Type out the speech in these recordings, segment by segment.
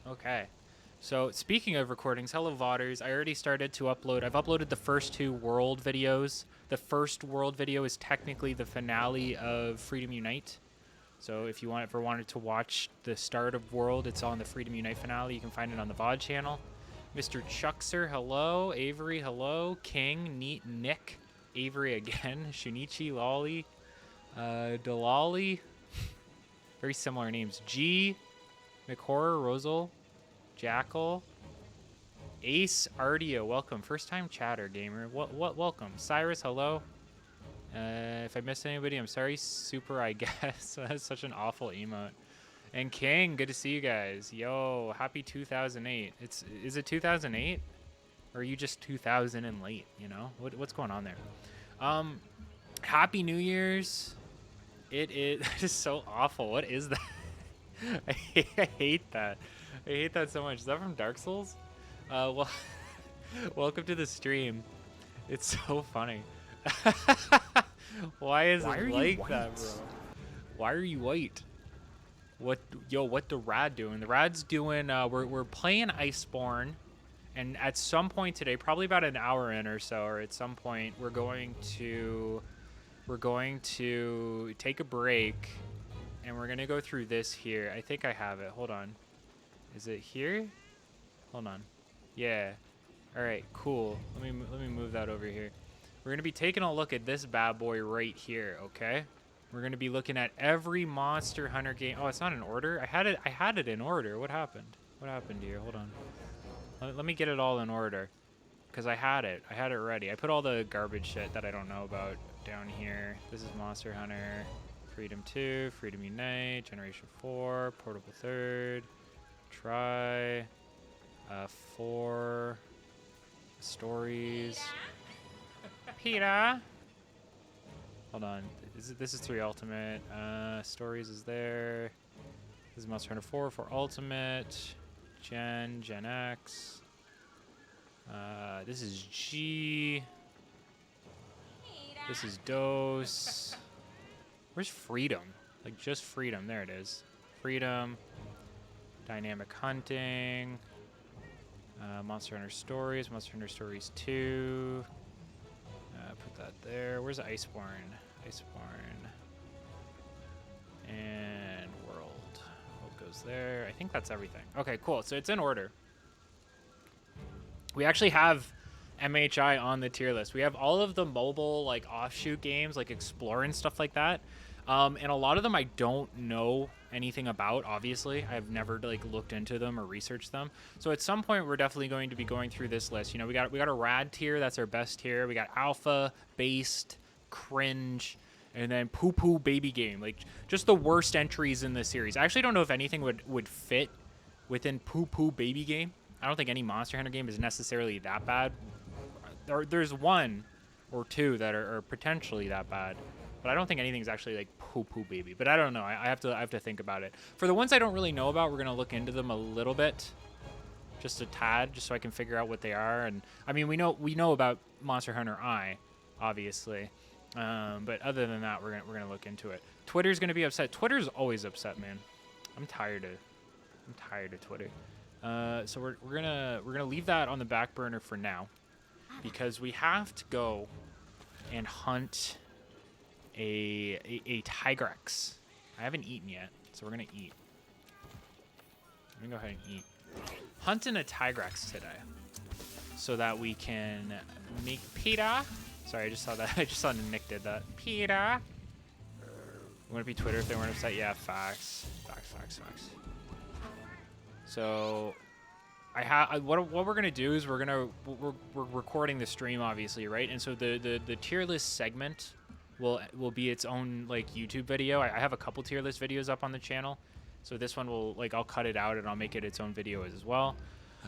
Okay. So speaking of recordings, hello Vodders. I already started to upload. I've uploaded the first 2 world videos. The first world video is technically the finale of Freedom Unite. So if you ever wanted to watch the start of World, it's on the Freedom Unite finale. You can find it on the VOD channel. Mr. Chuckser, hello. Avery, hello. King, Neat, Nick, Avery again. Shunichi, Lolly, Delali. Very similar names. G, McHorror, Rosal, Jackal, Ace, Ardia, welcome. First time chatter, gamer. Welcome. Cyrus, hello. If I missed anybody, I'm sorry. Super, I guess. That's such an awful emote. And King, good to see you guys. Yo, happy 2008. Is it 2008? Or are you just 2000 and late, you know? What's going on there? Happy New Year's. It is so awful. What is that? I hate that. I hate that so much. Is that from Dark Souls? Well, welcome to the stream. It's so funny. Why is it like that, bro? Why are you white? What the Rad doing? The Rad's doing. We're playing Iceborne, and at some point today, probably about an hour in or so, or at some point, we're going to take a break, and we're gonna go through this here. I think I have it. Hold on. Is it here? Hold on. Yeah. All right. Cool. Let me move that over here. We're gonna be taking a look at this bad boy right here. Okay. We're gonna be looking at every Monster Hunter game. Oh, it's not in order. I had it in order. What happened? What happened here? Hold on. Let me get it all in order, cause I had it ready. I put all the garbage shit that I don't know about down here. This is Monster Hunter, Freedom 2, Freedom Unite, Generation 4, Portable 3rd, Try, 4, Stories. Peter. Hold on. This is 3 Ultimate. Stories is there. This is Monster Hunter 4 for Ultimate. Gen X. This is G. This is Dose. Where's Freedom? Like just Freedom. There it is. Freedom. Dynamic Hunting. Monster Hunter Stories. Monster Hunter Stories 2. Put that there. Where's Iceborne? Iceborne. And World. World goes there. I think that's everything. Okay, cool. So it's in order. We actually have MHI on the tier list. We have all of the mobile, like, offshoot games, like Explore and stuff like that. And a lot of them I don't know anything about, obviously. I've never, like, looked into them or researched them. So at some point, we're definitely going to be going through this list. You know, we got a rad tier. That's our best tier. We got alpha, based, cringe, and then poo-poo baby game. Like, just the worst entries in the series. I actually don't know if anything would fit within poo-poo baby game. I don't think any Monster Hunter game is necessarily that bad. There's 1 or 2 that are potentially that bad, but I don't think anything's actually like poo-poo baby. But I don't know. I have to think about it. For the ones I don't really know about, we're gonna look into them a little bit, just a tad, just so I can figure out what they are. And I mean, we know about Monster Hunter I, obviously, but other than that, we're gonna look into it. Twitter's gonna be upset. Twitter's always upset, man. I'm tired of Twitter. So we're gonna leave that on the back burner for now, because we have to go and hunt a Tigrex. I haven't eaten yet, so we're gonna eat. Let me go ahead and eat. Hunting a Tigrex today, so that we can make Peter. Sorry, I just saw that. I just saw Nick did that. Peter. Wouldn't it be Twitter if they weren't upset? Yeah, facts. So what we're gonna do is we're recording the stream, obviously, right? And so the tier list segment will be its own, like, YouTube video. I have a couple tier list videos up on the channel, so this one will, like, I'll cut it out and I'll make it its own video as well.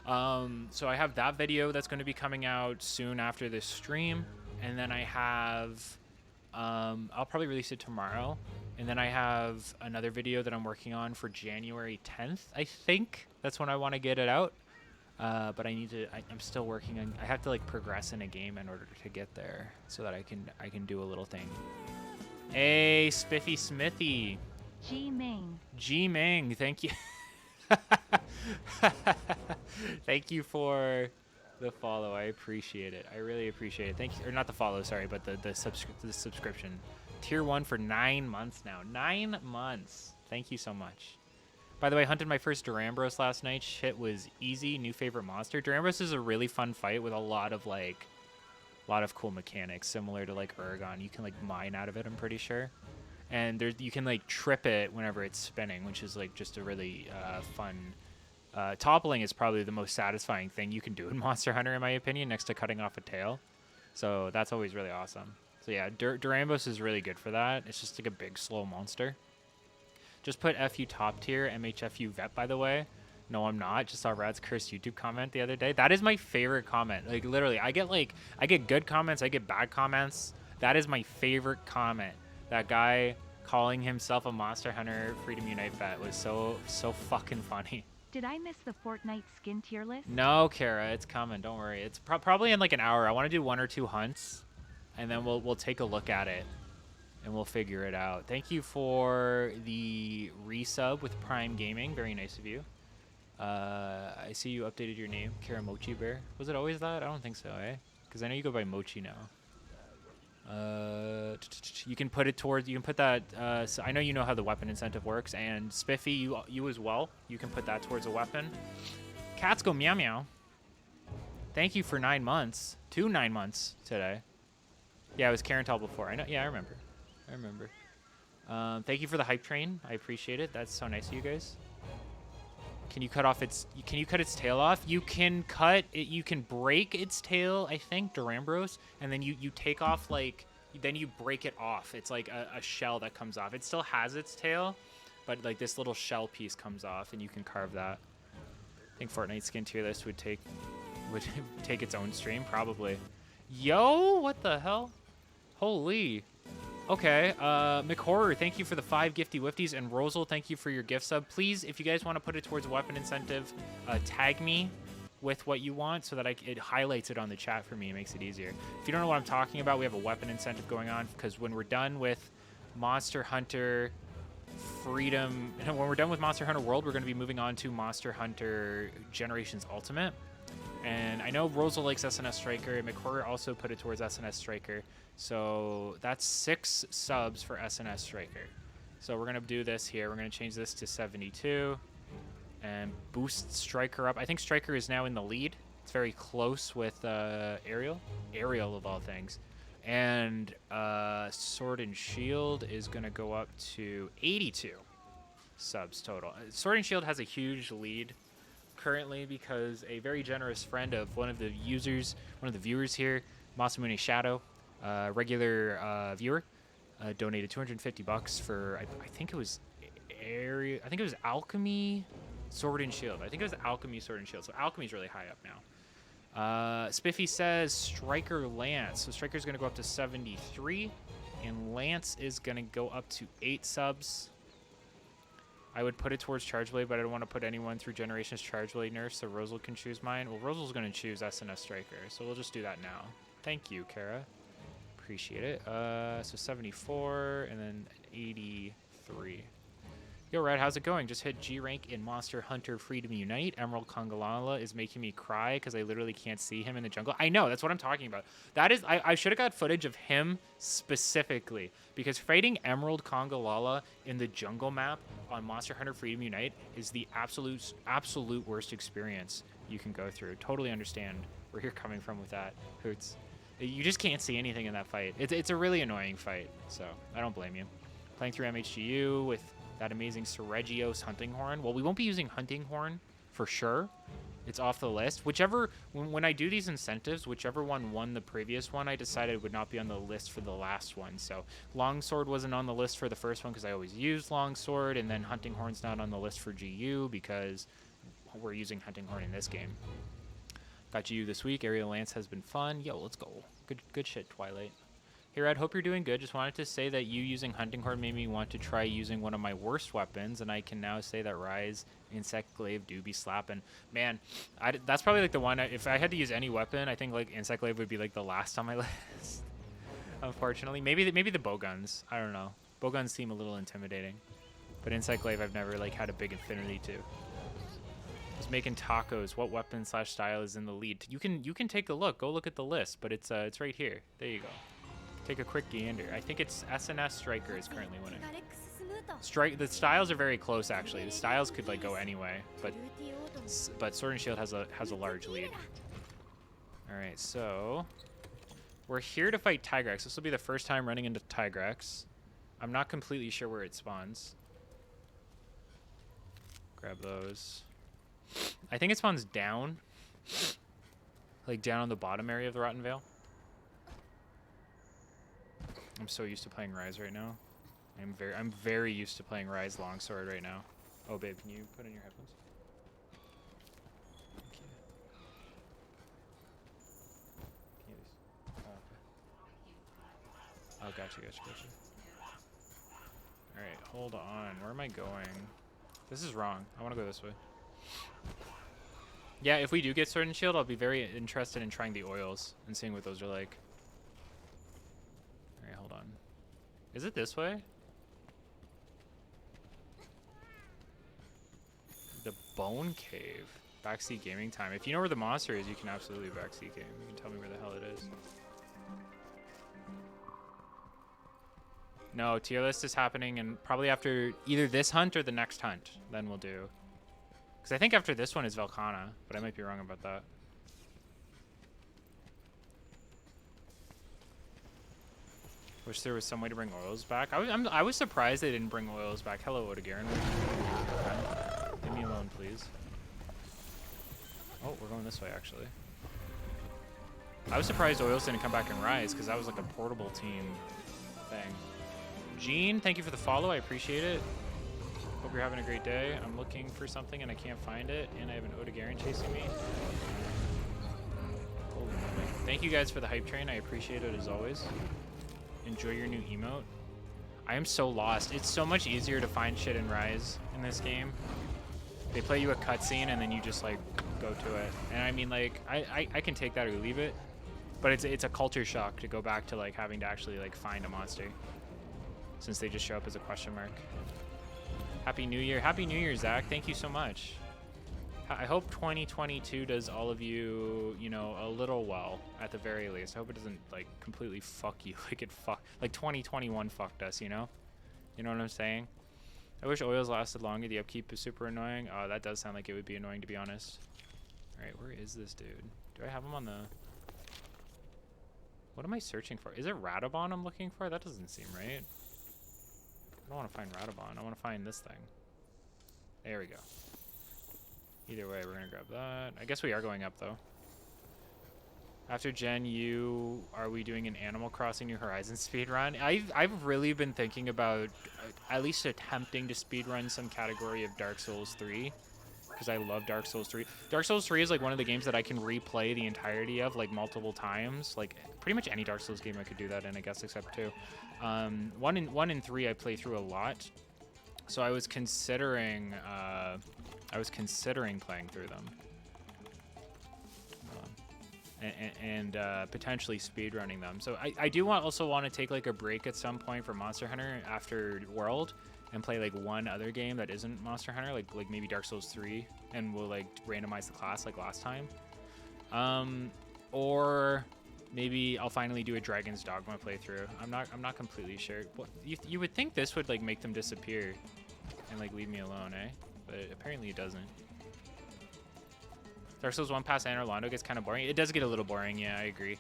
So I have that video that's going to be coming out soon after this stream, and then I have I'll probably release it tomorrow, and then I have another video that I'm working on for January 10th. I think that's when I want to get it out. But I'm still working on, I have to, like, progress in a game in order to get there, so that I can do a little thing. Hey, Spiffy Smithy. G-Ming. G-Ming, thank you. Thank you for the follow. I appreciate it. I really appreciate it. Thank you. Or not the follow, sorry, but the subscription. Tier 1 for 9 months now. 9 months. Thank you so much. By the way, hunted my first Durambros last night. Shit was easy. New favorite monster. Durambros is a really fun fight with a lot of cool mechanics, similar to like Uragon. You can like mine out of it, I'm pretty sure. And there you can like trip it whenever it's spinning, which is like just a really fun. Toppling is probably the most satisfying thing you can do in Monster Hunter, in my opinion, next to cutting off a tail. So that's always really awesome. So yeah, Durambos is really good for that. It's just like a big, slow monster. Just put FU top tier, MHFU vet, by the way. No, I'm not. Just saw Rad's cursed YouTube comment the other day. That is my favorite comment. Like, literally, I get good comments, I get bad comments. That is my favorite comment. That guy calling himself a Monster Hunter Freedom Unite vet was so fucking funny. Did I miss the Fortnite skin tier list? No, Kara, it's coming. Don't worry. It's probably in like an hour. I want to do 1 or 2 hunts, and then we'll take a look at it, and we'll figure it out. Thank you for the resub with Prime Gaming. Very nice of you. I see you updated your name, Kara Mochi Bear. Was it always that? I don't think so, eh? Because I know you go by Mochi now. You can put it towards. You can put that. So I know you know how the weapon incentive works, and Spiffy, you as well. You can put that towards a weapon. Cats go meow meow. Thank you for 9 months. 9 months today. Yeah, it was Karen Tall before. I know. Yeah, I remember. Thank you for the hype train. I appreciate it. That's so nice of you guys. Can you cut off its? Can you cut its tail off? You can cut it. You can break its tail, I think, Durambros, and then you take off like. Then you break it off. It's like a shell that comes off. It still has its tail, but like this little shell piece comes off, and you can carve that. I think Fortnite skin tier list would take its own stream probably. Yo, what the hell? Holy. Okay, McHorror, thank you for the 5 gifty wifties, and Rosal, thank you for your gift sub. Please, if you guys want to put it towards a weapon incentive, tag me with what you want so that it highlights it on the chat for me. It makes it easier. If you don't know what I'm talking about, we have a weapon incentive going on because when we're done with Monster Hunter Freedom, when we're done with Monster Hunter World, we're going to be moving on to Monster Hunter Generations Ultimate. And I know Rosal likes SNS Striker, and McHorror also put it towards SNS Striker. So that's 6 subs for SNS Striker. So we're going to do this here. We're going to change this to 72 and boost Striker up. I think Striker is now in the lead. It's very close with Ariel of all things. And Sword and Shield is going to go up to 82 subs total. Sword and Shield has a huge lead currently because a very generous friend of one of the viewers here, Masamune Shadow, regular viewer, donated $250 for I think it was Alchemy Sword and Shield. I think it was Alchemy Sword and Shield. So Alchemy's really high up now. Spiffy says Striker Lance. So Striker's going to go up to 73, and Lance is going to go up to 8 subs. I would put it towards Chargeblade, but I don't want to put anyone through Generations Chargeblade Nurse, so Rosal can choose mine. Well, Rosal's going to choose SNS Striker, so we'll just do that now. Thank you, Kara. Appreciate it. So 74 and then 83. Yo, Rad, how's it going? Just hit G rank in Monster Hunter Freedom Unite. Emerald Kongalala is making me cry because I literally can't see him in the jungle. I know, that's what I'm talking about. That is, I should have got footage of him specifically because fighting Emerald Kongalala in the jungle map on Monster Hunter Freedom Unite is the absolute worst experience you can go through. Totally understand where you're coming from with that, Hoots. You just can't see anything in that fight. It's a really annoying fight, so I don't blame you. Playing through MHGU with that amazing Seregios Hunting Horn. Well, we won't be using Hunting Horn for sure. It's off the list. When I do these incentives, whichever one won the previous one, I decided would not be on the list for the last one. So Longsword wasn't on the list for the first one because I always used Longsword, and then Hunting Horn's not on the list for GU because we're using Hunting Horn in this game. Got GU this week. Aerial Lance has been fun. Yo, let's go. Good shit, Twilight. Hey, Red, hope you're doing good. Just wanted to say that you using Hunting Horn made me want to try using one of my worst weapons, and I can now say that Rise, Insect Glaive do be slapping. Man, that's probably like the one, if I had to use any weapon, I think like Insect Glaive would be like the last on my list. Unfortunately. Maybe the bowguns. I don't know. Bowguns seem a little intimidating. But Insect Glaive I've never like had a big affinity to. Was making tacos. What weapon / style is in the lead? You can take a look. Go look at the list, but it's right here. There you go. Take a quick gander. I think it's SNS Striker is currently winning. The styles are very close actually. The styles could like go anyway, but Sword and Shield has a large lead. All right, so we're here to fight Tigrex. This will be the first time running into Tigrex. I'm not completely sure where it spawns. Grab those. I think it spawns down, like down on the bottom area of the Rotten Vale. I'm so used to playing Rise right now. I'm very used to playing Rise Longsword right now. Oh, babe, can you put in your headphones? Thank you. Can you just, oh, okay. Oh, gotcha. All right, hold on. Where am I going? This is wrong. I want to go this way. Yeah, if we do get Sword and Shield, I'll be very interested in trying the oils and seeing what those are like. All right, hold on. Is it this way? The Bone Cave. Backseat gaming time. If you know where the monster is, you can absolutely backseat game. You can tell me where the hell it is. No, tier list is happening, and probably after either this hunt or the next hunt, then we'll do. Because I think after this one is Velkhana, but I might be wrong about that. Wish there was some way to bring oils back. I was surprised they didn't bring oils back. Hello, Odegarin. Leave me alone, please. Oh, we're going this way, actually. I was surprised oils didn't come back and Rise, because that was like a portable team thing. Gene, thank you for the follow. I appreciate it. Hope you're having a great day. I'm looking for something and I can't find it, and I have an Odegarin chasing me. Holy moly. Thank you guys for the hype train. I appreciate it as always. Enjoy your new emote. I am so lost. It's so much easier to find shit in Rise in this game. They play you a cutscene and then you just like go to it. And I mean, like, I can take that or leave it, but it's a culture shock to go back to like having to actually like find a monster, since they just show up as a question mark. Happy New Year. Happy New Year, Zach. Thank you so much. I hope 2022 does all of you, you know, a little well, at the very least. I hope it doesn't, like, completely fuck you like 2021 fucked us, you know? You know what I'm saying? I wish oils lasted longer. The upkeep is super annoying. Oh, that does sound like it would be annoying, to be honest. All right, where is this dude? Do I have him on the... What am I searching for? Is it Radobon I'm looking for? That doesn't seem right. I don't want to find Radobon. I want to find this thing. There we go. Either way, we're going to grab that. I guess we are going up, though. After Gen U, are we doing an Animal Crossing New Horizons speedrun? I've really been thinking about at least attempting to speedrun some category of Dark Souls 3. Because I love Dark Souls 3. Dark Souls 3 is like one of the games that I can replay the entirety of like multiple times. Like pretty much any Dark Souls game I could do that in, I guess, except 2. 1 and 3 I play through a lot. So I was considering playing through them. And potentially speedrunning them. So I do also want to take like a break at some point from Monster Hunter after World and play like one other game that isn't Monster Hunter, like maybe Dark Souls 3, and we'll like randomize the class like last time. Or maybe I'll finally do a Dragon's Dogma playthrough. I'm not completely sure. Well, you would think this would like make them disappear and like leave me alone, eh? But apparently it doesn't. Dark Souls 1 past Anor Londo gets kind of boring. It does get a little boring, yeah, I agree.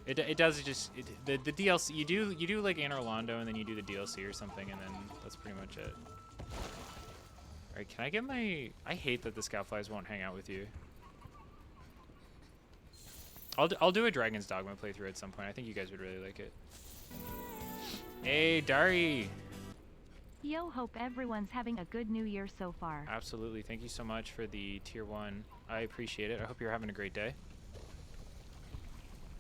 It does just the DLC you do like Anor Londo and then you do the DLC or something, and then that's pretty much it. All right, can I get my? I hate that the Scoutflies won't hang out with you. I'll do a Dragon's Dogma playthrough at some point. I think you guys would really like it. Hey, Dari. Yo, hope everyone's having a good new year so far. Absolutely. Thank you so much for the tier 1. I appreciate it. I hope you're having a great day.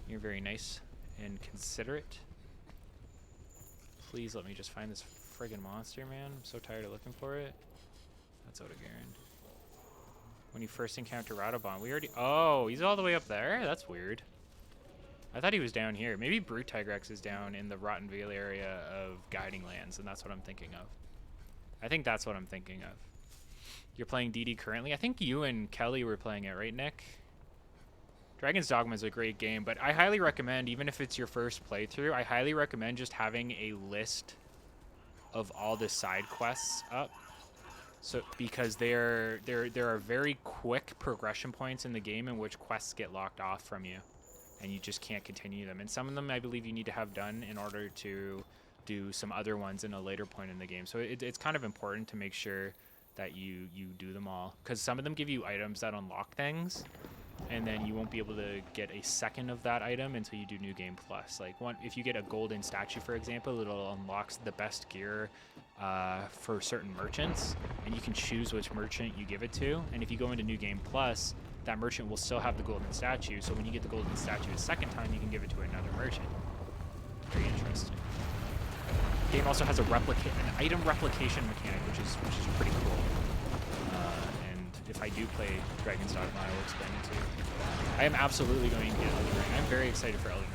You're very nice and considerate. Please let me just find this friggin' monster, man. I'm so tired of looking for it. That's Odegarin. When you first encounter Radobon, we already... Oh, he's all the way up there? That's weird. I thought he was down here. Maybe Brute Tigrex is down in the Rotten Vale area of Guiding Lands, and that's what I'm thinking of. I think that's what I'm thinking of. You're playing DD currently? I think you and Kelly were playing it, right, Nick? Dragon's Dogma is a great game, but I highly recommend, even if it's your first playthrough, I highly recommend just having a list of all the side quests up. So because there are very quick progression points in the game in which quests get locked off from you, and you just can't continue them. And some of them I believe you need to have done in order to do some other ones in a later point in the game. So it's kind of important to make sure that you do them all, because some of them give you items that unlock things, and then you won't be able to get a second of that item until you do New Game Plus. Like if you get a golden statue, for example, it'll unlock the best gear for certain merchants, and you can choose which merchant you give it to. And if you go into New Game Plus, that merchant will still have the golden statue. So when you get the golden statue a second time, you can give it to another merchant. Very interesting. The game also has an item replication mechanic, which is pretty cool. And if I do play Dragon's Dogma, I will explain it to you. I am absolutely going to get Elden Ring. I'm very excited for Elden Ring.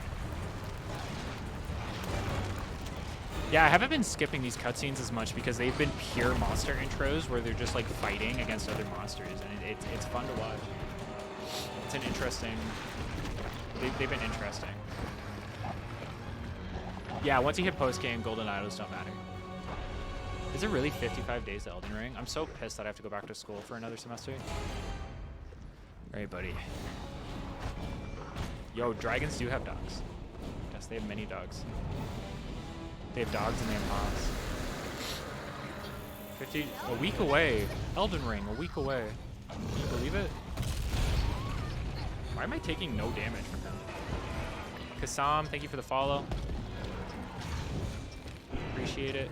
Yeah, I haven't been skipping these cutscenes as much because they've been pure monster intros where they're just like fighting against other monsters, and it's fun to watch. It's an interesting. They've been interesting. Yeah, once you hit post-game, golden idols don't matter. Is it really 55 days to Elden Ring? I'm so pissed that I have to go back to school for another semester. Alright, buddy. Yo, dragons do have dogs. Yes, they have many dogs. They have dogs and they have moms. 50, a week away. Elden Ring, a week away. Can you believe it? Why am I taking no damage from him? Kassam, thank you for the follow. Appreciate it.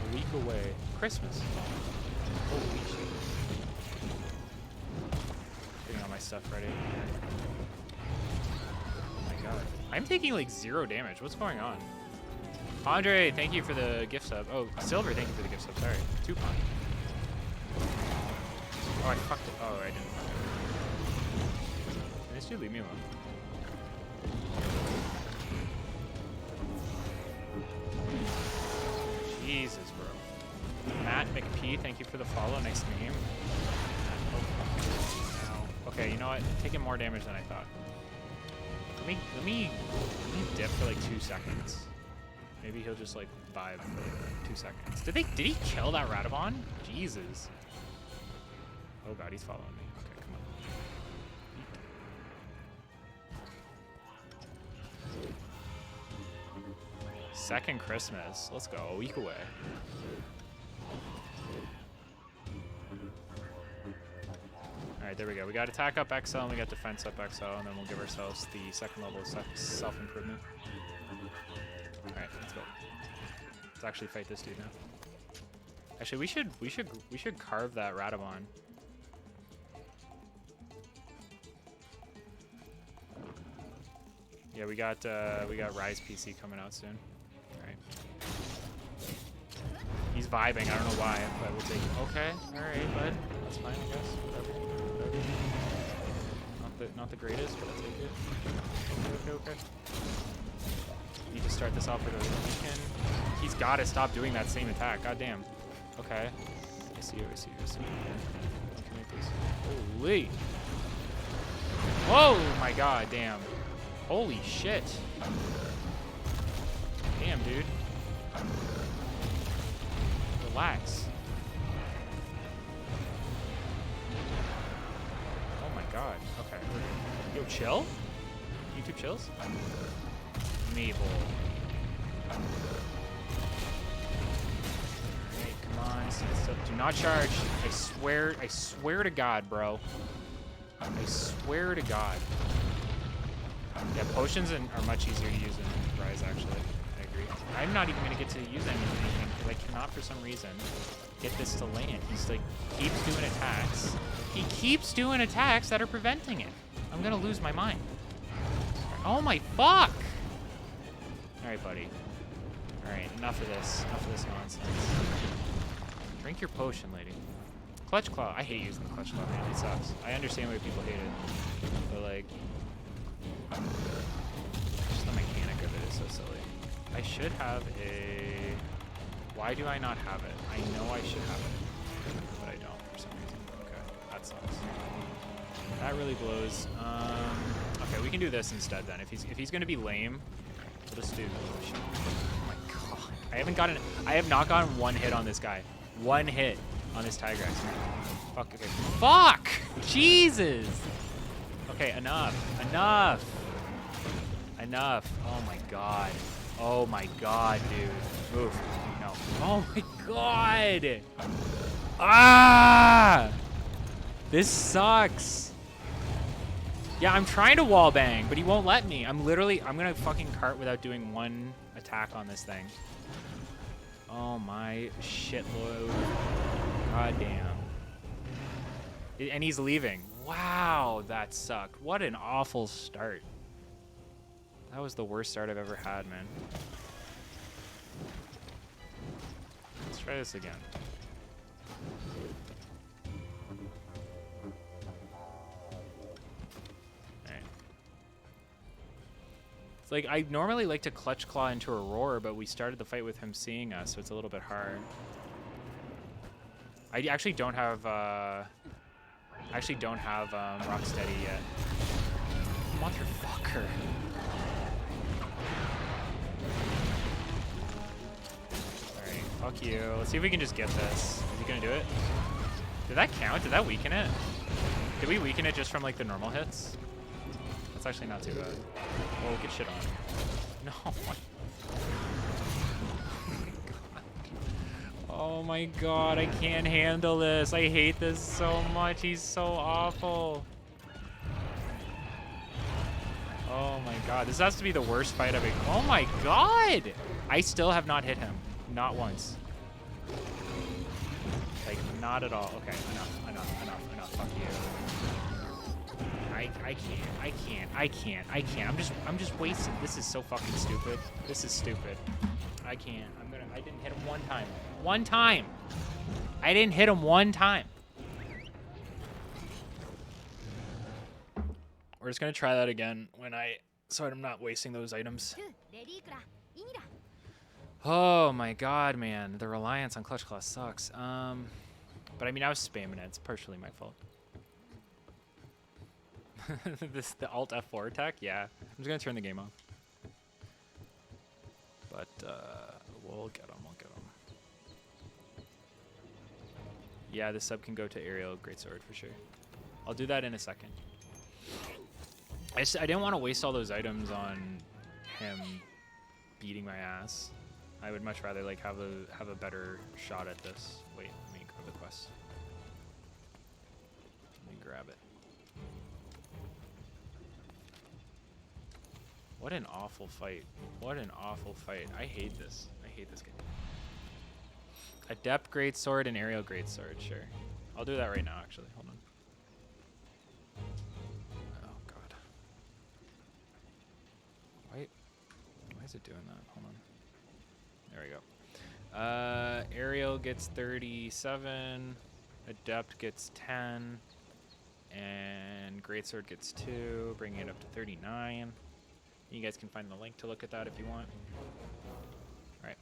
A week away. Christmas. Holy shit. Getting all my stuff ready. Oh my god. I'm taking like 0 damage. What's going on? Andre, thank you for the gift sub. Oh, Silver, thank you for the gift sub. Sorry. Tupon. Oh, I fucked it. Oh, I didn't. Can this dude leave me alone? Jesus, bro. Matt McP, thank you for the follow. Nice name. Oh, okay, you know what? Taking more damage than I thought. Let me dip for like 2 seconds. Maybe he'll just like vibe for like 2 seconds. Did he kill that Radabon? Jesus. Oh god, he's following me. Okay, come on. Second Christmas. Let's go. A week away. Alright, there we go. We got attack up XL and we got defense up XL, and then we'll give ourselves the second level of self-improvement. Alright, let's go. Let's actually fight this dude now. Actually, we should carve that Radabon. Yeah, we got Rise PC coming out soon. All right. He's vibing. I don't know why, but we'll take it. Okay. All right, bud. That's fine, I guess. Whatever. Not the greatest, but I'll take it. Okay. Need to start this off with a weekend. He's got to stop doing that same attack. God damn. Okay. I see you. Can I please? Holy. Whoa, my god, damn. Holy shit. Damn, dude. Relax. Oh my god. Okay. Yo, chill? YouTube chills? Mabel. Alright, come on. Do not charge. I swear to God, bro. I swear to God. Yeah, potions are much easier to use in Rise, actually. I agree. I'm not even going to get to use anything because I cannot, for some reason, get this to land. He's like, keeps doing attacks. He keeps doing attacks that are preventing it. I'm going to lose my mind. Oh my fuck! Alright, buddy. Alright, enough of this. Enough of this nonsense. Drink your potion, lady. Clutch Claw. I hate using the Clutch Claw, man. It sucks. I understand why people hate it. But, like... silly. I should have a... Why do I not have it? I know I should have it, but I don't for some reason. Okay, that sucks. That really blows. Okay, we can do this instead then. If he's gonna be lame, we'll just do. Oh my god! I have not gotten one hit on this guy. One hit on this Tigrex. Fuck. Okay. Fuck! Jesus! Okay, enough. Enough. Enough. Oh my god. Oh my god, dude. Move. No. Oh my god! Ah! This sucks. Yeah, I'm trying to wall bang, but he won't let me. I'm gonna fucking cart without doing one attack on this thing. Oh my shitload. God damn. And he's leaving. Wow, that sucked. What an awful start. That was the worst start I've ever had, man. Let's try this again. Alright. It's like, I normally like to clutch claw into a roar, but we started the fight with him seeing us, so it's a little bit hard. I actually don't have, Rocksteady yet. Motherfucker. Alright, fuck you. Let's see if we can just get this. Is he gonna do it? Did that count? Did that weaken it? Did we weaken it just from like the normal hits? That's actually not too bad. Well, get shit on. No. Oh my god, I can't handle this. I hate this so much. He's so awful. Oh my god, this has to be the worst fight I've ever. Oh my god! I still have not hit him. Not once. Like, not at all. Okay, enough. Fuck you. I can't. I'm just wasting. This is so fucking stupid. This is stupid. I can't. I didn't hit him one time. One time! I didn't hit him one time. We're just gonna try that again so I'm not wasting those items. Oh my god, man. The reliance on Clutch Claw sucks. But I mean, I was spamming it. It's partially my fault. The Alt F4 attack? Yeah. I'm just gonna turn the game off. But, we'll get him. Yeah, the sub can go to Aerial Greatsword for sure. I'll do that in a second. I didn't want to waste all those items on him beating my ass. I would much rather like have a better shot at this. Wait, let me grab the quest. Let me grab it. What an awful fight. What an awful fight. I hate this. I hate this game. Adept Greatsword and Aerial Greatsword, sure. I'll do that right now, actually. Hold on. Oh, God. Wait. Why is it doing that? Hold on. There we go. Aerial gets 37. Adept gets 10. And Greatsword gets 2, bringing it up to 39. You guys can find the link to look at that if you want. All right.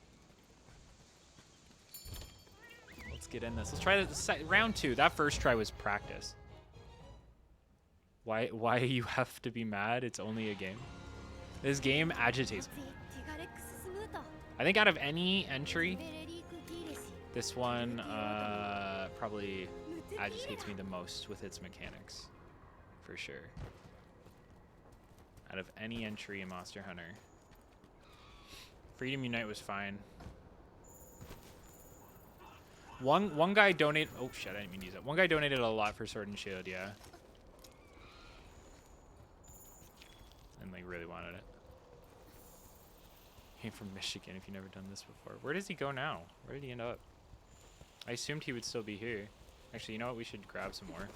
Let's get in this. Let's try round 2. That first try was practice. Why you have to be mad? It's only a game. This game agitates me. I think out of any entry, this one probably agitates me the most with its mechanics, for sure. Out of any entry in Monster Hunter. Freedom Unite was fine. One guy donated. Oh shit! I didn't mean to use it. One guy donated a lot for Sword and Shield. Yeah. And like really wanted it. Came from Michigan. If you've never done this before, where does he go now? Where did he end up? I assumed he would still be here. Actually, you know what? We should grab some more.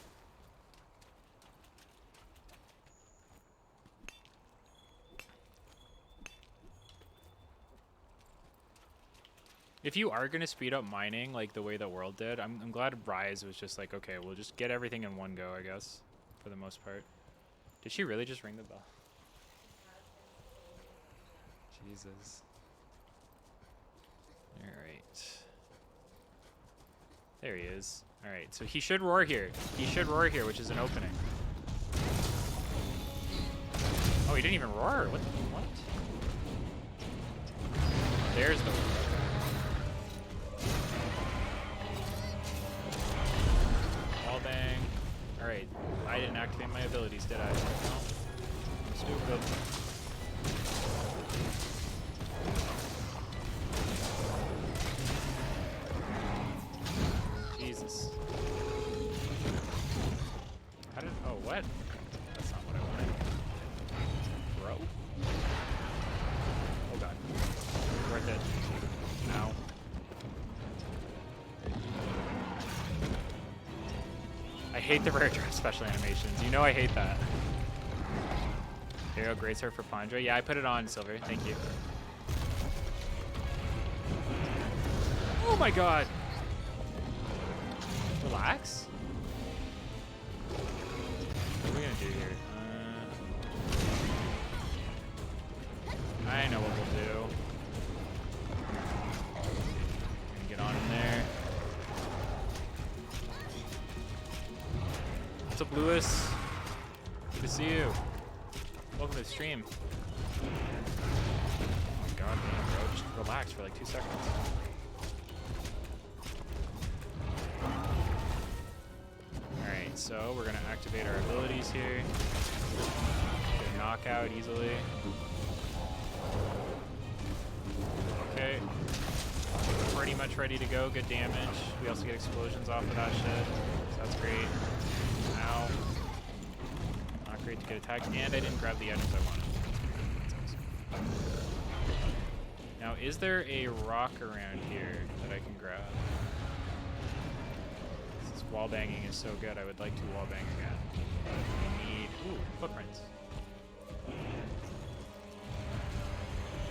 If you are going to speed up mining like the way the world did, I'm glad Rise was just like, okay, we'll just get everything in one go, I guess, for the most part. Did she really just ring the bell? Jesus. Alright. There he is. Alright, so he should roar here. He should roar here, which is an opening. Oh, he didn't even roar. What? What? There's the roar. Wall bang. Alright, I didn't activate my abilities, did I? No. I'm stupid. Jesus. How did... Oh, what? That's not what I wanted. Bro? Oh, God. Worth it. Ow. I hate the rare drop special animations. You know I hate that. There you go, Great Sword for Pandra. Yeah, I put it on, Silver. Thank you. Oh my god! Relax? What are we gonna do here? I know what we'll do. Gonna get on him there. What's up, Lewis? Good to see you. Welcome to the stream. Oh my god, man, bro. Just relax for like 2 seconds. Alright, so we're gonna activate our abilities here. Get a knockout easily. Okay. Pretty much ready to go. Good damage. We also get explosions off of that shit. So that's great. Ow. Not great to get attacked. And I didn't grab the items I wanted. That's awesome. Now, is there a rock around here that I can grab? This wall banging is so good, I would like to wall bang again. But I need... Ooh, footprints.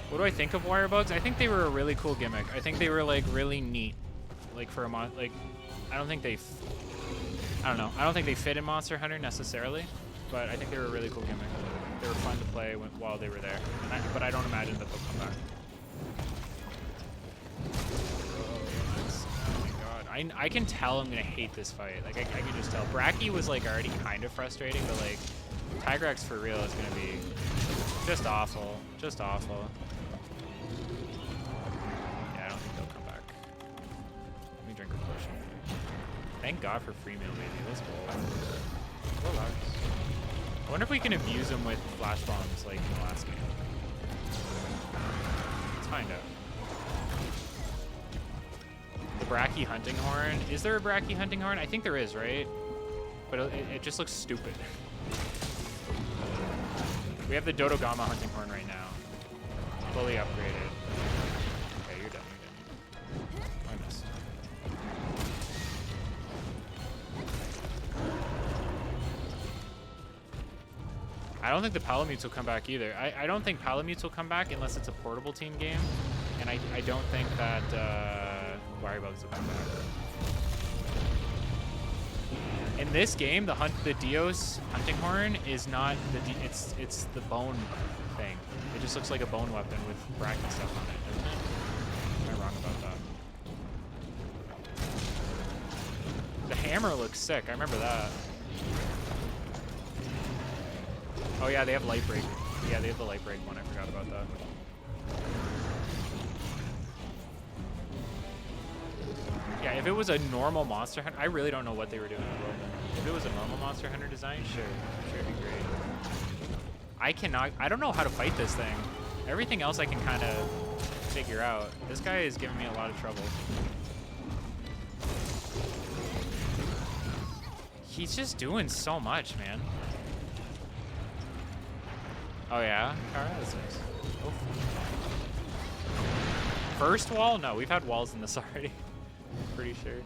What do I think of wire bugs? I think they were a really cool gimmick. I think they were like really neat. Like for a like, I don't think they, I don't know. I don't think they fit in Monster Hunter necessarily, but I think they were a really cool gimmick. They were fun to play while they were there. But I don't imagine that they'll come back. Oh my god. I can tell I'm gonna hate this fight. Like I can just tell. Bracky was like already kind of frustrating, but like Tigrex for real is gonna be just awful. Just awful. Yeah, I don't think they'll come back. Let me drink a potion. Thank God for free meal, baby. Let's go. Relax. I wonder if we can abuse them with flash bombs like in the last game. Let's find out. The Bracky hunting horn. Is there a Bracky hunting horn? I think there is, right? But it just looks stupid. We have the Dodogama hunting horn right now. Fully upgraded. Okay, you're done, you're done. I missed. I don't think the Palamutes will come back either. I don't think Palamutes will come back unless it's a portable team game. And I don't think that Wirebugs will come back. In this game, the Dios hunting horn is not it's the bone thing. It just looks like a bone weapon with bracket stuff on it, doesn't it? Am I wrong about that? The hammer looks sick. I remember that. Oh yeah, they have light break. Yeah, they have the light break one. I forgot about that. Yeah, if it was a normal Monster Hunter, I really don't know what they were doing in the world. If it was a normal Monster Hunter design, sure, it'd be great. I don't know how to fight this thing. Everything else I can kind of figure out. This guy is giving me a lot of trouble. He's just doing so much, man. Oh yeah? Alright, that's nice. Oh. First wall? No, we've had walls in this already. Pretty sure.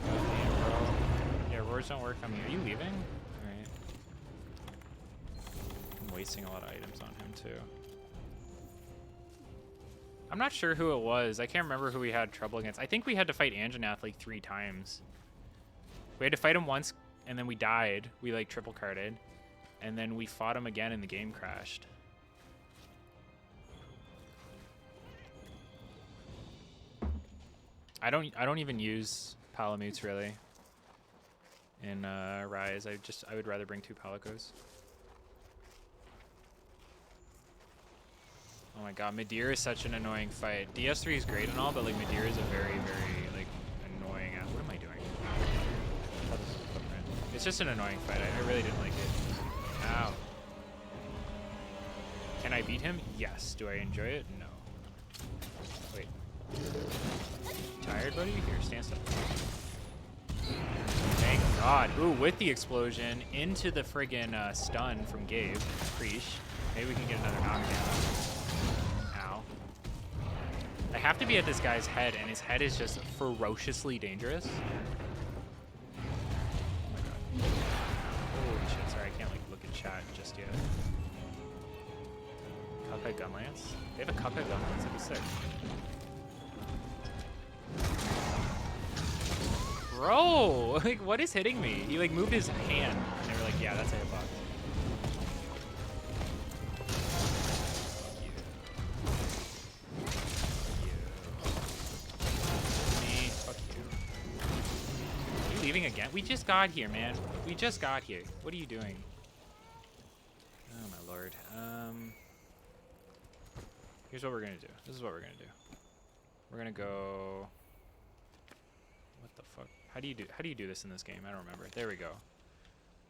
Oh, damn, bro. Yeah, roars don't work on me. Are you leaving? Alright. I'm wasting a lot of items on him, too. I'm not sure who it was. I can't remember who we had trouble against. I think we had to fight Anjanath like 3 times. We had to fight him once, and then we died. We, like, triple carded. And then we fought him again, and the game crashed. I don't even use Palamutes really in Rise. I would rather bring 2 Palicos. Oh my god, Midir is such an annoying fight. DS3 is great and all, but like Midir is a very, very like annoying. What am I doing? Oh, this is a footprint. It's just an annoying fight. I really didn't like it. Ow. Can I beat him? Yes. Do I enjoy it? No. Wait. Tired, buddy? Here, stand still. Thank God. Ooh, with the explosion into the friggin' stun from Gabe. Preach. Maybe we can get another knockdown. Ow. I have to be at this guy's head, and his head is just ferociously dangerous. Oh my God. Holy shit, sorry, I can't like look at chat just yet. Cuphead Gunlance? They have a Cuphead Gunlance, that'd be sick. Bro, like what is hitting me? He like moved his hand, and they were like, yeah, that's a hitbox. Leaving again? We just got here, man. We just got here. What are you doing? Oh my lord. Here's what we're gonna do. This is what we're gonna do. We're gonna go. What the fuck? How do you do this in this game? I don't remember. There we go.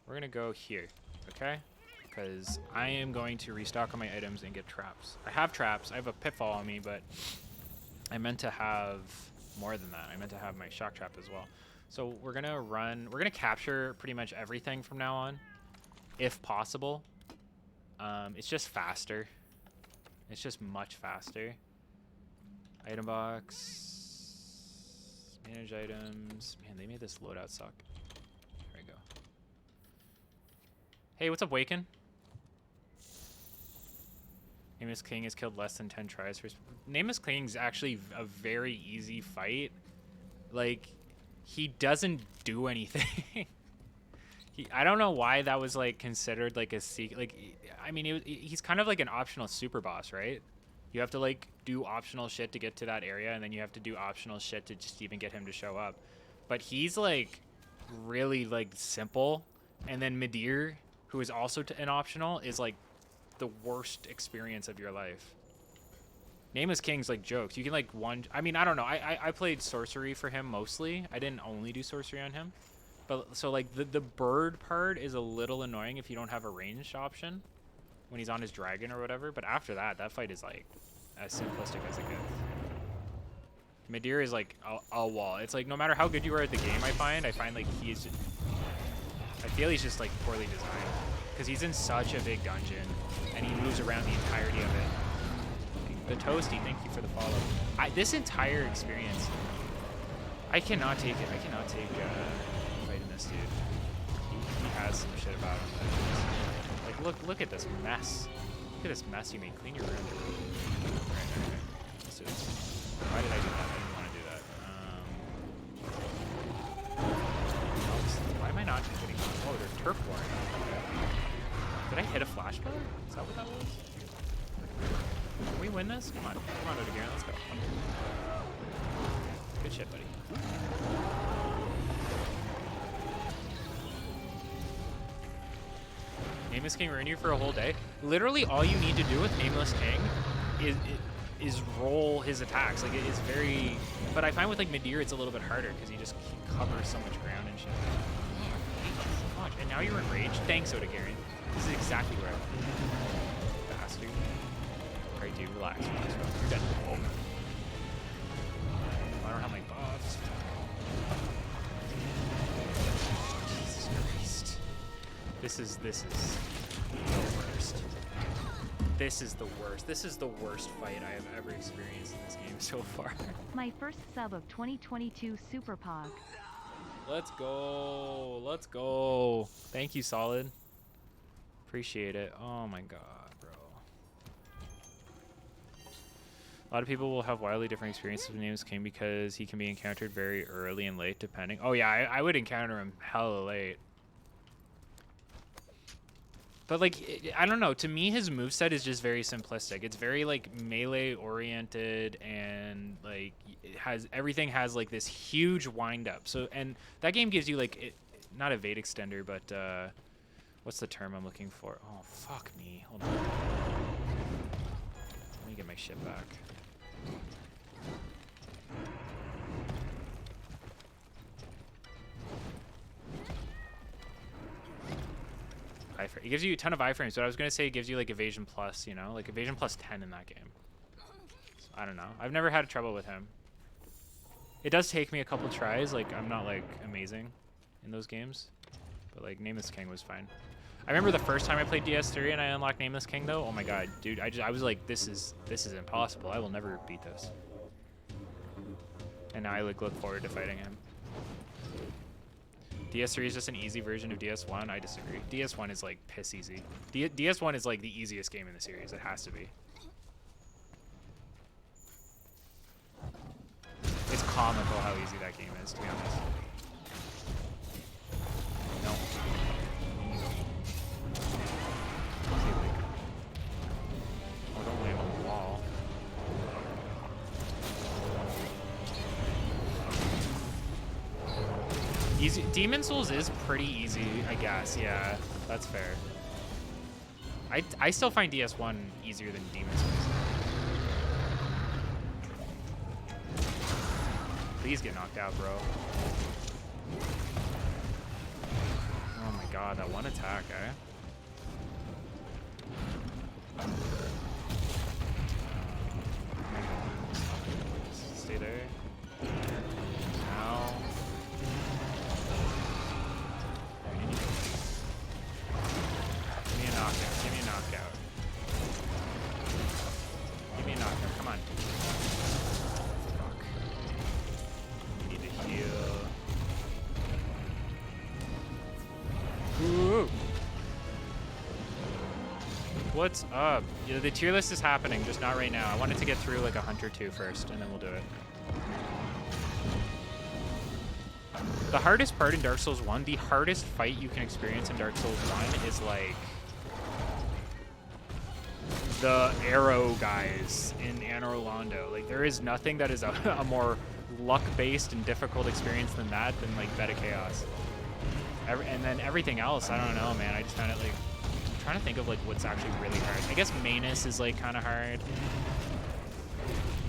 We're gonna go here, okay? Because I am going to restock on my items and get traps. I have traps. I have a pitfall on me, but I meant to have more than that. I meant to have my shock trap as well. So we're gonna capture pretty much everything from now on, if possible. It's just faster. It's just much faster. Item box, manage items. Man, they made this loadout suck. There we go. Hey, what's up, Waken? Nameless King has killed less than 10 tries. Nameless King is actually a very easy fight. Like, he doesn't do anything. I don't know why that was like considered like a secret. Like, I mean, he's kind of like an optional super boss, right? You have to like do optional shit to get to that area, and then you have to do optional shit to just even get him to show up. But he's like really like simple. And then Midir, who is also an optional, is like the worst experience of your life. Nameless King's like jokes. You can like I mean, I don't know. I played sorcery for him mostly. I didn't only do sorcery on him. But so like the bird part is a little annoying if you don't have a ranged option when he's on his dragon or whatever. But after that, that fight is like as simplistic as it gets. Midir is like a wall. It's like no matter how good you are at the game, I find like he's just, I feel he's just like poorly designed because he's in such a big dungeon and he moves around the entirety of it. The Toasty, thank you for the follow. This entire experience, I cannot take it. I cannot take fighting this dude. He has some shit about him. Like, look at this mess. Look at this mess you made. Clean your room. Right. Let's do this. Why did I do that? I didn't want to do that. Why am I not hitting? Oh, they're turf warring. Did I hit a flash pillar? Is that what that was? Can we win this? Come on, Odegaard, let's go. Good shit, buddy. Nameless King ruin you for a whole day. Literally, all you need to do with Nameless King is roll his attacks. Like, it is very. But I find with like Midir, it's a little bit harder because he covers so much ground and shit. So much. And now you're enraged. Thanks, Odegaard. This is exactly where I want. Bastard. Alright, dude, relax. You're dead. Oh. I don't have my buffs. Jesus Christ. This is the worst. This is the worst. This is the worst fight I have ever experienced in this game so far. My first sub of 2022 Super Pog. Let's go. Let's go. Thank you, Solid. Appreciate it. Oh my god, bro. A lot of people will have wildly different experiences with Nameless King because he can be encountered very early and late, depending. Oh yeah, I would encounter him hella late. But like, I don't know. To me, his moveset is just very simplistic. It's very like melee oriented, and like everything has like this huge wind up. So and that game gives you like not evade extender, but what's the term I'm looking for? Oh fuck me. Hold on. Let me get my shit back. It gives you a ton of iframes, but I was gonna say it gives you like evasion plus, you know, like evasion plus 10 in that game. So, I don't know. I've never had trouble with him. It does take me a couple tries. Like I'm not like amazing in those games, but like Nameless King was fine. I remember the first time I played DS3 and I unlocked Nameless King though. Oh my god, dude! I was like, this is impossible. I will never beat this. And now I like look forward to fighting him. DS3 is just an easy version of DS1. I disagree. DS1 is like piss easy. DS1 is like the easiest game in the series. It has to be. It's comical how easy that game is, to be honest. No. Oh, don't land on the wall. Easy. Demon Souls is pretty easy, I guess. Yeah, that's fair. I still find DS1 easier than Demon Souls. Please get knocked out, bro. Oh my god, that one attack, eh? Stay there. Ow. Give me a knockout. Give me a knockout. Give me a knockout. Come on. Fuck. We need to heal. Ooh. What's up? Yeah, the tier list is happening, just not right now. I wanted to get through like a hunt or two first, and then we'll do it. The hardest part in Dark Souls 1, the hardest fight you can experience in Dark Souls 1 is like the arrow guys in Anor Londo. Like there is nothing that is a more luck-based and difficult experience than that, than like Beta Chaos. And then everything else, I don't know, man. I just found it like, I'm trying to think of like what's actually really hard. I guess Manus is like kind of hard.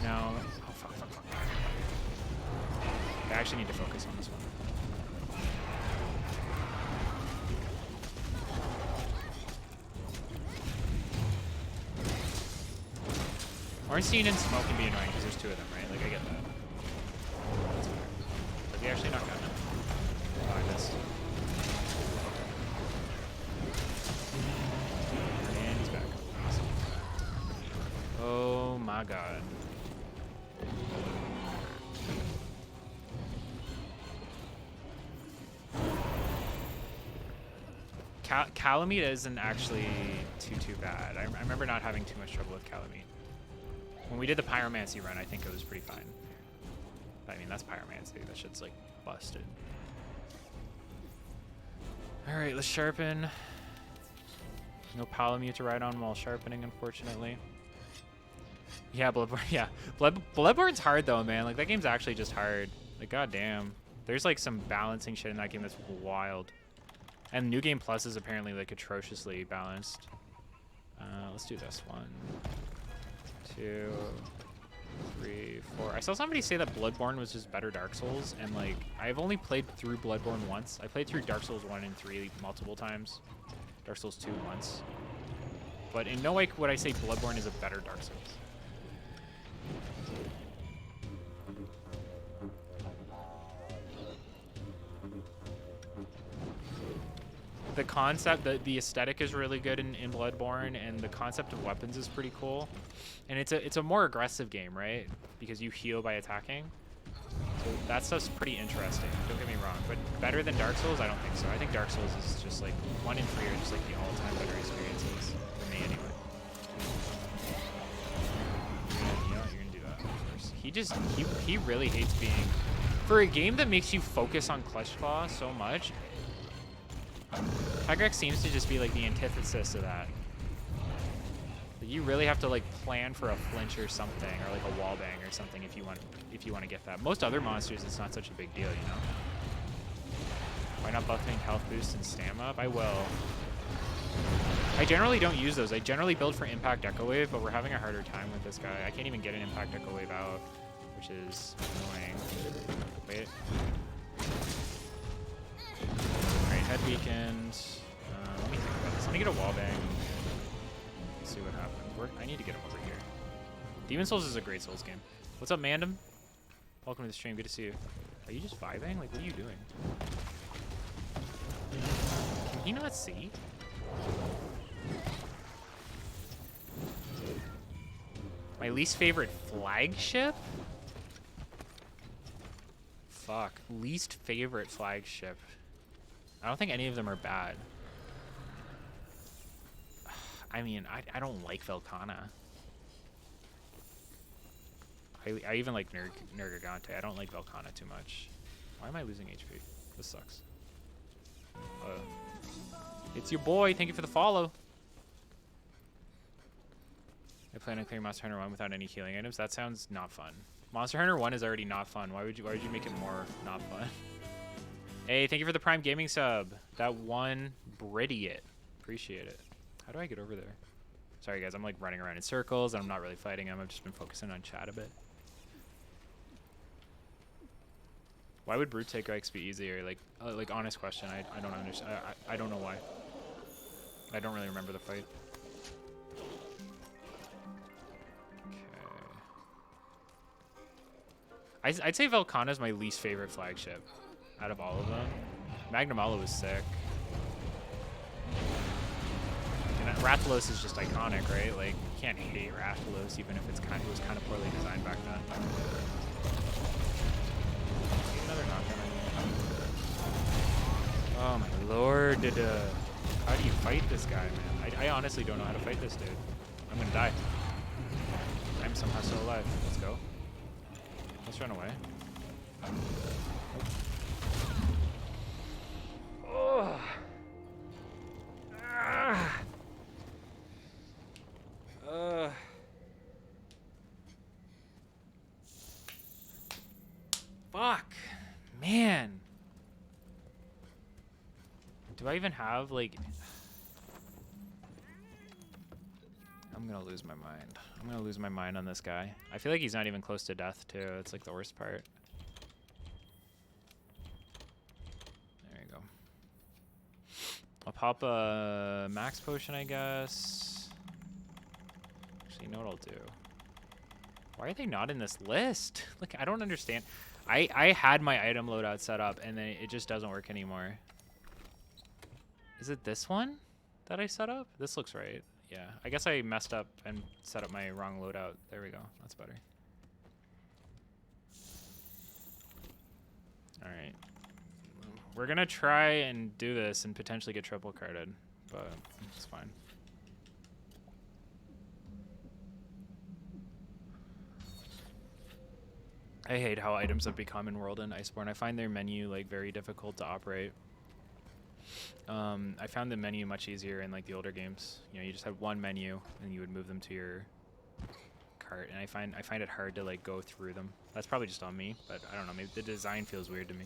No. Oh fuck. I actually need to focus on this one. Ornstein and Smoke can be annoying because there's two of them, right? Like, I get that. That's fair. Does he actually knock out him? Oh, I missed. And he's back. Awesome. Oh my god. Calamite isn't actually too bad. I remember not having too much trouble with Calamite. When we did the Pyromancy run, I think it was pretty fine. But, I mean, that's Pyromancy. That shit's, like, busted. Alright, let's sharpen. No Palamute to ride on while sharpening, unfortunately. Yeah, Bloodborne. Yeah. Bloodborne's hard, though, man. Like, that game's actually just hard. Like, goddamn. There's, like, some balancing shit in that game that's wild. And New Game Plus is apparently, like, atrociously balanced. Let's do this one. 2, 3, 4. I saw somebody say that Bloodborne was just better Dark Souls, and like I've only played through Bloodborne once. I played through Dark Souls 1 and 3 multiple times. Dark Souls 2 once. But in no way would I say Bloodborne is a better Dark Souls. The concept, the aesthetic is really good in Bloodborne, and the concept of weapons is pretty cool. And it's a more aggressive game, right? Because you heal by attacking. So that stuff's pretty interesting, don't get me wrong. But better than Dark Souls? I don't think so. I think Dark Souls is just like 1 and 3 are just like the all-time better experiences for me anyway. You know what, you're gonna do that first. He really hates being, for a game that makes you focus on Clutch Claw so much. Tigrex seems to just be like the antithesis of that. You really have to like plan for a flinch or something, or like a wall bang or something if you want to get that. Most other monsters, it's not such a big deal, you know. Why not buffing health boost and stam up? I will. I generally don't use those. I generally build for impact echo wave, but we're having a harder time with this guy. I can't even get an impact echo wave out, which is annoying. Wait. Alright, head weakened. Let me think about this. Let me get a wall bang. See what happens. I need to get him over here. Demon Souls is a great Souls game. What's up, Mandem? Welcome to the stream. Good to see you. Are you just vibing? Like, what are you doing? Can he not see? My least favorite flagship? Fuck. Least favorite flagship. I don't think any of them are bad. I mean, I don't like Velkhana. I even like Nergigante. I don't like Velkhana too much. Why am I losing HP? This sucks. It's your boy. Thank you for the follow. I plan on clearing Monster Hunter 1 without any healing items. That sounds not fun. Monster Hunter 1 is already not fun. Why would you make it more not fun? Hey, thank you for the Prime Gaming sub. That one Bridiot. Appreciate it. How do I get over there? Sorry guys, I'm like running around in circles and I'm not really fighting him. I've just been focusing on chat a bit. Why would Brute Take X be easier? Like honest question. I don't understand. I don't know why. I don't really remember the fight. Okay. I'd say Velkhana is my least favorite flagship out of all of them. Magnamalo was sick. And Rathalos is just iconic, right? Like, you can't hate Rathalos even if it was kind of poorly designed back then. Another knockdown. Oh my lord, how do you fight this guy, man? I honestly don't know how to fight this dude. I'm gonna die. I'm somehow still alive. Let's go. Let's run away. Oh. Ah. Fuck. Man. Do I even have, like... I'm gonna lose my mind. I'm gonna lose my mind on this guy. I feel like he's not even close to death, too. It's, like, the worst part. There you go. I'll pop a max potion, I guess. Actually, you know what I'll do? Why are they not in this list? Like, I don't understand. I had my item loadout set up, and then it just doesn't work anymore. Is it this one that I set up? This looks right. Yeah, I guess I messed up and set up my wrong loadout. There we go. That's better. All right. We're going to try and do this and potentially get triple carded, but it's fine. I hate how items have become in World and Iceborne. I find their menu like very difficult to operate. I found the menu much easier in like the older games. You know, you just had one menu and you would move them to your cart, and I find it hard to like go through them. That's probably just on me, but I don't know. Maybe the design feels weird to me.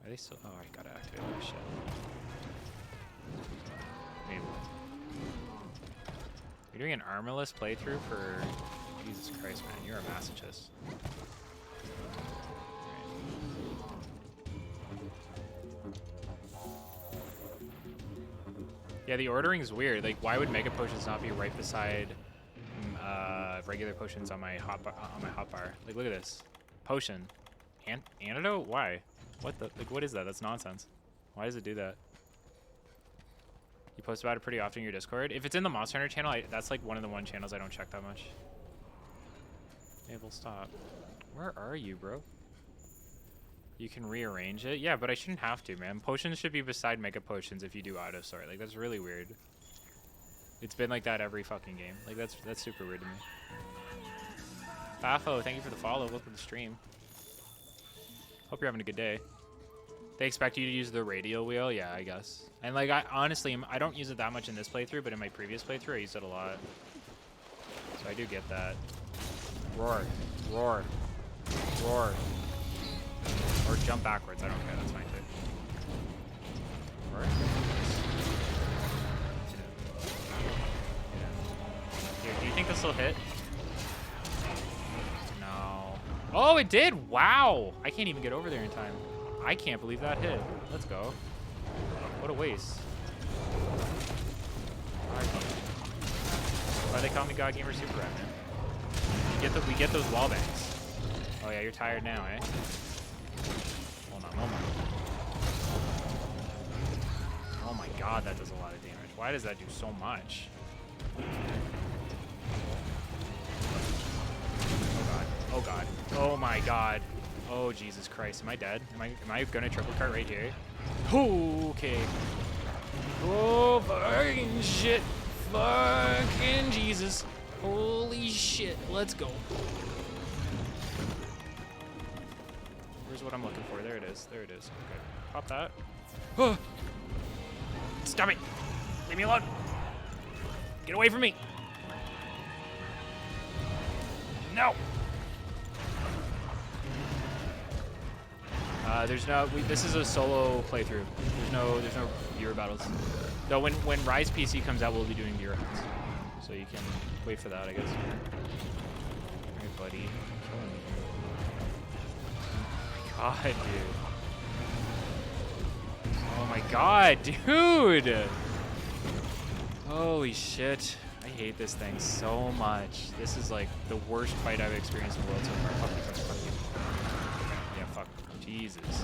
Are they still? Oh, I gotta activate that shit. Maybe. You're doing an armorless playthrough for... Jesus Christ, man. You're a masochist. Yeah, the ordering is weird. Like, why would Mega Potions not be right beside regular potions on my hotbar? Like, look at this. Potion. Antidote? Why? What the... Like, what is that? That's nonsense. Why does it do that? You post about it pretty often in your Discord. If it's in the Monster Hunter channel, that's like one of the channels I don't check that much. Mabel, stop. Where are you, bro? You can rearrange it? Yeah, but I shouldn't have to, man. Potions should be beside Mega Potions if you do auto sort. Like, that's really weird. It's been like that every fucking game. Like, that's super weird to me. Fafo, thank you for the follow. Welcome to the stream. Hope you're having a good day. They expect you to use the radial wheel? Yeah, I guess. And like, I honestly, I don't use it that much in this playthrough, but in my previous playthrough, I used it a lot. So I do get that. Roar, roar, roar. Or jump backwards, I don't care, that's fine too. Roar. Dude, do you think this will hit? No. Oh, it did! Wow! I can't even get over there in time. I can't believe that hit. Let's go. What a waste. Why they call me God Gamer SuperRAD, man? We get those wall bangs. Oh yeah, you're tired now, eh? Hold on, hold on. Oh my god, that does a lot of damage. Why does that do so much? Oh god. Oh god. Oh my god. Oh Jesus Christ. Am I dead? Am I gonna triple cart right here? Okay. Oh fucking shit. Fucking Jesus. Holy shit. Let's go. Where's what I'm looking for? There it is. There it is. Okay. Pop that. Oh. Stop it. Leave me alone. Get away from me. No. There's no. This is a solo playthrough. There's no viewer battles. Though when Rise PC comes out, we'll be doing viewer hunts. So you can wait for that, I guess. Alright, buddy. Oh my god, dude. Oh my god, dude! Holy shit. I hate this thing so much. This is like the worst fight I've experienced in the world so far. Fuck you, fuck you, fuck you. Yeah, fuck. Jesus.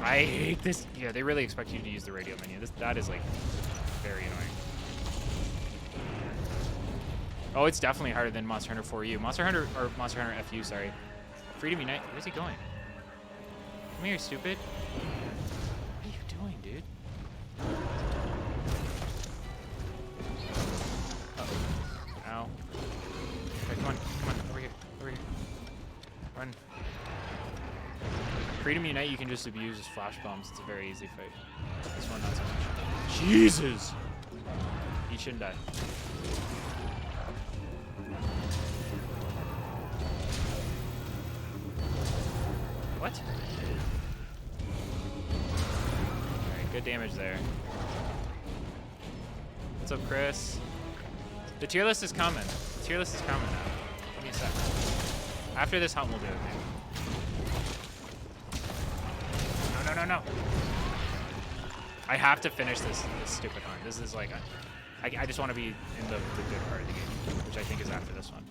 I hate this. Yeah, they really expect you to use the radio menu. That is like very annoying. Oh, it's definitely harder than Monster Hunter 4U. Monster Hunter FU, sorry. Freedom Unite. Where's he going? Come here, stupid. What are you doing, dude? Uh-oh. Ow. Okay, come on, over here, Run. Freedom Unite you can just abuse as flash bombs. It's a very easy fight. This one not so much. Jesus! He shouldn't die. What? Alright, good damage there. What's up, Chris? The tier list is coming. The tier list is coming now. Give me a sec. After this hunt, we'll do it, man. No. I have to finish this stupid hunt. This is like, I just want to be in the good part of the game, which I think is after this one.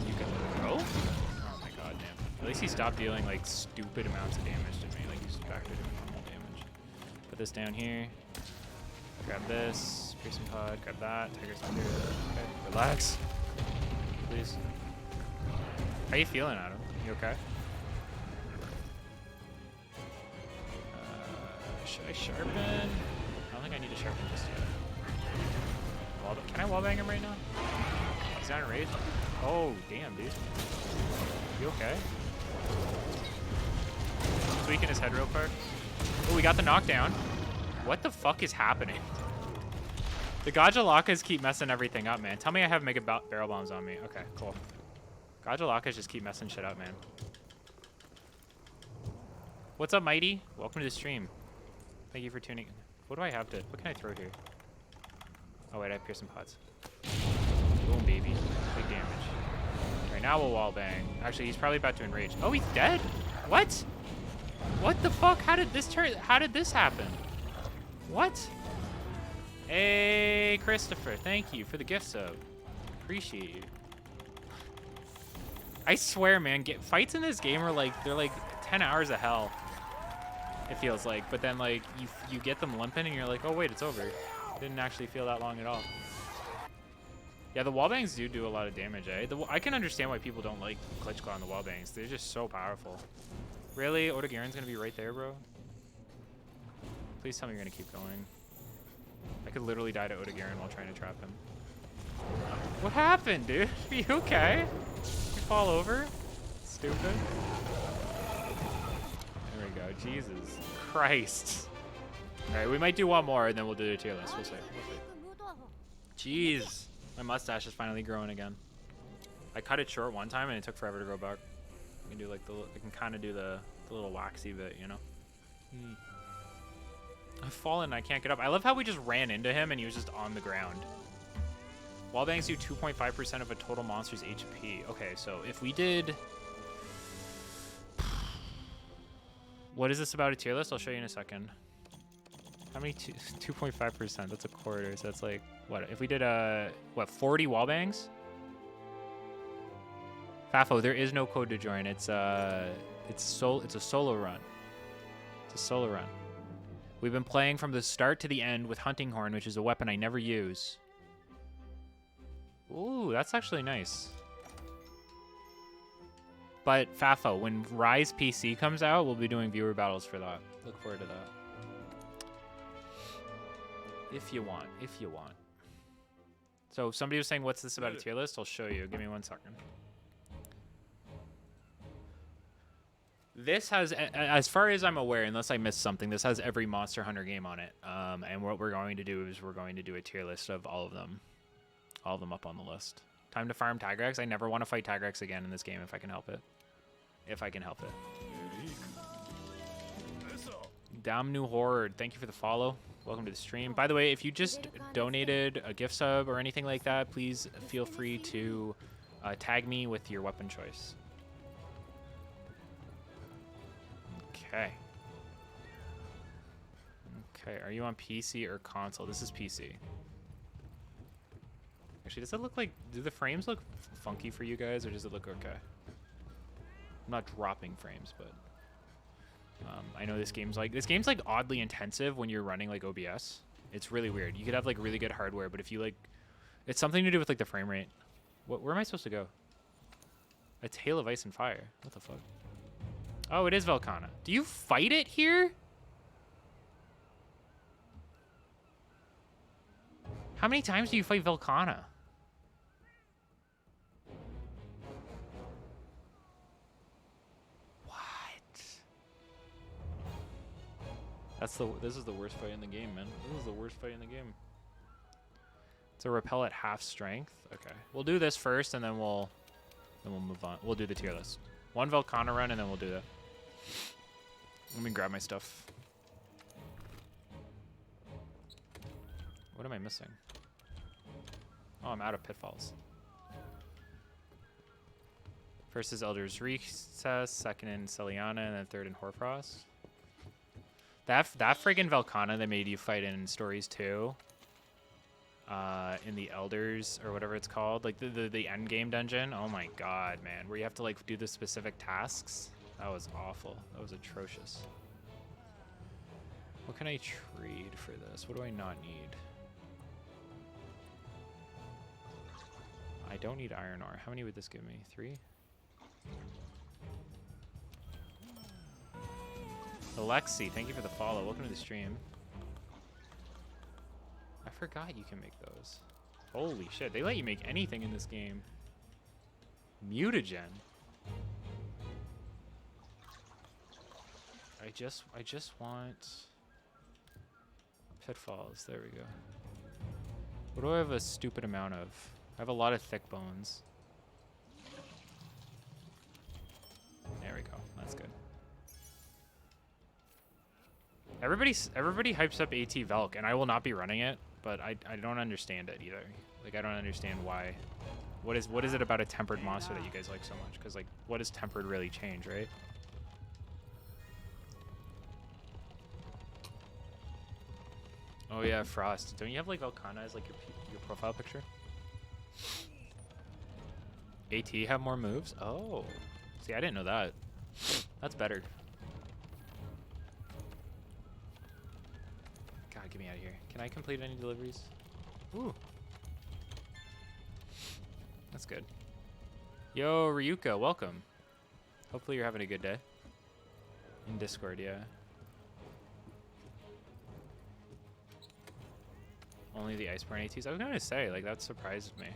You can throw? Oh my god, man. At least he stopped dealing like stupid amounts of damage to me. Like he's back to doing normal damage. Put this down here. Grab this. Piercing pod. Grab that. Tiger's Thunder. Okay. Relax. Please. How you feeling, Adam? You okay? Should I sharpen? I don't think I need to sharpen just yet. Can I wallbang him right now? He's not enraged? Oh, damn, dude. You okay? Tweaking his head real quick. Oh, we got the knockdown. What the fuck is happening? The Gajalakas keep messing everything up, man. Tell me I have mega barrel bombs on me. Okay, cool. Gajalakas just keep messing shit up, man. What's up, Mighty? Welcome to the stream. Thank you for tuning in. What do I have to... What can I throw here? Oh, wait, I have piercing pods. Boom, baby. Big damage. Alright, now we'll wall bang. Actually, he's probably about to enrage. Oh, he's dead? What? What the fuck? How did this happen? What? Hey, Christopher. Thank you for the gift sub. Appreciate you. I swear, man, fights in this game are like, they're like 10 hours of hell. It feels like, but then like you get them limping and you're like, oh wait, it's over. It didn't actually feel that long at all. Yeah, the wallbangs do a lot of damage, eh? I can understand why people don't like Clutch Claw on the wallbangs. They're just so powerful. Really? Otogaren's gonna be right there, bro? Please tell me you're gonna keep going. I could literally die to Otogaren while trying to trap him. What happened, dude? Are you okay? You fall over? Stupid. There we go. Jesus Christ. All right, we might do one more, and then we'll do the tier list. We'll see. Jeez. My mustache is finally growing again. I cut it short one time, and it took forever to grow back. I can do like I can kind of do the little waxy bit, you know? I've fallen and I can't get up. I love how we just ran into him, and he was just on the ground. Wallbangs do 2.5% of a total monster's HP. Okay, so if we did... What is this about a tier list? I'll show you in a second. How many? 2.5%. That's a quarter. So that's like, what? If we did, 40 wallbangs? Fafo, there is no code to join. It's a solo run. It's a solo run. We've been playing from the start to the end with Hunting Horn, which is a weapon I never use. Ooh, that's actually nice. But Fafo, when Rise PC comes out, we'll be doing viewer battles for that. Look forward to that. If you want. So if somebody was saying, what's this about a tier list? I'll show you. Give me 1 second. This has, as far as I'm aware, unless I missed something, this has every Monster Hunter game on it. And what we're going to do is we're going to do a tier list of all of them. All of them up on the list. Time to farm Tigrex. I never want to fight Tigrex again in this game if I can help it. If I can help it. Damn New Horde, thank you for the follow. Welcome to the stream. By the way, if you just donated a gift sub or anything like that, please feel free to tag me with your weapon choice. Okay. Okay, are you on PC or console? This is PC. Actually, does it look like, do the frames look funky for you guys, or does it look okay? I'm not dropping frames, but I know this game's like oddly intensive when you're running like OBS. It's really weird. You could have like really good hardware, but if you like, it's something to do with like the frame rate. Where am I supposed to go? A Tail of Ice and Fire. What the fuck? Oh, it is Velkhana. Do you fight it here? How many times do you fight Velkhana? This is the worst fight in the game, man. This is the worst fight in the game. It's a repel at half strength. Okay, we'll do this first, and then we'll move on. We'll do the tier list. One Velkhana run, and then we'll do that. Let me grab my stuff. What am I missing? Oh, I'm out of pitfalls. First is Elder's Recess, second in Celiana, and then third in Hoarfrost. That friggin' Velkhana they made you fight in Stories 2, in the Elders, or whatever it's called, like the end game dungeon. Oh my god, man, where you have to like do the specific tasks. That was awful. That was atrocious. What can I trade for this? What do I not need? I don't need iron ore. How many would this give me? 3? Alexi, thank you for the follow. Welcome to the stream. I forgot you can make those. Holy shit, they let you make anything in this game. Mutagen. I just want pitfalls. There we go. What do I have a stupid amount of? I have a lot of thick bones. There we go. That's good. Everybody hypes up AT Velk, and I will not be running it, but I don't understand it either. Like, I don't understand why. What is it about a tempered monster that you guys like so much? Because, like, what does tempered really change, right? Oh yeah, Frost. Don't you have like Velkhana as like your profile picture? AT have more moves? Oh. See, I didn't know that. That's better. God, get me out of here. Can I complete any deliveries? Ooh. That's good. Yo, Ryuka, welcome. Hopefully you're having a good day. In Discord, yeah. Only the Iceborne ATs? I was gonna say, like, that surprised me.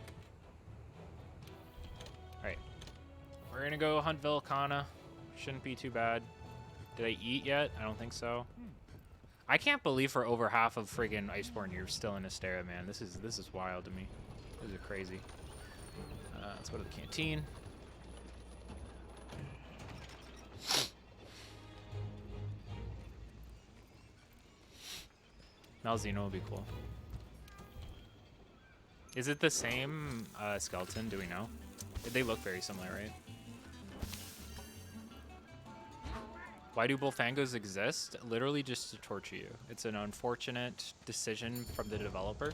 We're gonna go hunt Vilcana. Shouldn't be too bad. Did I eat yet? I don't think so. I can't believe for over half of friggin' Iceborne you're still in Astera, man. This is wild to me. This is crazy. Let's go to the canteen. Malzeno would be cool. Is it the same skeleton? Do we know? They look very similar, right? Why do Bullfangos exist? Literally just to torture you. It's an unfortunate decision from the developer.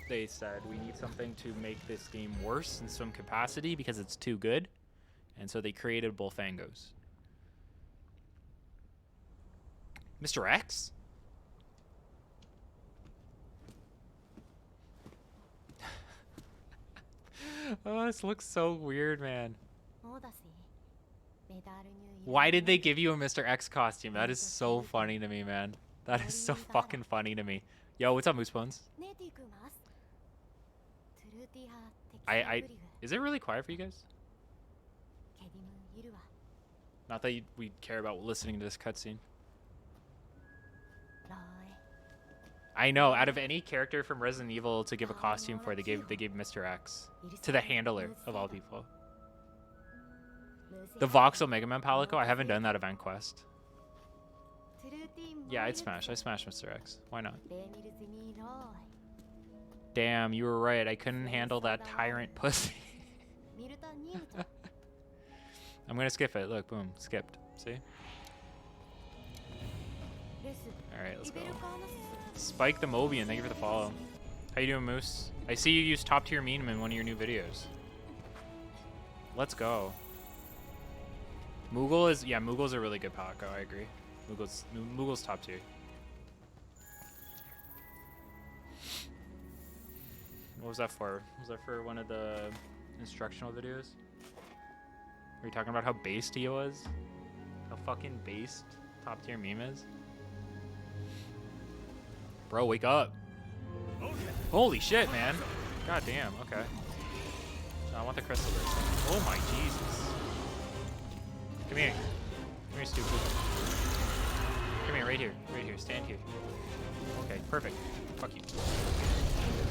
They said, we need something to make this game worse in some capacity because it's too good. And so they created Bullfangos. Mr. X? Oh, this looks so weird, man. Why did they give you a Mr. X costume? That is so funny to me, man. That is so fucking funny to me. Yo, what's up, Moose Bones? Is it really quiet for you guys? Not that we care about listening to this cutscene. I know. Out of any character from Resident Evil to give a costume for, they gave Mr. X to the handler of all people. The Voxel Mega Man Palico. I haven't done that event quest. Yeah, I'd smash. I smash Mr. X. Why not? Damn, you were right. I couldn't handle that tyrant pussy. I'm gonna skip it. Look, boom, skipped. See? All right, let's go. Spike the Mobian, thank you for the follow. How you doing, Moose? I see you use top tier meme in one of your new videos. Let's go. Moogle's a really good Palico, I agree. Moogle's top tier. What was that for? Was that for one of the instructional videos? Were you talking about how based he was? How fucking based top tier meme is? Bro, wake up. Holy shit, man. God damn, okay. No, I want the crystal burst. Oh my Jesus. Come here. Come here, stupid. Come here, right here. Right here. Stand here. Okay, perfect. Fuck you.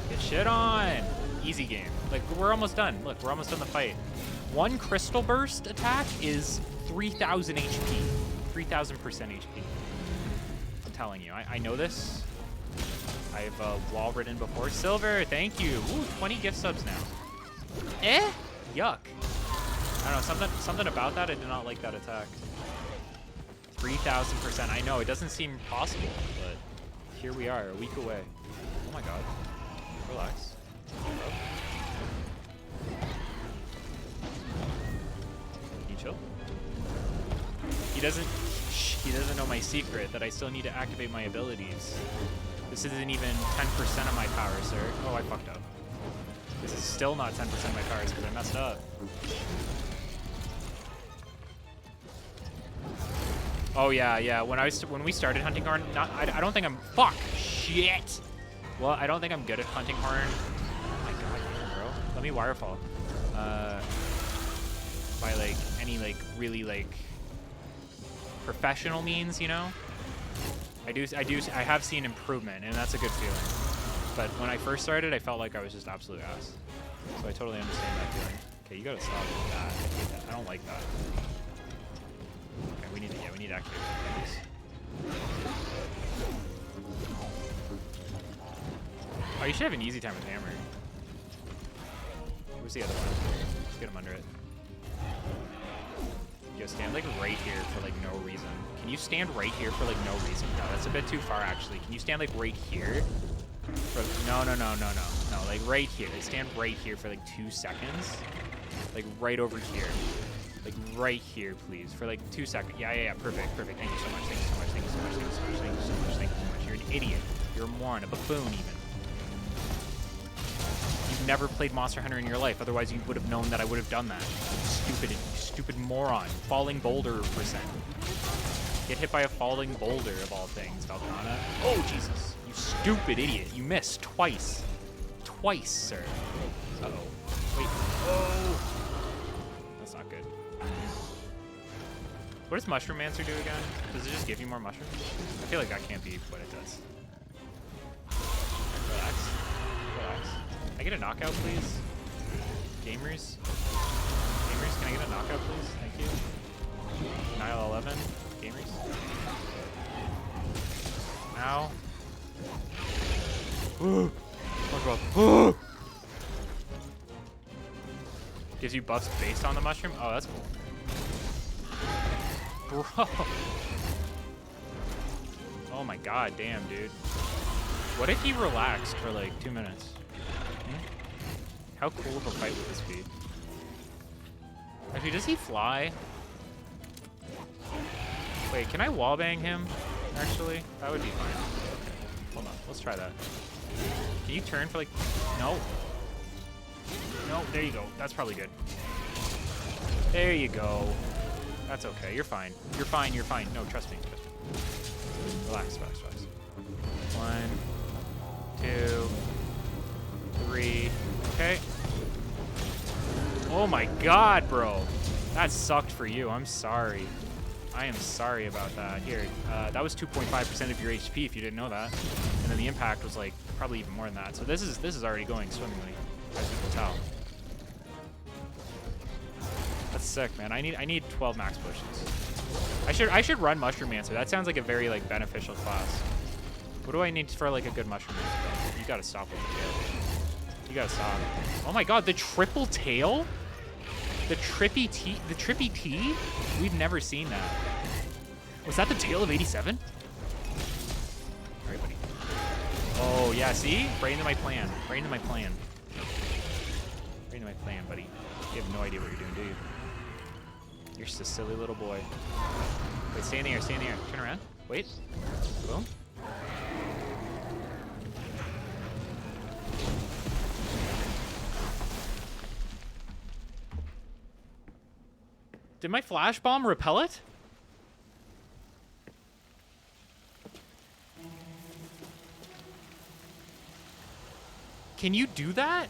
Get shit on. Easy game. Like, we're almost done. Look, we're almost done the fight. One crystal burst attack is 3,000 HP. 3,000% HP. I'm telling you. I know this. I've wall ridden before. Silver, thank you. Ooh, 20 gift subs now. Eh? Yuck. I don't know, something about that, I did not like that attack. 3,000%. I know, it doesn't seem possible, but here we are, a week away. Oh my god. Relax. Can you chill? He doesn't know my secret that I still need to activate my abilities. This isn't even 10% of my power, sir. Oh, I fucked up. This is still not 10% of my powers because I messed up. Oh yeah. When we started hunting horn, I don't think I'm. Fuck. Shit. Well, I don't think I'm good at hunting horn. Oh my god, damn, bro. Let me wirefall. By like any like really like professional means, you know. I have seen improvement, and that's a good feeling. But when I first started, I felt like I was just absolute ass. So I totally understand that feeling. Okay, you gotta stop with that. I hate that. I don't like that. Okay, we need to activate these. Oh, you should have an easy time with hammer. Where's the other one? Let's get him under it. Yo, stand like right here for like no reason. Can you stand right here for like no reason? No, that's a bit too far actually. Can you stand like right here? No, like right here. Stand right here for like 2 seconds. Like right over here. Like right here, please. For like 2 seconds. Yeah, perfect. Thank you so much. Thank you so much. You're an idiot. You're a moron, a buffoon even. You've never played Monster Hunter in your life, otherwise you would have known that I would have done that. You stupid moron. Falling boulder percent. Get hit by a falling boulder of all things, Valkana. Oh, Jesus. You stupid idiot. You missed twice. Twice, sir. Uh-oh. Wait. Oh. That's not good. What does Mushroom Mancer do again? Does it just give you more mushrooms? I feel like that can't be what it does. Relax. Relax. Can I get a knockout, please? Gamers? Gamers, can I get a knockout, please? Thank you. Nile 11. Gamers? Ow. Gives you buffs based on the mushroom? Oh, that's cool. Bro. Oh my god, damn, dude. What if he relaxed for like 2 minutes? How cool of a fight would this be? Actually, does he fly? Wait, can I wallbang him? Actually, that would be fine. Okay, hold on, let's try that. Can you turn for like... No. No, there you go. That's probably good. There you go. That's okay. You're fine. You're fine. You're fine. No, trust me. Trust me. Relax, relax, relax. 1, 2, 3. Okay. Oh my god, bro. That sucked for you. I'm sorry. I am sorry about that. Here, that was 2.5% of your HP if you didn't know that. And then the impact was like probably even more than that. So this is already going swimmingly, as you can tell. That's sick, man. I need 12 max potions. I should run Mushroom Mancer. That sounds like a very like beneficial class. What do I need for like a good Mushroom Mancer? You gotta stop with the tail. You gotta stop. Oh my god, the triple tail? The trippy T? We've never seen that. Was that the tail of 87? Alright, buddy. Oh yeah, see? Right into my plan. Right into my plan. Right into my plan, buddy. You have no idea what you're doing, do you? You're just a silly little boy. Wait, stay in the air, stay in the air. Turn around. Wait. Boom. Did my flash bomb repel it? Can you do that?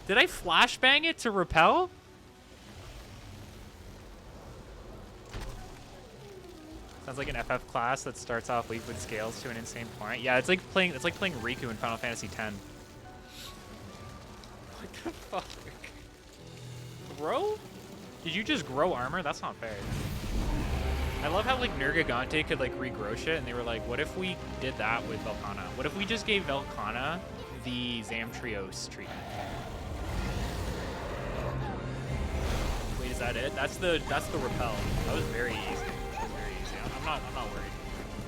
Did I flashbang it to repel? Sounds like an FF class that starts off weak with scales to an insane point. Yeah, it's like playing Riku in Final Fantasy X. What the fuck? Grow? Did you just grow armor? That's not fair. I love how like Nergigante could like regrow shit, and they were like, what if we did that with Velkhana? What if we just gave Velkhana the Zamtrios treatment? Wait, is that it? That's the repel. That was very easy. That was very easy. I'm not worried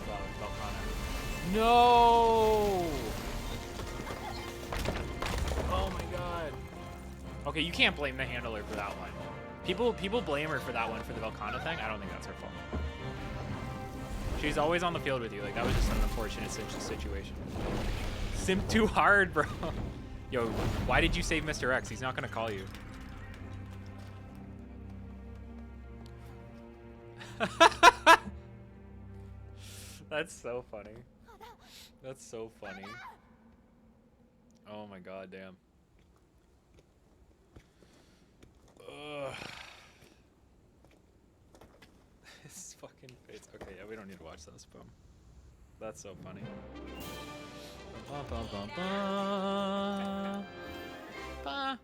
about Velkhana. No! Oh my god. Okay, you can't blame the handler for that one. People blame her for that one for the Velkhana thing. I don't think that's her fault. She's always on the field with you. Like, that was just an unfortunate situation. Simp too hard, bro. Yo, why did you save Mr. X? He's not gonna call you. That's so funny. That's so funny. Oh my god, damn. Ugh. This fucking face. Okay, yeah, we don't need to watch this. Boom. That's so funny. Ba, ba, ba, ba. Ba.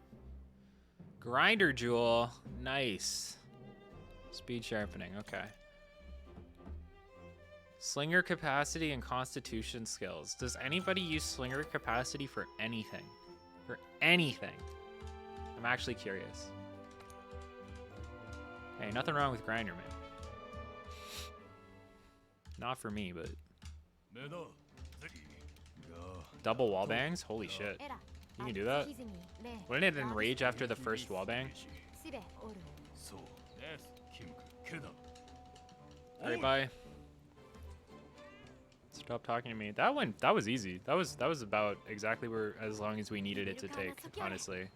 Grinder Jewel. Nice. Speed sharpening. Okay. Slinger capacity and constitution skills. Does anybody use slinger capacity for anything? For anything? I'm actually curious. Hey, nothing wrong with Grinder, man. Not for me, but... Double wall bangs? Holy shit. You can do that? Wouldn't it enrage after the first wall bang? Alright, bye. Stop talking to me. That was easy. That was about exactly where as long as we needed it to take, honestly.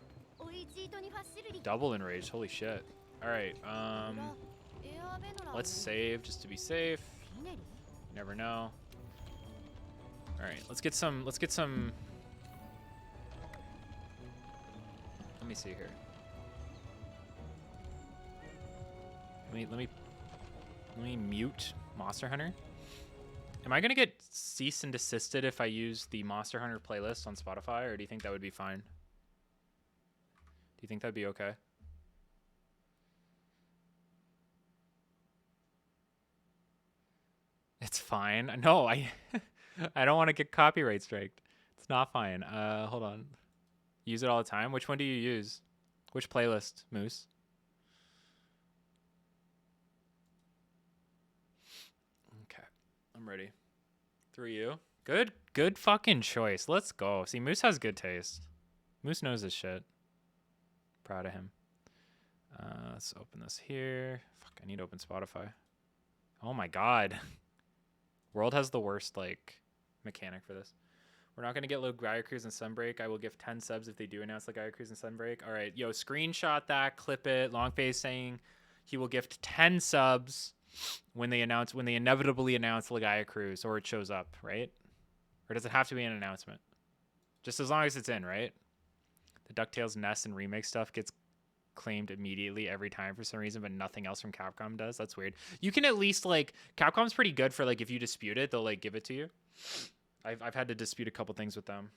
Double enraged, holy shit. Alright, let's save just to be safe. You never know. Alright, let's get some let me see here. Let me Let me mute Monster Hunter. Am I gonna get cease and desisted if I use the Monster Hunter playlist on Spotify, or do you think that would be fine? Do you think that'd be okay? It's fine. No, I I don't want to get copyright striked. It's not fine. Hold on. Use it all the time? Which one do you use? Which playlist, Moose? Okay. I'm ready. Through you. Good fucking choice. Let's go. See, Moose has good taste. Moose knows his shit. Proud of him. Let's open this here. Fuck, I need to open Spotify. Oh my god. World has the worst, like, mechanic for this. We're not going to get low Gaia Cruise and Sunbreak. I will give 10 subs if they do announce the Gaia Cruise and Sunbreak. All right, yo, screenshot that, clip it. Longface saying he will gift 10 subs when they inevitably announce the Gaia Cruise, or it shows up, right? Or does it have to be an announcement? Just as long as it's in, right? The DuckTales NES and remake stuff gets claimed immediately every time for some reason, but nothing else from Capcom does. That's weird. You can at least, like, Capcom's pretty good for, like, if you dispute it, they'll, like, give it to you. I've had to dispute a couple things with them.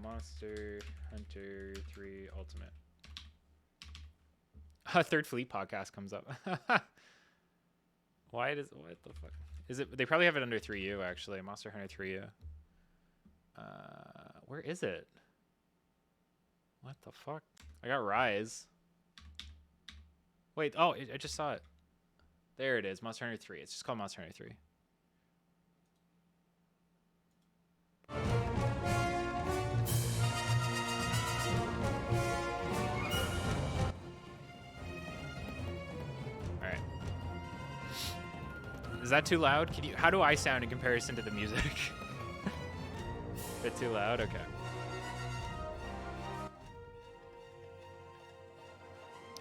Monster Hunter 3 Ultimate. Third Fleet podcast comes up. What the fuck? Is it? They probably have it under 3U actually. Monster Hunter 3U. Where is it? What the fuck? I got Rise. Wait, oh, I just saw it. There it is, Monster Hunter 3. It's just called Monster Hunter 3. All right. Is that too loud? How do I sound in comparison to the music? Bit too loud? Okay.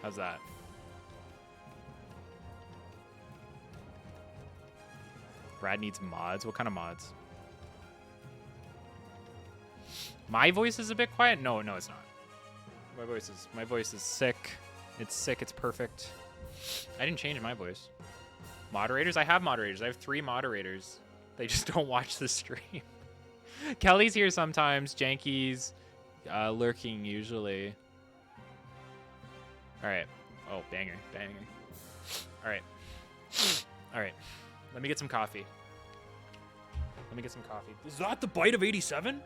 How's that? Brad needs mods. What kind of mods? My voice is a bit quiet? No, it's not. My voice is sick. It's sick. It's perfect. I didn't change my voice. Moderators? I have moderators. I have 3 moderators. They just don't watch the stream. Kelly's here sometimes. Janky's lurking usually. All right. Oh, banger. All right. Let me get some coffee. Is that the bite of 87?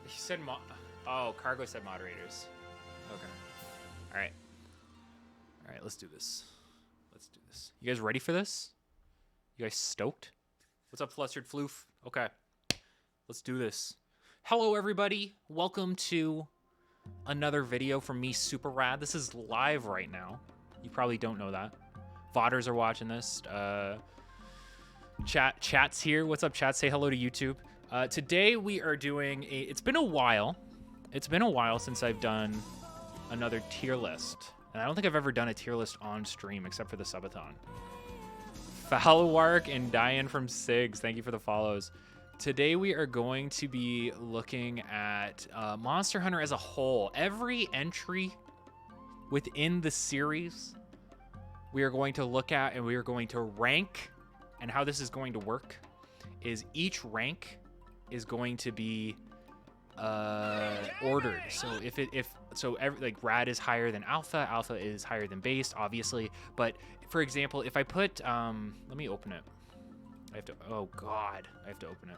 He said oh, Cargo said moderators. Okay. All right, let's do this. You guys ready for this? You guys stoked? What's up, Flustered Floof? Okay. Let's do this. Hello, everybody. Welcome to another video from me, SuperRAD. This is live right now. You probably don't know that. VODers are watching this. Chat's here. What's up, chat? Say hello to YouTube. Today we are doing it's been a while since I've done another tier list. And I don't think I've ever done a tier list on stream except for the subathon. Falwark and Diane from Sigs, thank you for the follows. Today we are going to be looking at Monster Hunter as a whole. Every entry within the series we are going to look at, and we are going to rank. And how this is going to work is each rank is going to be ordered. So like Rad is higher than Alpha, Alpha is higher than Base, obviously. But for example, if I put let me open it. Oh god, I have to open it.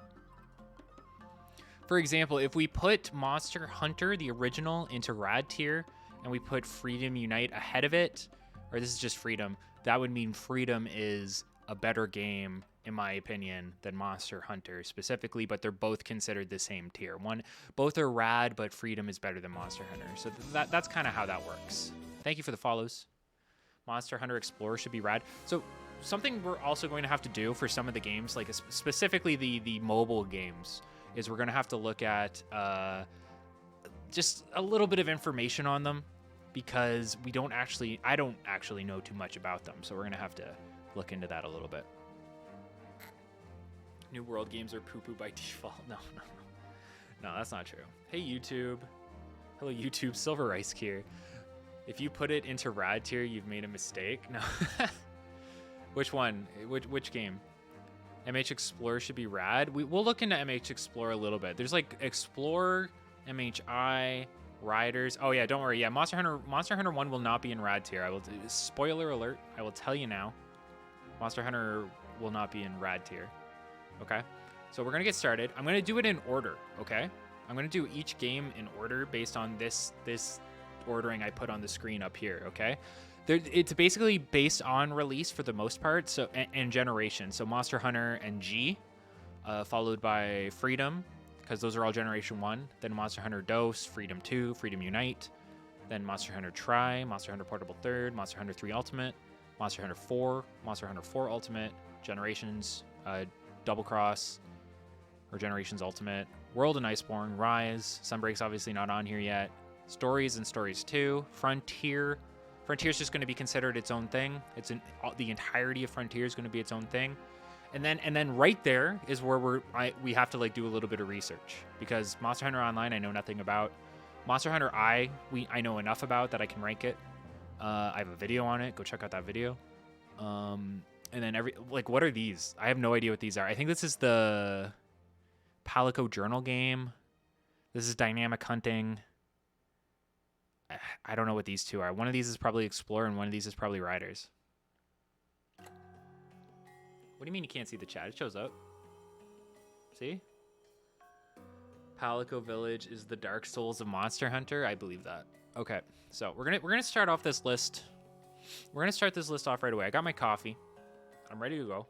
For example, if we put Monster Hunter, the original, into Rad tier, and we put Freedom Unite ahead of it, or this is just Freedom, that would mean Freedom is a better game, in my opinion, than Monster Hunter specifically, but they're both considered the same tier. Both are Rad, but Freedom is better than Monster Hunter. So that's kind of how that works. Thank you for the follows. Monster Hunter Explorer should be Rad. So something we're also going to have to do for some of the games, like specifically the mobile games, is we're going to have to look at just a little bit of information on them, because I don't actually know too much about them. So we're going to have to look into that a little bit. New World games are poo-poo by default. No, that's not true. Hey, YouTube. Hello, YouTube. Silver Rice here. If you put it into Rad tier, you've made a mistake. No. Which one? Which game? MH Explorer should be Rad. We'll look into MH Explorer a little bit. There's like Explorer, MHI, Riders. Oh yeah, don't worry. Yeah, Monster Hunter 1 will not be in Rad tier. Spoiler alert. I will tell you now. Monster Hunter will not be in Rad tier. Okay? So we're going to get started. I'm going to do it in order, okay? I'm going to do each game in order based on this ordering I put on the screen up here, okay? It's basically based on release for the most part, so and generation. So Monster Hunter and G, followed by Freedom, because those are all Generation 1. Then Monster Hunter Dose, Freedom 2, Freedom Unite. Then Monster Hunter Tri, Monster Hunter Portable 3rd, Monster Hunter 3 Ultimate, Monster Hunter 4, Monster Hunter 4 Ultimate, Generations, Double Cross, or Generations Ultimate, World and Iceborne, Rise, Sunbreak's obviously not on here yet, Stories and Stories 2, Frontier. Frontier's just going to be considered its own thing. The entirety of Frontier is going to be its own thing. And then right there is where we have to like do a little bit of research, because Monster Hunter Online I know nothing about. Monster Hunter I know enough about that I can rank it. I have a video on it. Go check out that video. And then what are these? I have no idea what these are. I think this is the Palico Journal game. This is Dynamic Hunting. I don't know what these two are. One of these is probably Explorer, and one of these is probably Riders. What do you mean you can't see the chat? It shows up. See? Palico Village is the Dark Souls of Monster Hunter. I believe that. Okay, so we're gonna start off this list. We're gonna start this list off right away. I got my coffee. I'm ready to go.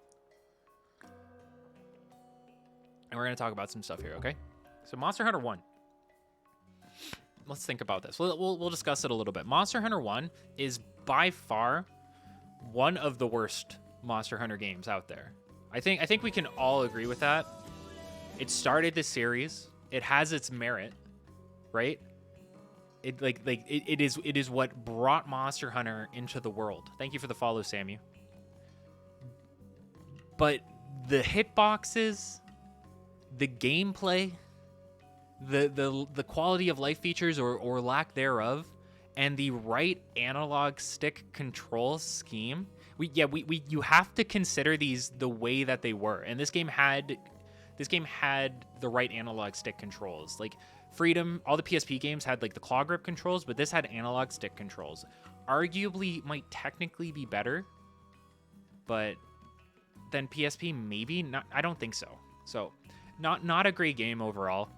And we're gonna talk about some stuff here, okay? So Monster Hunter 1. Let's think about this. We'll discuss it a little bit. Monster Hunter 1 is by far one of the worst Monster Hunter games out there. I think we can all agree with that. It started the series. It has its merit, right? It is what brought Monster Hunter into the world. Thank you for the follow, Samu. But the hitboxes, the gameplay, the quality of life features or lack thereof, and the right analog stick control scheme, you have to consider these the way that they were. And this game had the right analog stick controls. Like Freedom, all the PSP games had like the claw grip controls, but this had analog stick controls. Arguably might technically be better, but then PSP maybe not. I don't think so. So not a great game overall.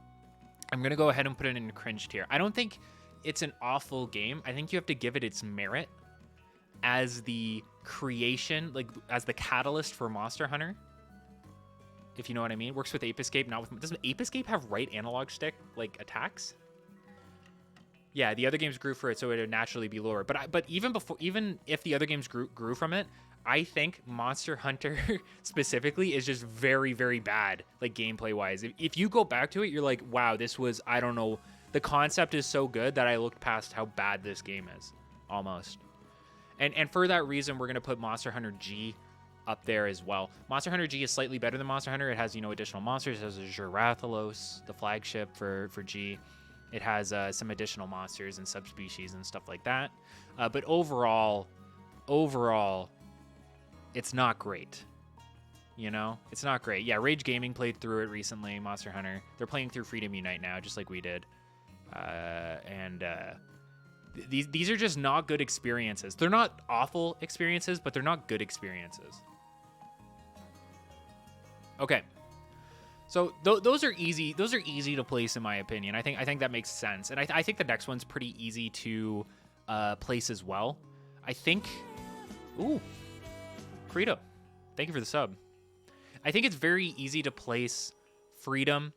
I'm going to go ahead and put it in cringe tier. I don't think it's an awful game. I think you have to give it its merit as the creation, like as the catalyst for Monster Hunter. If you know what I mean. Works with Ape Escape, not with... Doesn't Ape Escape have right analog stick, like, attacks? Yeah, the other games grew for it, so it would naturally be lower. But even if the other games grew from it, I think Monster Hunter specifically is just very, very bad, like gameplay-wise. If you go back to it, you're like, wow, this was, I don't know, the concept is so good that I looked past how bad this game is, almost. And for that reason, we're going to put Monster Hunter G up there as well. Monster Hunter G is slightly better than Monster Hunter. It has, additional monsters. It has Azure Rathalos, the flagship for G. It has some additional monsters and subspecies and stuff like that. But overall, it's not great. It's not great. Yeah, Rage Gaming played through it recently, Monster Hunter. They're playing through Freedom Unite now, just like we did. These are just not good experiences. They're not awful experiences, but they're not good experiences. Okay. So those are easy. Those are easy to place, in my opinion. I think that makes sense, and I think the next one's pretty easy to place as well. I think. Ooh, Credo, thank you for the sub. I think it's very easy to place Freedom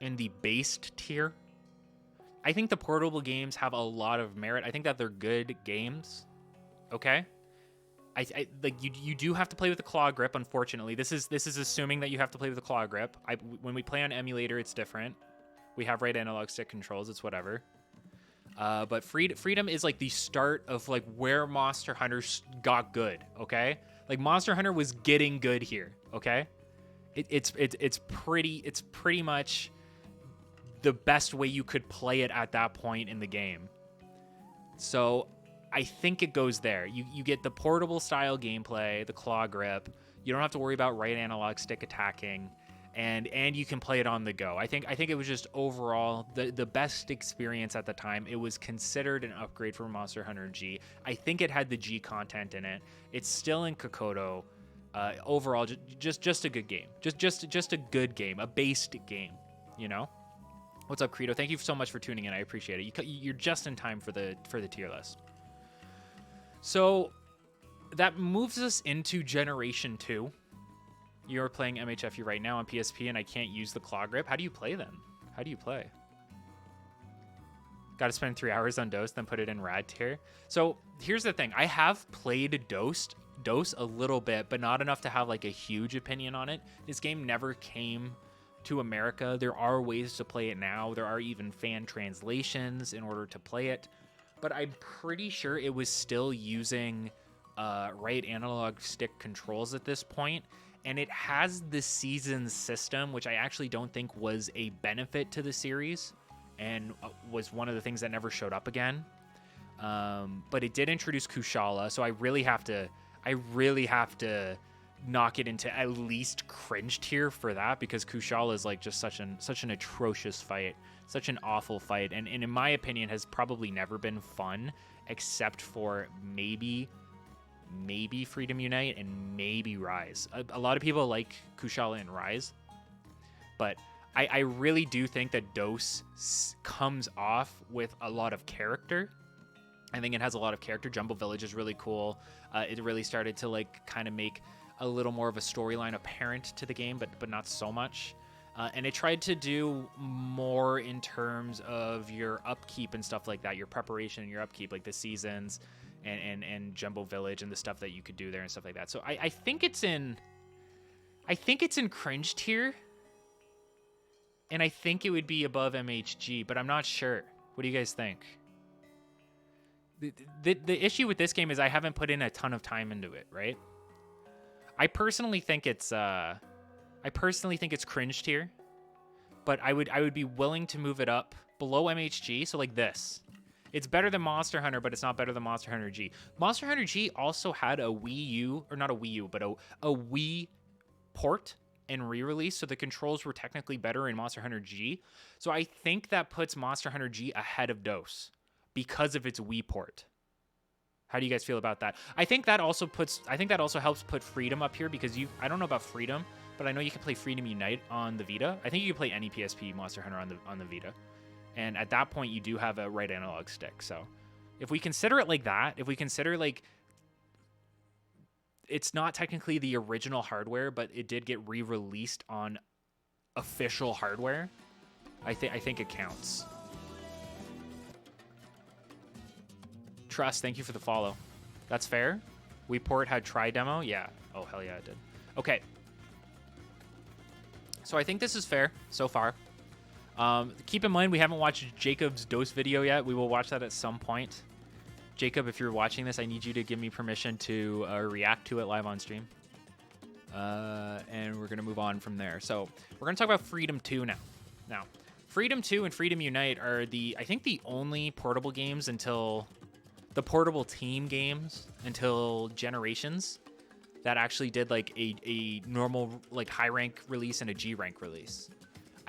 in the based tier. I think the portable games have a lot of merit. I think that they're good games. Okay. like you do have to play with the claw grip. Unfortunately, this is assuming that you have to play with the claw grip. When we play on emulator, it's different. We have right analog stick controls. It's whatever. But Freedom is like the start of like where Monster Hunter got good. Okay, like Monster Hunter was getting good here. Okay, it's pretty much the best way you could play it at that point in the game. So I think it goes there. You get the portable style gameplay, the claw grip. You don't have to worry about right analog stick attacking, and you can play it on the go. I think it was just overall the best experience at the time. It was considered an upgrade for Monster Hunter G. I think it had the G content in it. It's still in Kokoto. Overall, just a good game. Just a good game, a based game. You know. What's up, Credo? Thank you so much for tuning in. I appreciate it. You're just in time for the tier list. So that moves us into Generation 2. You're playing MHFU right now on PSP, and I can't use the claw grip. How do you play then? How do you play? Got to spend 3 hours on Dose, then put it in Rad tier. So here's the thing. I have played Dose a little bit, but not enough to have like a huge opinion on it. This game never came to America. There are ways to play it now. There are even fan translations in order to play it. But I'm pretty sure it was still using right analog stick controls at this point. And it has the seasons system, which I actually don't think was a benefit to the series and was one of the things that never showed up again. But it did introduce Kushala, so I really have to knock it into at least cringe tier for that, because Kushala is like just such an atrocious fight, such an awful fight, and in my opinion has probably never been fun except for maybe Freedom Unite and maybe Rise. A lot of people like Kushala and Rise, but I really do think that Dose comes off with a lot of character. I think it has a lot of character. Jumbo Village is really cool. It really started to like kind of make a little more of a storyline apparent to the game, but not so much. And it tried to do more in terms of your upkeep and stuff like that, your preparation and your upkeep, like the seasons and Jumbo Village and the stuff that you could do there and stuff like that. So I think it's in cringe tier, and I think it would be above MHG, but I'm not sure. What do you guys think? The issue with this game is I haven't put in a ton of time into it, right? I personally think it's cringe tier, but I would be willing to move it up below MHG. So like this, it's better than Monster Hunter, but it's not better than Monster Hunter G. Monster Hunter G also had a Wii U, or not a Wii U, but a Wii port and re-release, so the controls were technically better in Monster Hunter G. So I think that puts Monster Hunter G ahead of Dose because of its Wii port. How do you guys feel about that? I think that also helps put Freedom up here, because I don't know about Freedom, but I know you can play Freedom Unite on the Vita. I think you can play any PSP Monster Hunter on the Vita. And at that point you do have a right analog stick. So if we consider it like that, if we consider like it's not technically the original hardware, but it did get re-released on official hardware, I think it counts. Trust, thank you for the follow. That's fair. WePort had try demo. Yeah. Oh, hell yeah, it did. Okay. So I think this is fair so far. Keep in mind, we haven't watched Jacob's Dose video yet. We will watch that at some point. Jacob, if you're watching this, I need you to give me permission to react to it live on stream. And we're going to move on from there. So we're going to talk about Freedom 2 now. Now, Freedom 2 and Freedom Unite are I think the only portable games until the portable team games until Generations that actually did like a normal like high rank release and a G rank release.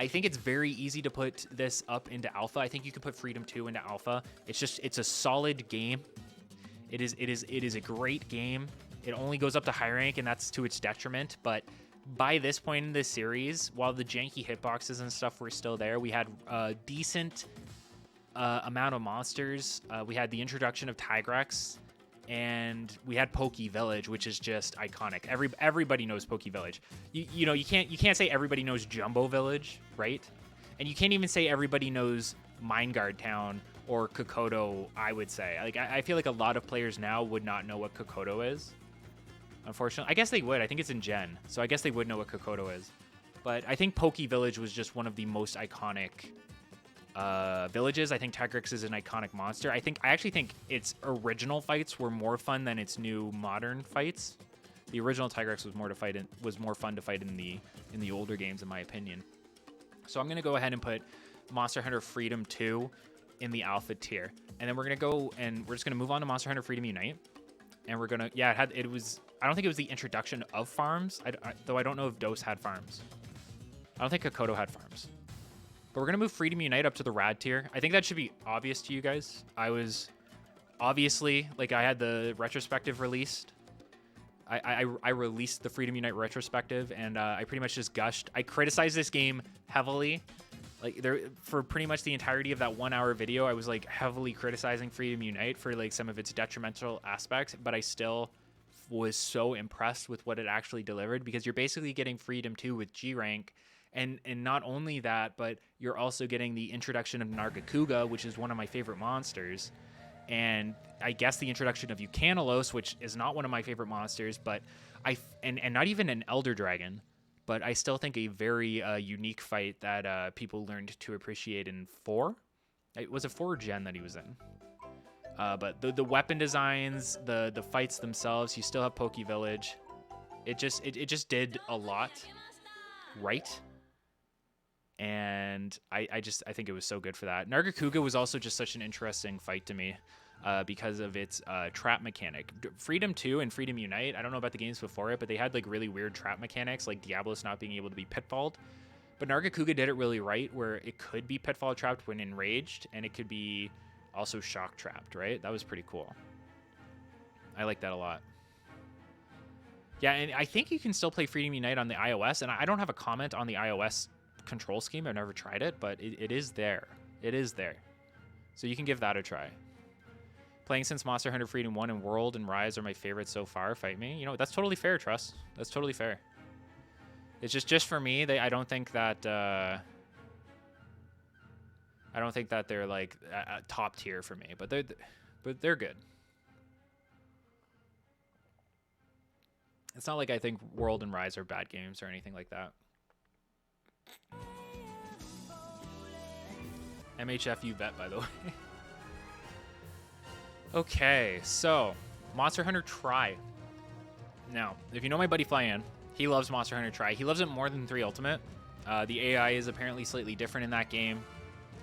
I think it's very easy to put this up into alpha. I think you can put Freedom 2 into alpha. It's a solid game. It is a great game. It only goes up to high rank, and that's to its detriment. But by this point in this series, while the janky hitboxes and stuff were still there, we had a decent amount of monsters. We had the introduction of Tigrex, and we had Pokey Village, which is just iconic. Everybody knows Pokey Village. You can't say everybody knows Jumbo Village, right? And you can't even say everybody knows Mineguard Town or Kokoto. I would say, like, I feel like a lot of players now would not know what Kokoto is. unfortunately. I guess they would. I think it's in Gen, so I guess they would know what Kokoto is. But I think Poke Village was just one of the most iconic villages. I think Tigrex is an iconic monster. I actually think its original fights were more fun than its new modern fights. The original Tigrex was more fun to fight in the older games, in my opinion. So I'm gonna go ahead and put Monster Hunter Freedom 2 in the alpha tier, and then we're gonna go and we're just gonna move on to Monster Hunter Freedom Unite, and we're gonna it was I don't think it was the introduction of farms, though I don't know if Dose had farms. I don't think Kokoto had farms. But we're going to move Freedom Unite up to the Rad tier. I think that should be obvious to you guys. I was obviously, like, I had the retrospective released. I released the Freedom Unite retrospective, and I pretty much just gushed. I criticized this game heavily. Like, for pretty much the entirety of that 1 hour video, I was, like, heavily criticizing Freedom Unite for, like, some of its detrimental aspects, but I still was so impressed with what it actually delivered, because you're basically getting Freedom 2 with G rank. And not only that, but you're also getting the introduction of Nargacuga, which is one of my favorite monsters. And I guess the introduction of Eucanalos, which is not one of my favorite monsters, but and not even an Elder Dragon, but I still think a very unique fight that people learned to appreciate in 4. It was a 4 gen that he was in. But the weapon designs, the fights themselves, you still have Poke Village. It just did a lot right. And I think it was so good for that. Nargacuga was also just such an interesting fight to me because of its trap mechanic. Freedom 2 and Freedom Unite, I don't know about the games before it, but they had like really weird trap mechanics, like Diablos not being able to be pitfalled. But Nargacuga did it really right, where it could be pitfall trapped when enraged, and it could be also shock trapped, right? That was pretty cool. I like that a lot. Yeah, and I think you can still play Freedom Unite on the iOS, and I don't have a comment on the iOS control scheme. I've never tried it, but it is there. It is there. So you can give that a try. Playing since Monster Hunter Freedom 1 and World and Rise are my favorites so far. Fight me. You know, that's totally fair, Truss. That's totally fair. It's just for me, I don't think that they're like top tier for me, but they're good. It's not like I think World and Rise are bad games or anything like that. MHF you bet, by the way. Okay, so Monster Hunter Tri. Now, if you know my buddy Flyan, he loves Monster Hunter Tri. He loves it more than 3 Ultimate. The AI is apparently slightly different in that game.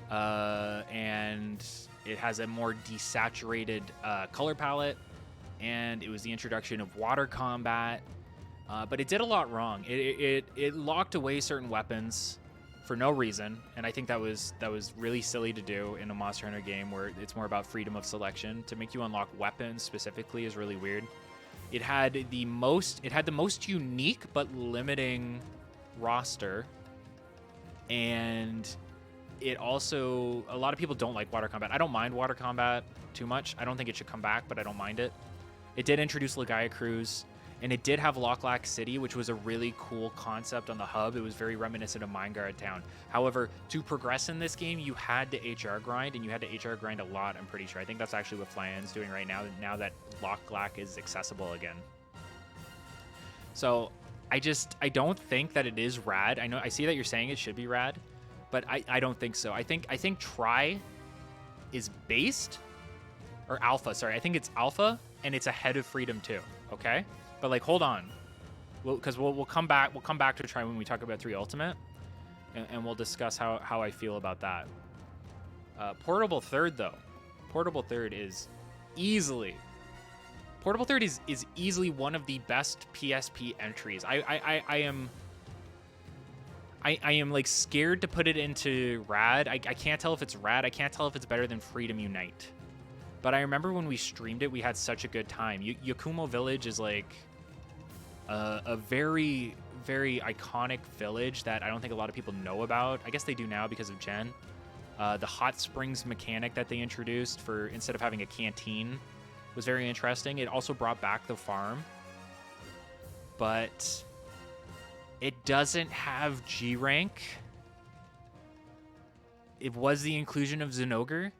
And it has a more desaturated color palette. And it was the introduction of water combat. But it did a lot wrong. It locked away certain weapons for no reason, and I think that was really silly to do in a Monster Hunter game where it's more about freedom of selection. To make you unlock weapons specifically is really weird. It had the most unique but limiting roster, and it also, a lot of people don't like water combat. I don't mind water combat too much. I don't think it should come back, but I don't mind it. It did introduce Legaia Cruise, and it did have Locklack City, which was a really cool concept on the hub. It was very reminiscent of Mineguard Town. However, to progress in this game, you had to HR grind, and you had to HR grind a lot, I'm pretty sure. I think that's actually what Flyan's doing right now that Locklack is accessible again. So I don't think that it is rad. I see that you're saying it should be rad, but I don't think so. I think Tri is based, or alpha, sorry. I think it's alpha, and it's ahead of Freedom 2, okay? But like, hold on, because we'll come back to Tri when we talk about 3 Ultimate, and we'll discuss how I feel about that. Portable Third though, Portable Third is easily one of the best PSP entries. I am like scared to put it into Rad. I can't tell if it's Rad. I can't tell if it's better than Freedom Unite. But I remember when we streamed it, we had such a good time. Yakumo Village is like a very, very iconic village that I don't think a lot of people know about. I guess they do now because of Gen. The hot springs mechanic that they introduced for instead of having a canteen was very interesting. It also brought back the farm. But it doesn't have G rank. It was the inclusion of Zinogre,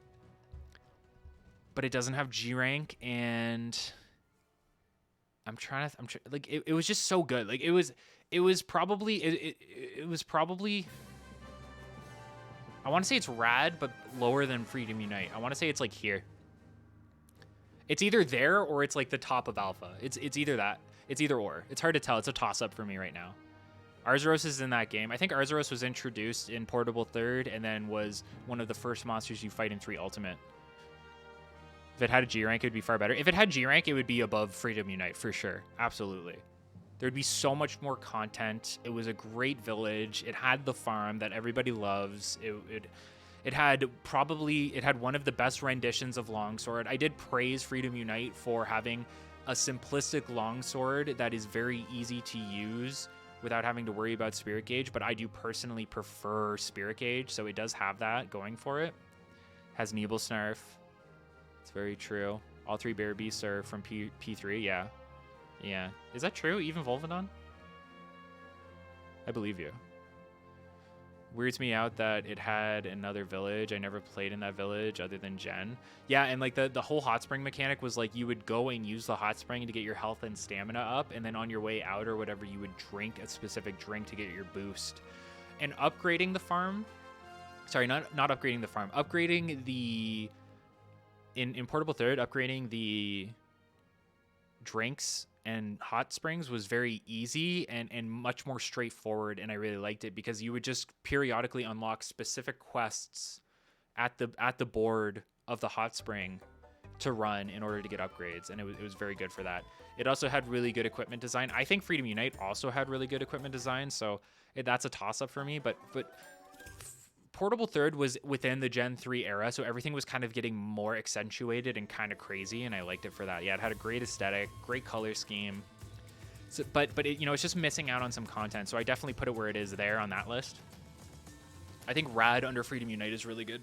but it doesn't have G rank, and Like it was just so good. Like it was probably it was probably, I want to say it's rad, but lower than Freedom Unite. I want to say it's like here. It's either there or it's like the top of alpha. It's either that. It's either or. It's hard to tell. It's a toss up for me right now. Arzuros is in that game. I think Arzuros was introduced in Portable Third and then was one of the first monsters you fight in 3 Ultimate. If it had a G rank, it would be far better. If it had G rank, it would be above Freedom Unite for sure. Absolutely. There'd be so much more content. It was a great village. It had the farm that everybody loves. It had one of the best renditions of Longsword. I did praise Freedom Unite for having a simplistic longsword that is very easy to use without having to worry about Spirit Gauge, but I do personally prefer Spirit Gauge, so it does have that going for it. Has Nebel Snarf. It's very true. All 3 Bear Beasts are from P3, yeah. Yeah. Is that true? Even Volvidon? I believe you. Weirds me out that it had another village. I never played in that village other than Gen. Yeah, and like the whole hot spring mechanic was like you would go and use the hot spring to get your health and stamina up, and then on your way out or whatever, you would drink a specific drink to get your boost. And upgrading the farm, sorry, not upgrading the farm, upgrading the in Portable Third, upgrading the drinks and hot springs was very easy and much more straightforward, and I really liked it because you would just periodically unlock specific quests at the board of the hot spring to run in order to get upgrades, and it was very good for that. It also had really good equipment design. I think Freedom Unite also had really good equipment design, so that's a toss-up for me, but Portable Third was within the Gen 3 era, so everything was kind of getting more accentuated and kind of crazy, and I liked it for that. Yeah, it had a great aesthetic, great color scheme, so, but it, it's just missing out on some content, so I definitely put it where it is there on that list. I think Rad under Freedom Unite is really good.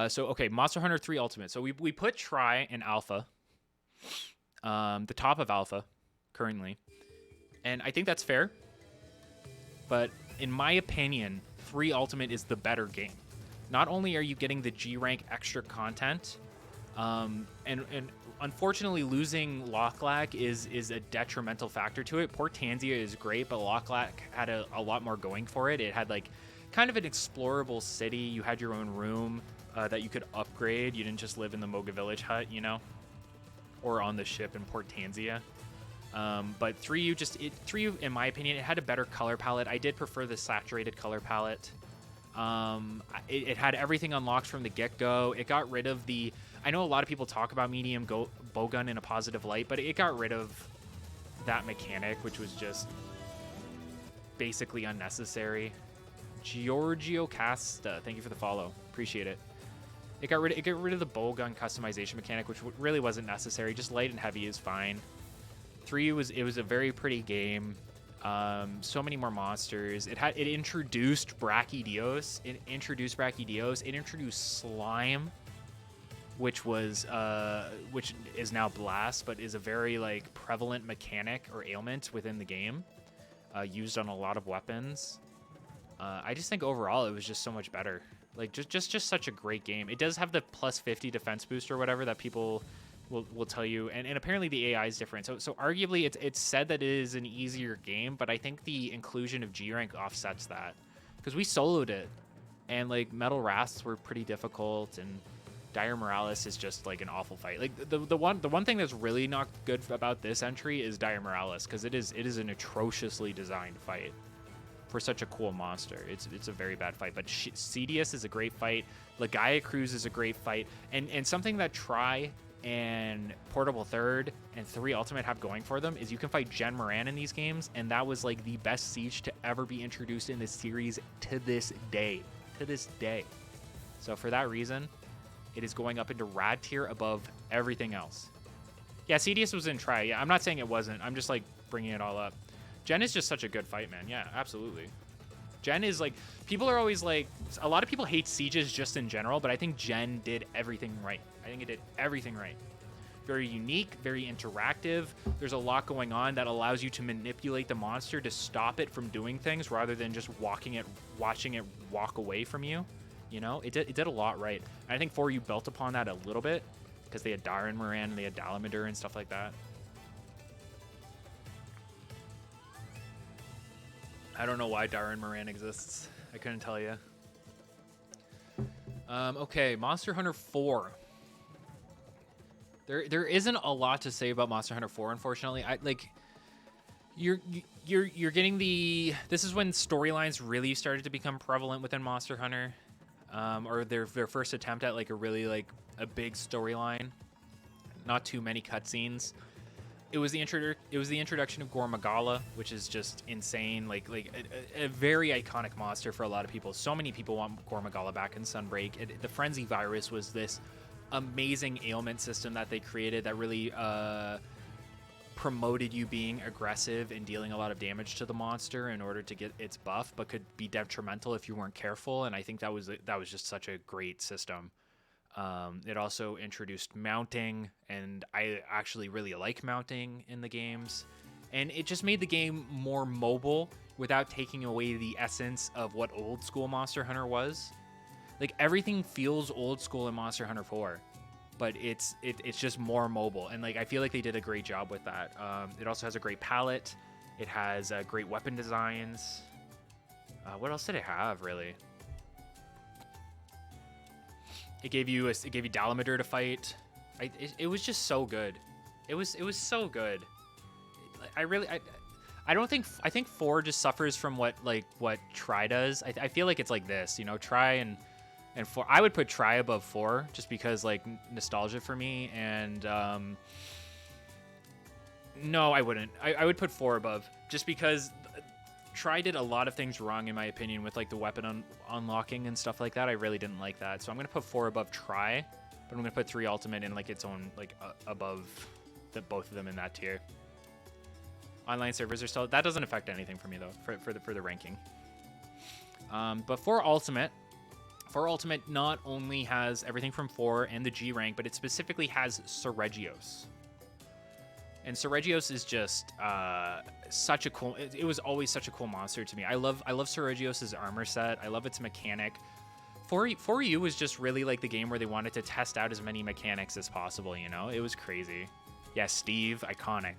So, okay, Monster Hunter 3 Ultimate. So we put Tri in Alpha, the top of Alpha currently. And I think that's fair, but in my opinion, 3 Ultimate is the better game. Not only are you getting the G rank extra content, and unfortunately losing Lochlac is a detrimental factor to it. Port Tanzia is great, but Lochlac had a lot more going for it. It had like kind of an explorable city. You had your own room that you could upgrade. You didn't just live in the Moga Village hut, or on the ship in Port Tanzia. But 3U, in my opinion, it had a better color palette. I did prefer the saturated color palette. It had everything unlocked from the get-go. It got rid of the... I know a lot of people talk about medium bowgun in a positive light, but it got rid of that mechanic, which was just basically unnecessary. Giorgio Casta, thank you for the follow. Appreciate it. It got rid of the bowgun customization mechanic, which really wasn't necessary. Just light and heavy is fine. 3 was a very pretty game. So many more monsters. It introduced Brachydios. It introduced Slime, which is now Blast, but is a very like prevalent mechanic or ailment within the game, used on a lot of weapons. I just think overall it was just so much better. Like just such a great game. It does have the plus 50 defense boost or whatever that people will tell you, and apparently the AI is different. So arguably it's said that it is an easier game, but I think the inclusion of G rank offsets that, because we soloed it, and like Metal Rasps were pretty difficult, and Dire Morales is just like an awful fight. Like the one thing that's really not good about this entry is Dire Morales, because it is an atrociously designed fight for such a cool monster. It's a very bad fight, but Cedius is a great fight. Legaia Cruz is a great fight, and something that Tri and Portable Third and 3 Ultimate have going for them is you can fight Gen Moran in these games, and that was like the best siege to ever be introduced in this series to this day. So for that reason, it is going up into Rad tier above everything else. Yeah, Cedius was in Tri. Yeah, I'm not saying it wasn't. I'm just like bringing it all up. Gen is just such a good fight, man. Yeah, absolutely. Gen is like, people are always like, a lot of people hate sieges just in general, but I think Gen did everything right. I think it did everything right. Very unique, very interactive. There's a lot going on that allows you to manipulate the monster to stop it from doing things rather than just watching it walk away from you. You know, it did a lot right. And I think 4U built upon that a little bit because they had Darren Moran and they had Dalamadur and stuff like that. I don't know why Darren Moran exists. I couldn't tell you. Okay, Monster Hunter 4. There isn't a lot to say about Monster Hunter 4, unfortunately. You're getting the. This is when storylines really started to become prevalent within Monster Hunter, or their first attempt at like a really like a big storyline. Not too many cutscenes. It was the introduction of Gormagala, which is just insane. Like a very iconic monster for a lot of people. So many people want Gormagala back in Sunbreak. The Frenzy virus was this amazing ailment system that they created that really promoted you being aggressive and dealing a lot of damage to the monster in order to get its buff, but could be detrimental if you weren't careful. And I think that was just such a great system. It also introduced mounting, and I actually really like mounting in the games. And it just made the game more mobile without taking away the essence of what old school Monster Hunter was. Like, everything feels old school in Monster Hunter 4, but it's just more mobile. And like, I feel like they did a great job with that. It also has a great palette. It has great weapon designs. What else did it have, really? It gave you Dalamadur to fight. It was just so good. It was so good. I think 4 just suffers from what Tri does. I feel like it's like this, you know, Tri and 4. I would put Tri above 4 just because like nostalgia for me, and no, I wouldn't. I would put 4 above just because Tri did a lot of things wrong in my opinion with like the weapon unlocking and stuff like that. I really didn't like that, so I'm gonna put 4 above Tri, but I'm gonna put 3 Ultimate in like its own like above both of them in that tier. Online servers are still, that doesn't affect anything for me though for the ranking. But 4 Ultimate not only has everything from 4 and the G rank, but it specifically has Seregios. And Seregios is just such a cool. It was always such a cool monster to me. I love Seregios' armor set. I love its mechanic. 4U was just really like the game where they wanted to test out as many mechanics as possible. You know, it was crazy. Yeah, Steve, iconic.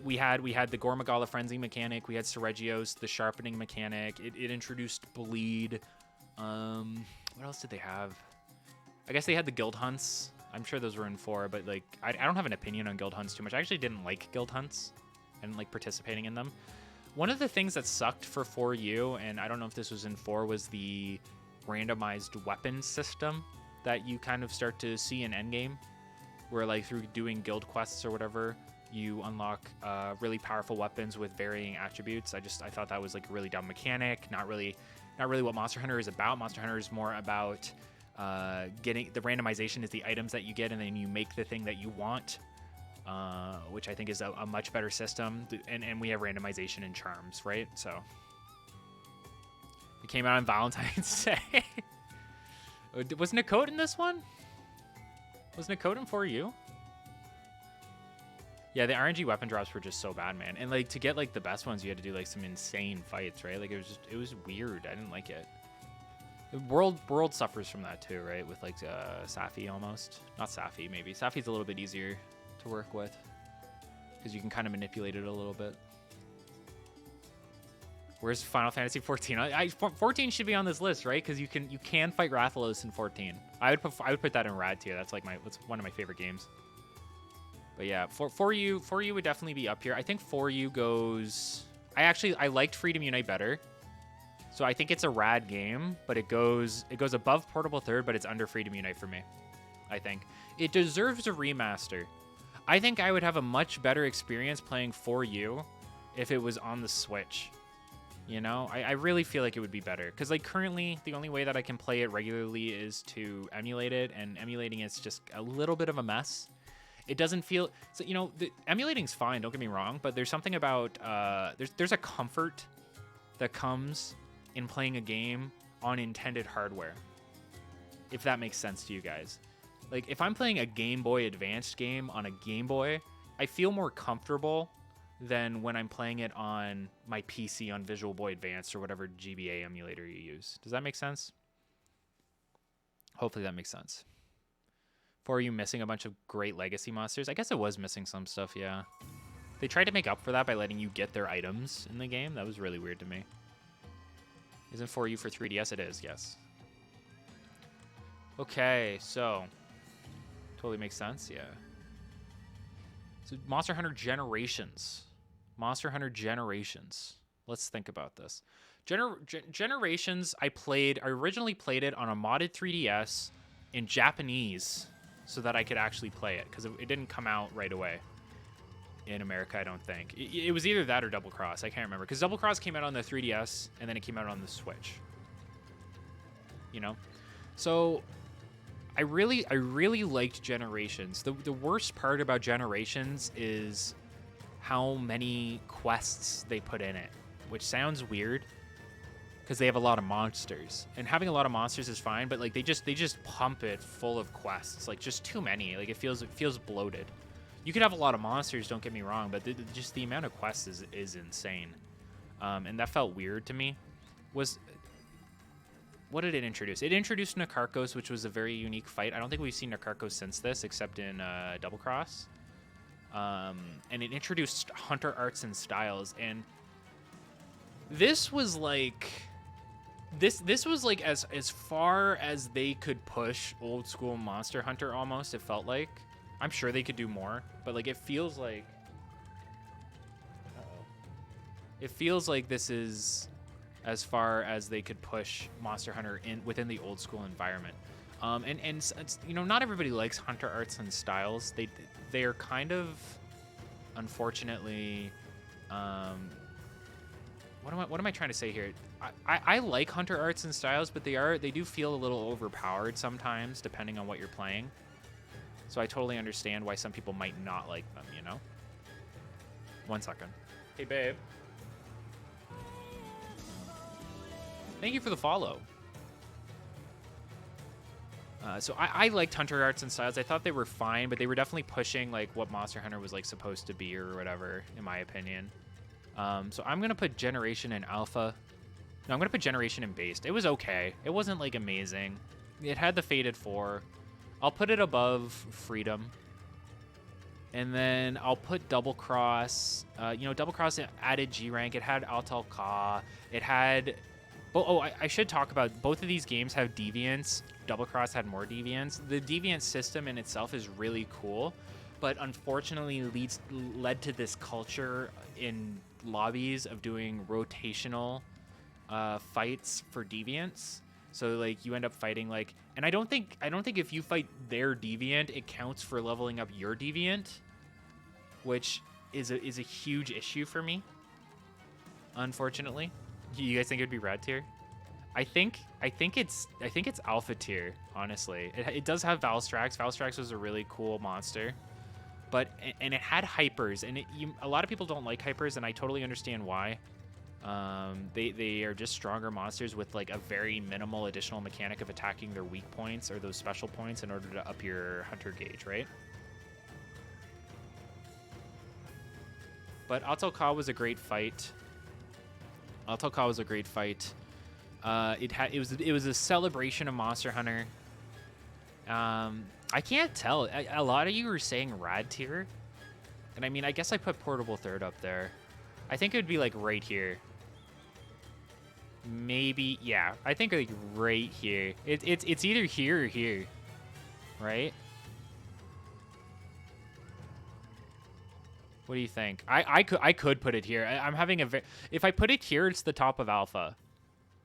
We had the Gormagala frenzy mechanic. We had Seregios, the sharpening mechanic. It introduced bleed. What else did they have? I guess they had the guild hunts. I'm sure those were in 4, but like I don't have an opinion on guild hunts too much. I actually didn't like guild hunts and like participating in them. One of the things that sucked for 4U, and I don't know if this was in 4, was the randomized weapon system that you kind of start to see in endgame, where like through doing guild quests or whatever, you unlock really powerful weapons with varying attributes. I thought that was like a really dumb mechanic. Not really what Monster Hunter is about. Monster Hunter is more about getting the randomization is the items that you get, and then you make the thing that you want, which I think is a much better system. And we have randomization in charms, right? So it came out on Valentine's Day. Was Nakot in this one? Was Nakot in 4U? Yeah, the RNG weapon drops were just so bad, man. And like to get like the best ones, you had to do like some insane fights, right? Like it was weird. I didn't like it. World suffers from that too, right? With like Safi almost. Not Safi, maybe. Safi's a little bit easier to work with because you can kind of manipulate it a little bit. Where's Final Fantasy 14? 14 should be on this list, right? Because you can fight Rathalos in 14. I would put that in Rad tier. That's one of my favorite games. But yeah, 4U would definitely be up here. I think 4U goes. I liked Freedom Unite better. So I think it's a Rad game, but it goes above Portable Third, but it's under Freedom Unite for me. I think it deserves a remaster. I think I would have a much better experience playing 4U if it was on the Switch. You know, I really feel like it would be better because like currently the only way that I can play it regularly is to emulate it, and emulating is just a little bit of a mess. It doesn't feel so, you know, emulating's fine, don't get me wrong, but there's something about there's a comfort that comes in playing a game on intended hardware, if that makes sense to you guys. Like if I'm playing a Game Boy Advanced game on a Game Boy, I feel more comfortable than when I'm playing it on my PC on Visual Boy Advanced or whatever GBA emulator you use. Does that make sense? Hopefully that makes sense. For you missing a bunch of great legacy monsters? I guess it was missing some stuff, yeah. They tried to make up for that by letting you get their items in the game. That was really weird to me. Isn't For You for 3DS? It is, yes. Okay, so totally makes sense, yeah. So Monster Hunter Generations. Monster Hunter Generations. Let's think about this. Generations, I originally played it on a modded 3DS in Japanese so that I could actually play it, because it didn't come out right away in America, I don't think. It was either that or Double Cross. I can't remember, because Double Cross came out on the 3DS, and then it came out on the Switch. You know? So I really liked Generations. The worst part about Generations is how many quests they put in it, which sounds weird because they have a lot of monsters, and having a lot of monsters is fine, but like they just pump it full of quests, like just too many. Like it feels bloated. You could have a lot of monsters, don't get me wrong, but just the amount of quests is insane, and that felt weird to me. What did it introduce? It introduced Nakarkos, which was a very unique fight. I don't think we've seen Nakarkos since this, except in Double Cross. And it introduced Hunter Arts and Styles, and this was like this was like as far as they could push old school Monster Hunter almost, it felt like. I'm sure they could do more, but like it feels like this is as far as they could push Monster Hunter within the old school environment. And you know, not everybody likes Hunter Arts and Styles. They are kind of, unfortunately, what am I trying to say here? I like Hunter Arts and Styles, but they do feel a little overpowered sometimes, depending on what you're playing. So I totally understand why some people might not like them, you know? 1 second. Hey, babe. Thank you for the follow. So I liked Hunter Arts and Styles. I thought they were fine, but they were definitely pushing like what Monster Hunter was like supposed to be or whatever, in my opinion. So I'm gonna put Generation in Alpha. No, I'm gonna put Generation in Based. It was okay. It wasn't like amazing. It had the Fated 4. I'll put it above Freedom. And then I'll put Double Cross. You know, Double Cross added G rank. It had Altal Ka. It had. I should talk about both of these games have deviants. Double Cross had more deviants. The deviant system in itself is really cool, but unfortunately led to this culture in lobbies of doing rotational fights for deviants. So like you end up fighting like, and I don't think if you fight their deviant, it counts for leveling up your deviant, which is a huge issue for me. Unfortunately. You guys think it'd be Rad tier? I think it's Alpha tier, honestly. It does have Valstrax. Valstrax was a really cool monster, and it had hypers, and a lot of people don't like hypers, and I totally understand why. They are just stronger monsters with like a very minimal additional mechanic of attacking their weak points or those special points in order to up your hunter gauge, right? But Altal Ka was a great fight. Altal Ka was a great fight. It was a celebration of Monster Hunter. I can't tell. A lot of you were saying Rad tier, and I mean, I guess I put Portable third up there. I think it would be like right here. Maybe, yeah. I think like right here. It's either here or here, right? What do you think? I could put it here. I'm having if I put it here, it's the top of Alpha.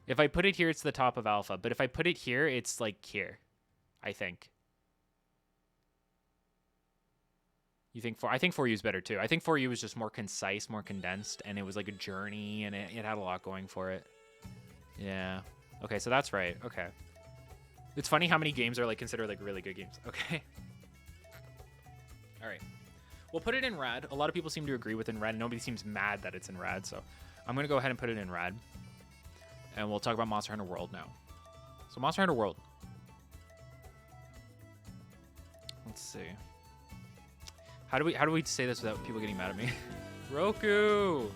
If I put it here, it's the top of Alpha. But if I put it here, it's like here, I think. You think I think 4U is better too. I think 4U was just more concise, more condensed, and it was like a journey, and it had a lot going for it. Yeah. Okay, so that's right. Okay. It's funny how many games are like considered like really good games. Okay. All right. We'll put it in Rad. A lot of people seem to agree with in Rad. Nobody seems mad that it's in Rad, so I'm going to go ahead and put it in Rad. And we'll talk about Monster Hunter World now. So Monster Hunter World. Let's see. How do we say this without people getting mad at me? Roku!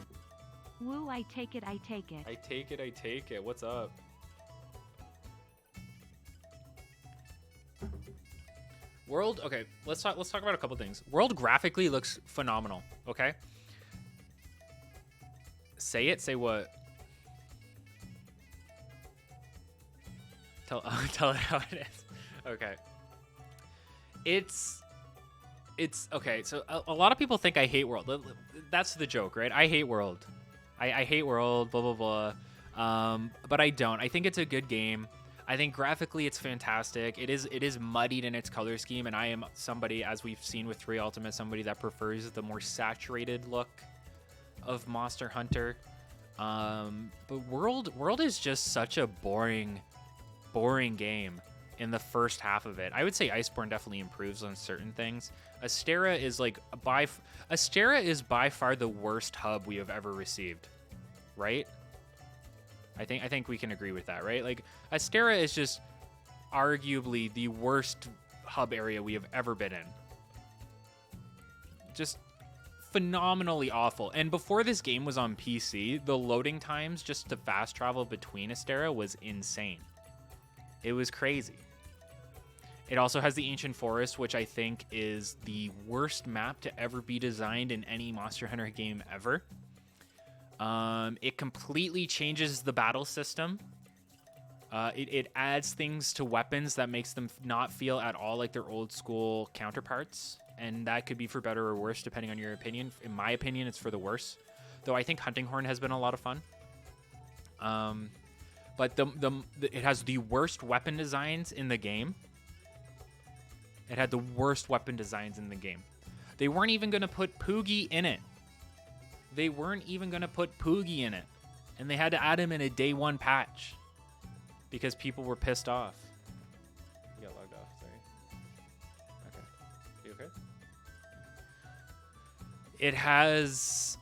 Woo, I take it, I take it. I take it, I take it. What's up? World, okay, let's talk about a couple things. World graphically looks phenomenal, okay? Say it, say what? Tell tell it how it is. Okay. It's okay, so a lot of people think I hate World. That's the joke, right? I hate World. I hate World, blah blah blah. But I don't. I think it's a good game. I think graphically it's fantastic. It is muddied in its color scheme, and I am somebody, as we've seen with 3 Ultimate, somebody that prefers the more saturated look of Monster Hunter. But World is just such a boring game in the first half of it. I would say Iceborne definitely improves on certain things. Astera is by far the worst hub we have ever received, right? I think we can agree with that, right? Like, Astera is just arguably the worst hub area we have ever been in. Just phenomenally awful. And before this game was on PC, the loading times just to fast travel between Astera was insane. It was crazy. It also has the Ancient Forest, which I think is the worst map to ever be designed in any Monster Hunter game ever. It completely changes the battle system. It adds things to weapons that makes them not feel at all like their old school counterparts. And that could be for better or worse, depending on your opinion. In my opinion, it's for the worse. Though I think Hunting Horn has been a lot of fun. But it has the worst weapon designs in the game. It had the worst weapon designs in the game. They weren't even going to put Poogie in it. And they had to add him in a day 1 patch. Because people were pissed off. You got logged off, sorry. Okay. You okay? It has,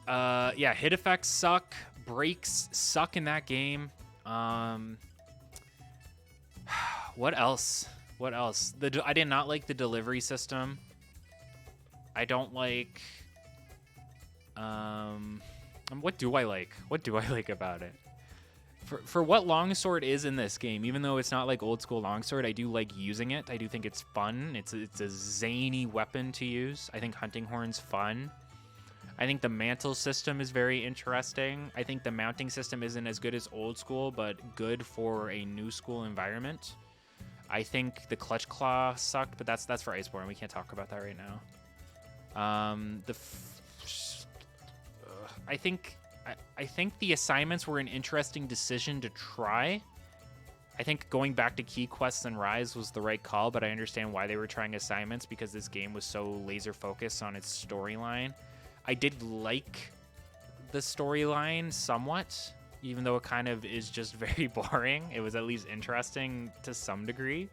hit effects suck. Breaks suck in that game. What else? I did not like the delivery system. I don't like... what do I like? What do I like about it? For what Longsword is in this game, even though it's not like old school Longsword, I do like using it. I do think it's fun. It's a zany weapon to use. I think Hunting Horn's fun. I think the mantle system is very interesting. I think the mounting system isn't as good as old school, but good for a new school environment. I think the Clutch Claw sucked, but that's for Iceborne. We can't talk about that right now. I think the assignments were an interesting decision to try. I think going back to Key Quests and Rise was the right call, but I understand why they were trying assignments because this game was so laser focused on its storyline. I did like the storyline somewhat, even though it kind of is just very boring. It was at least interesting to some degree.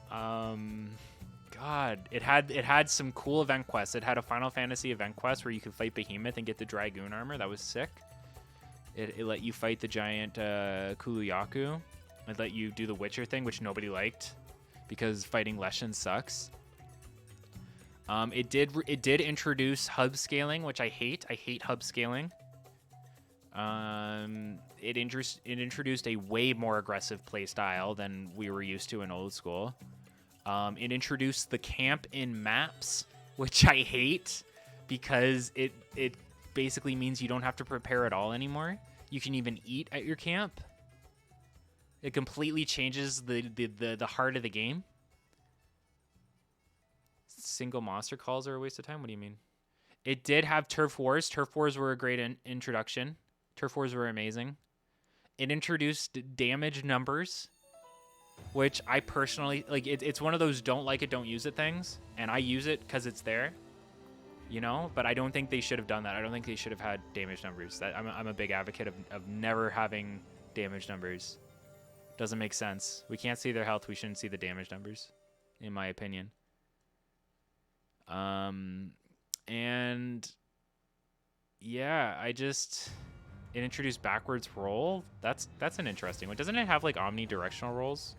God, it had some cool event quests. It had a Final Fantasy event quest where you could fight Behemoth and get the Dragoon armor. That was sick. It let you fight the giant Kuluyaku. It let you do the Witcher thing, which nobody liked because fighting Leshen sucks. It did introduce hub scaling, which I hate. I hate hub scaling. It introduced a way more aggressive play style than we were used to in old school. It introduced the camp in maps, which I hate because it basically means you don't have to prepare at all anymore. You can even eat at your camp. It completely changes the heart of the game. Single monster calls are a waste of time. What do you mean? It did have Turf Wars. Turf Wars were a great introduction. Turf Wars were amazing. It introduced damage numbers, which I personally like. It's one of those don't like it, don't use it things, and I use it because it's there, you know. But I don't think they should have done that. I don't think they should have had damage numbers. I'm a big advocate of never having damage numbers. Doesn't make sense. We can't see their health. We shouldn't see the damage numbers, in my opinion. And yeah, it introduced backwards roll. That's an interesting one. Doesn't it have like omnidirectional rolls?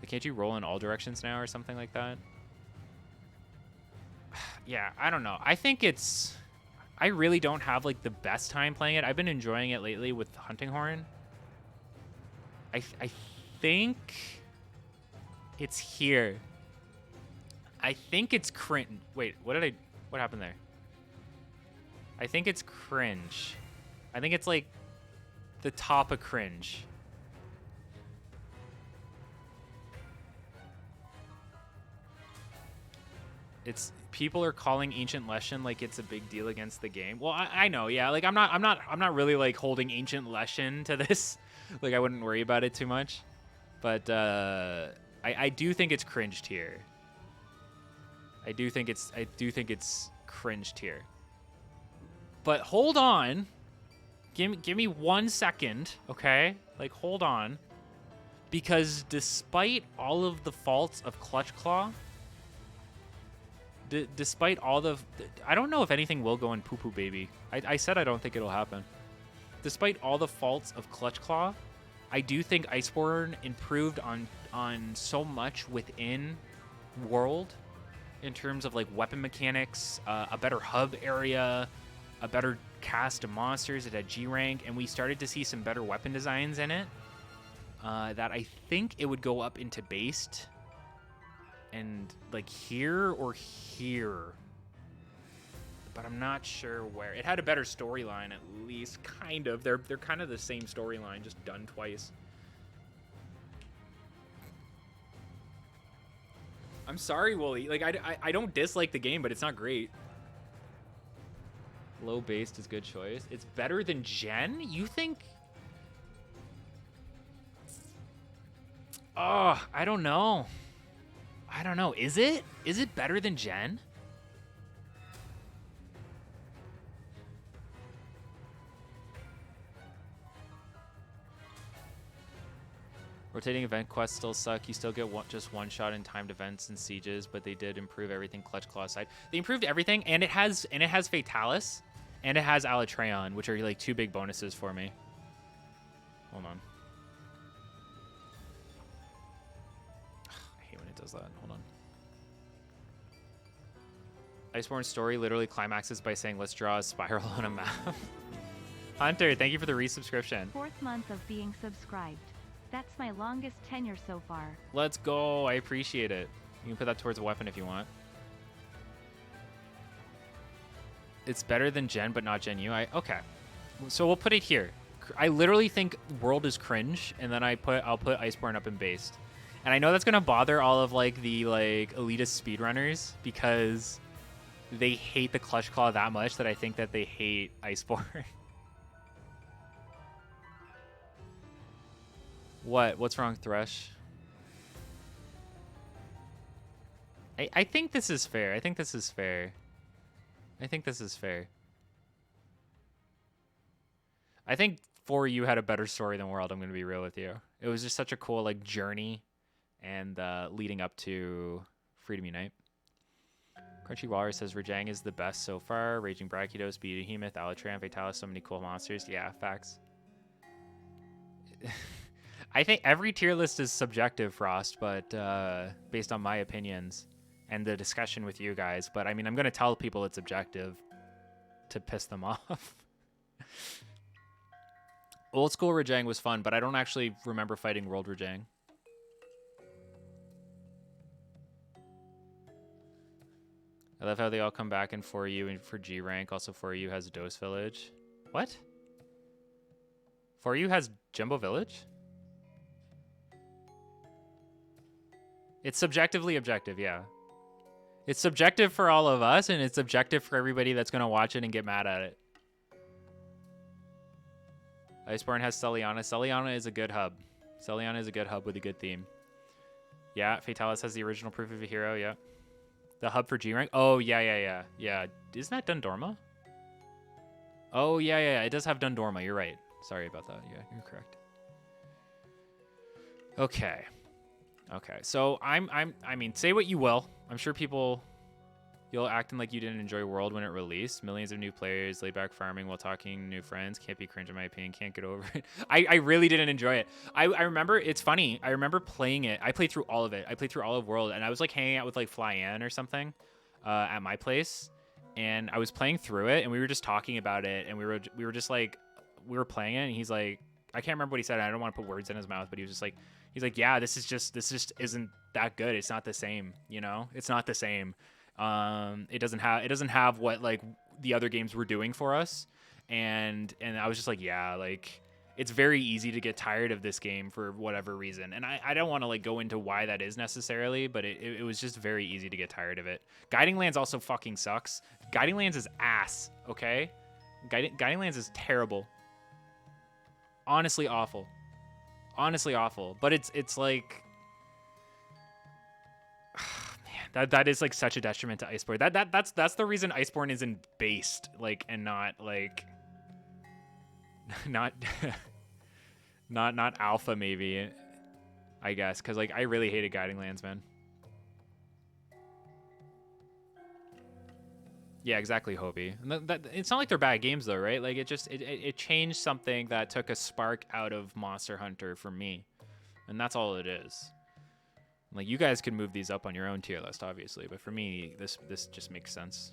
Like, can't you roll in all directions now or something like that? Yeah, I don't know. I really don't have like the best time playing it. I've been enjoying it lately with Hunting Horn. I think it's here. I think it's cringe. Wait, what happened there? I think it's cringe. I think it's like the top of cringe. It's people are calling Ancient Leshen like it's a big deal against the game. Well, I know, yeah. Like I'm not really like holding Ancient Leshen to this. Like I wouldn't worry about it too much. But I do think it's cringe tier. I do think it's cringe tier. But hold on. Give me 1 second, okay? Like hold on. Because despite all of the faults of Clutch Claw, despite all the... I don't know if anything will go in Poo Poo Baby. I said I don't think it'll happen. Despite all the faults of Clutch Claw, I do think Iceborne improved on so much within World in terms of like weapon mechanics, a better hub area, a better cast of monsters. It had G rank, and we started to see some better weapon designs in it that I think it would go up into based and like here or here, but I'm not sure where. It had a better storyline, at least, kind of. They're kind of the same storyline, just done twice. I'm sorry, Wooly. Like I don't dislike the game, but it's not great. Low based is good choice. It's better than Gen? You think? Oh, I don't know. I don't know. Is it? Is it better than Gen? Rotating event quests still suck. You still get just one shot in timed events and sieges, but they did improve everything Clutch Claw side. They improved everything, and it has Fatalis, and it has Alatreon, which are like 2 big bonuses for me. Hold on. I hate when it does that. Hold on. Iceborne story literally climaxes by saying, let's draw a spiral on a map. Hunter, thank you for the resubscription. 4th month of being subscribed. That's my longest tenure so far. Let's go. I appreciate it. You can put that towards a weapon if you want. It's better than Gen, but not Gen U. Okay. So we'll put it here. I literally think World is cringe, and then I'll put Iceborne up in based. And I know that's gonna bother all of like the elitist speedrunners because they hate the Clutch Claw that much that I think that they hate Iceborne. What's wrong, Thresh? I think this is fair. I think this is fair. I think this is fair. I think 4U had a better story than World, I'm going to be real with you. It was just such a cool like journey and leading up to Freedom Unite. Crunchy Walrus says Rajang is the best so far. Raging Brachydos, Behemoth, Alatran, Fatalis, so many cool monsters. Yeah, facts. I think every tier list is subjective, Frost, but based on my opinions and the discussion with you guys. But I mean, I'm going to tell people it's objective to piss them off. Old school Rajang was fun, but I don't actually remember fighting World Rajang. I love how they all come back in 4U and for G rank. Also 4U has Dose Village. What? 4U has Jumbo Village? It's subjectively objective, yeah. It's subjective for all of us, and it's objective for everybody that's going to watch it and get mad at it. Iceborne has Celiana. Celiana is a good hub. Celiana is a good hub with a good theme. Yeah, Fatalis has the original Proof of a Hero, yeah. The hub for G rank? Oh, yeah. Yeah, isn't that Dundorma? Oh, yeah. It does have Dundorma. You're right. Sorry about that. Yeah, you're correct. Okay. So I mean, say what you will. I'm sure you'll acting like you didn't enjoy World when it released. Millions of new players, laid back farming while talking new friends. Can't be cringe in my opinion. Can't get over it. I really didn't enjoy it. I remember, it's funny. I remember playing it. I played through all of it. I played through all of World, and I was like hanging out with like Flyan or something at my place, and I was playing through it, and we were just talking about it, and we were just like, we were playing it, and he's like, I can't remember what he said. I don't want to put words in his mouth, but he was just like, He's like, yeah, this just isn't that good. It's not the same, you know? It's not the same. It doesn't have what like the other games were doing for us. And I was just like, yeah, like it's very easy to get tired of this game for whatever reason. And I don't want to like go into why that is necessarily, but it was just very easy to get tired of it. Guiding Lands also fucking sucks. Guiding Lands is ass, okay? Guiding Lands is terrible. Honestly awful. Honestly awful. But it's like that is like such a detriment to Iceborne. That's the reason Iceborne isn't based, like, and not like not not alpha maybe, I guess, because like I really hated Guiding Lands, man. Yeah, exactly, Hobie. It's not like they're bad games though, right? Like it changed something that took a spark out of Monster Hunter for me, and that's all it is. Like you guys can move these up on your own tier list, obviously, but for me, this just makes sense.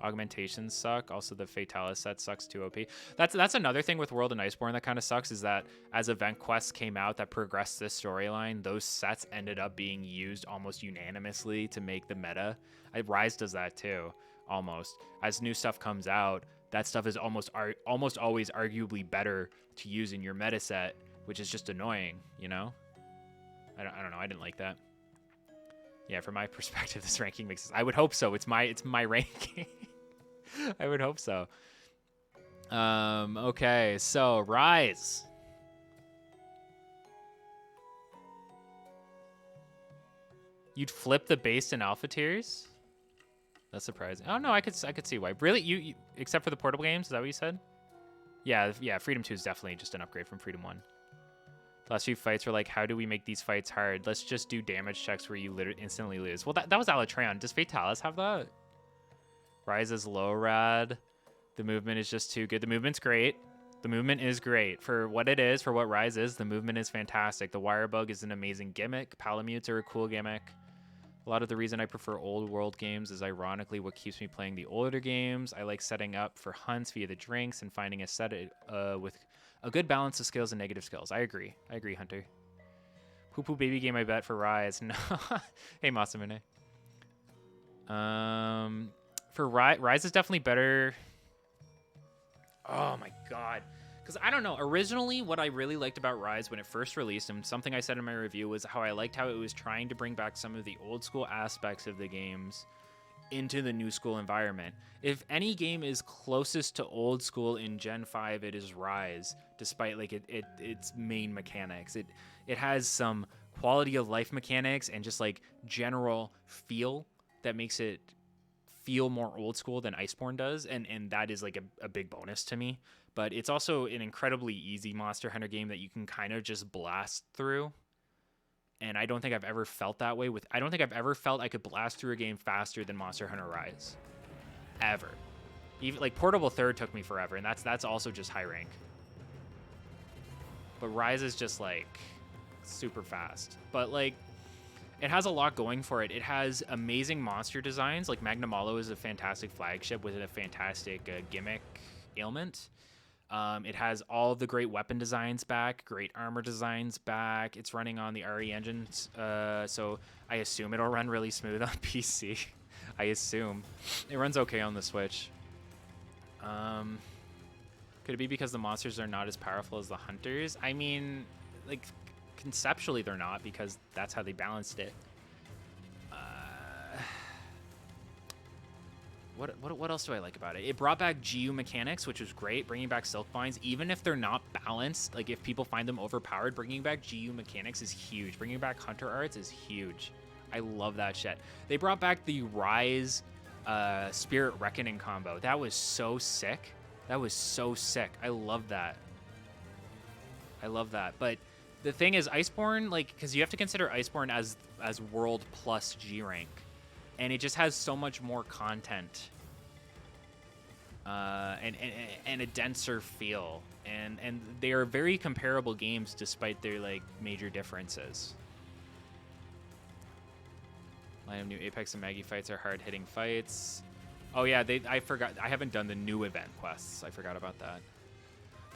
Augmentations suck. Also, the Fatalis set sucks too, OP. That's another thing with World and Iceborne that kind of sucks, is that as event quests came out that progressed this storyline, those sets ended up being used almost unanimously to make the meta. Rise does that too, almost. As new stuff comes out, that stuff is almost always arguably better to use in your meta set, which is just annoying, you know? I don't know. I didn't like that. Yeah, from my perspective, this ranking makes sense. I would hope so. It's my ranking. I would hope so. Okay, so Rise. You'd flip the base and alpha tiers? That's surprising. Oh no, I could see why. Really, you except for the portable games? Is that what you said? Yeah. Freedom 2 is definitely just an upgrade from Freedom 1. The last few fights were like, how do we make these fights hard? Let's just do damage checks where you literally instantly lose. Well, that was Alatreon. Does Fatalis have that? Rise is low rad. The movement is just too good. The movement's great. The movement is great. For what it is, for what Rise is, the movement is fantastic. The wire bug is an amazing gimmick. Palamutes are a cool gimmick. A lot of the reason I prefer old world games is ironically what keeps me playing the older games. I like setting up for hunts via the drinks and finding a set with a good balance of skills and negative skills. I agree, Hunter. Poo poo baby game, I bet, for Rise. No. Hey, Masamune. For Rise is definitely better. Oh my god. Because I don't know, originally what I really liked about Rise when it first released, and something I said in my review, was how I liked how it was trying to bring back some of the old school aspects of the games into the new school environment. If any game is closest to old school in Gen 5, it is Rise, despite like its main mechanics. It has some quality of life mechanics and just like general feel that makes it feel more old school than Iceborne does, and that is like a big bonus to me. But it's also an incredibly easy Monster Hunter game that you can kind of just blast through. And I don't think I've ever felt that way I don't think I've ever felt I could blast through a game faster than Monster Hunter Rise. Ever. Even like Portable Third took me forever, and that's also just high rank. But Rise is just like super fast. But like it has a lot going for it. It has amazing monster designs. Like Magnamalo is a fantastic flagship with a fantastic gimmick ailment. It has all the great weapon designs back, great armor designs back. It's running on the RE engine, so I assume it'll run really smooth on PC. I assume. It runs okay on the Switch. Could it be because the monsters are not as powerful as the hunters? I mean, like, conceptually they're not, because that's how they balanced it. What else do I like about it? It brought back GU mechanics, which was great. Bringing back Silk Vines, even if they're not balanced, like if people find them overpowered, bringing back GU mechanics is huge. Bringing back Hunter Arts is huge. I love that shit. They brought back the Rise Spirit Reckoning combo. That was so sick. That was so sick. I love that. I love that. But the thing is, Iceborne, like, because you have to consider Iceborne as World plus G rank. And it just has so much more content and a denser feel. And they are very comparable games despite their like major differences. Line of new Apex and Maggie fights are hard-hitting fights. Oh yeah, I forgot. I haven't done the new event quests. I forgot about that.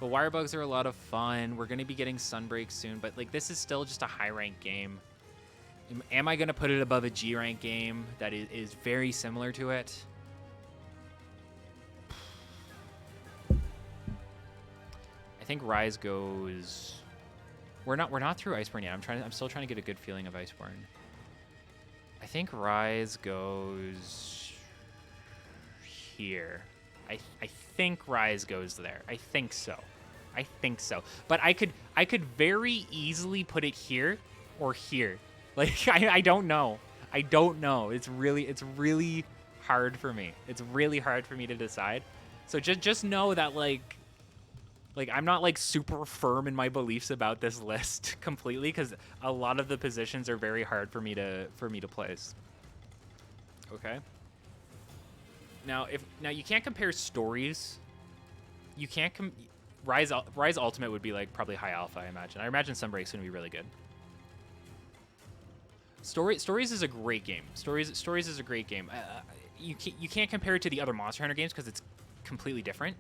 But wire bugs are a lot of fun. We're gonna be getting Sunbreak soon, but like this is still just a high rank game. Am I gonna put it above a G rank game that is very similar to it? I think Rise goes. We're not through Iceborne yet. I'm still trying to get a good feeling of Iceborne. I think Rise goes here. I think Rise goes there. I think so. I think so. But I could very easily put it here or here. Like I don't know. I don't know. It's really hard for me. It's really hard for me to decide. So just know that like I'm not like super firm in my beliefs about this list completely because a lot of the positions are very hard for me to place. Okay. Now you can't compare stories. You can't Rise Ultimate would be like probably high alpha, I imagine. I imagine Sunbreak's gonna be really good. Stories is a great game. Stories is a great game. You can't compare it to the other Monster Hunter games because it's completely different.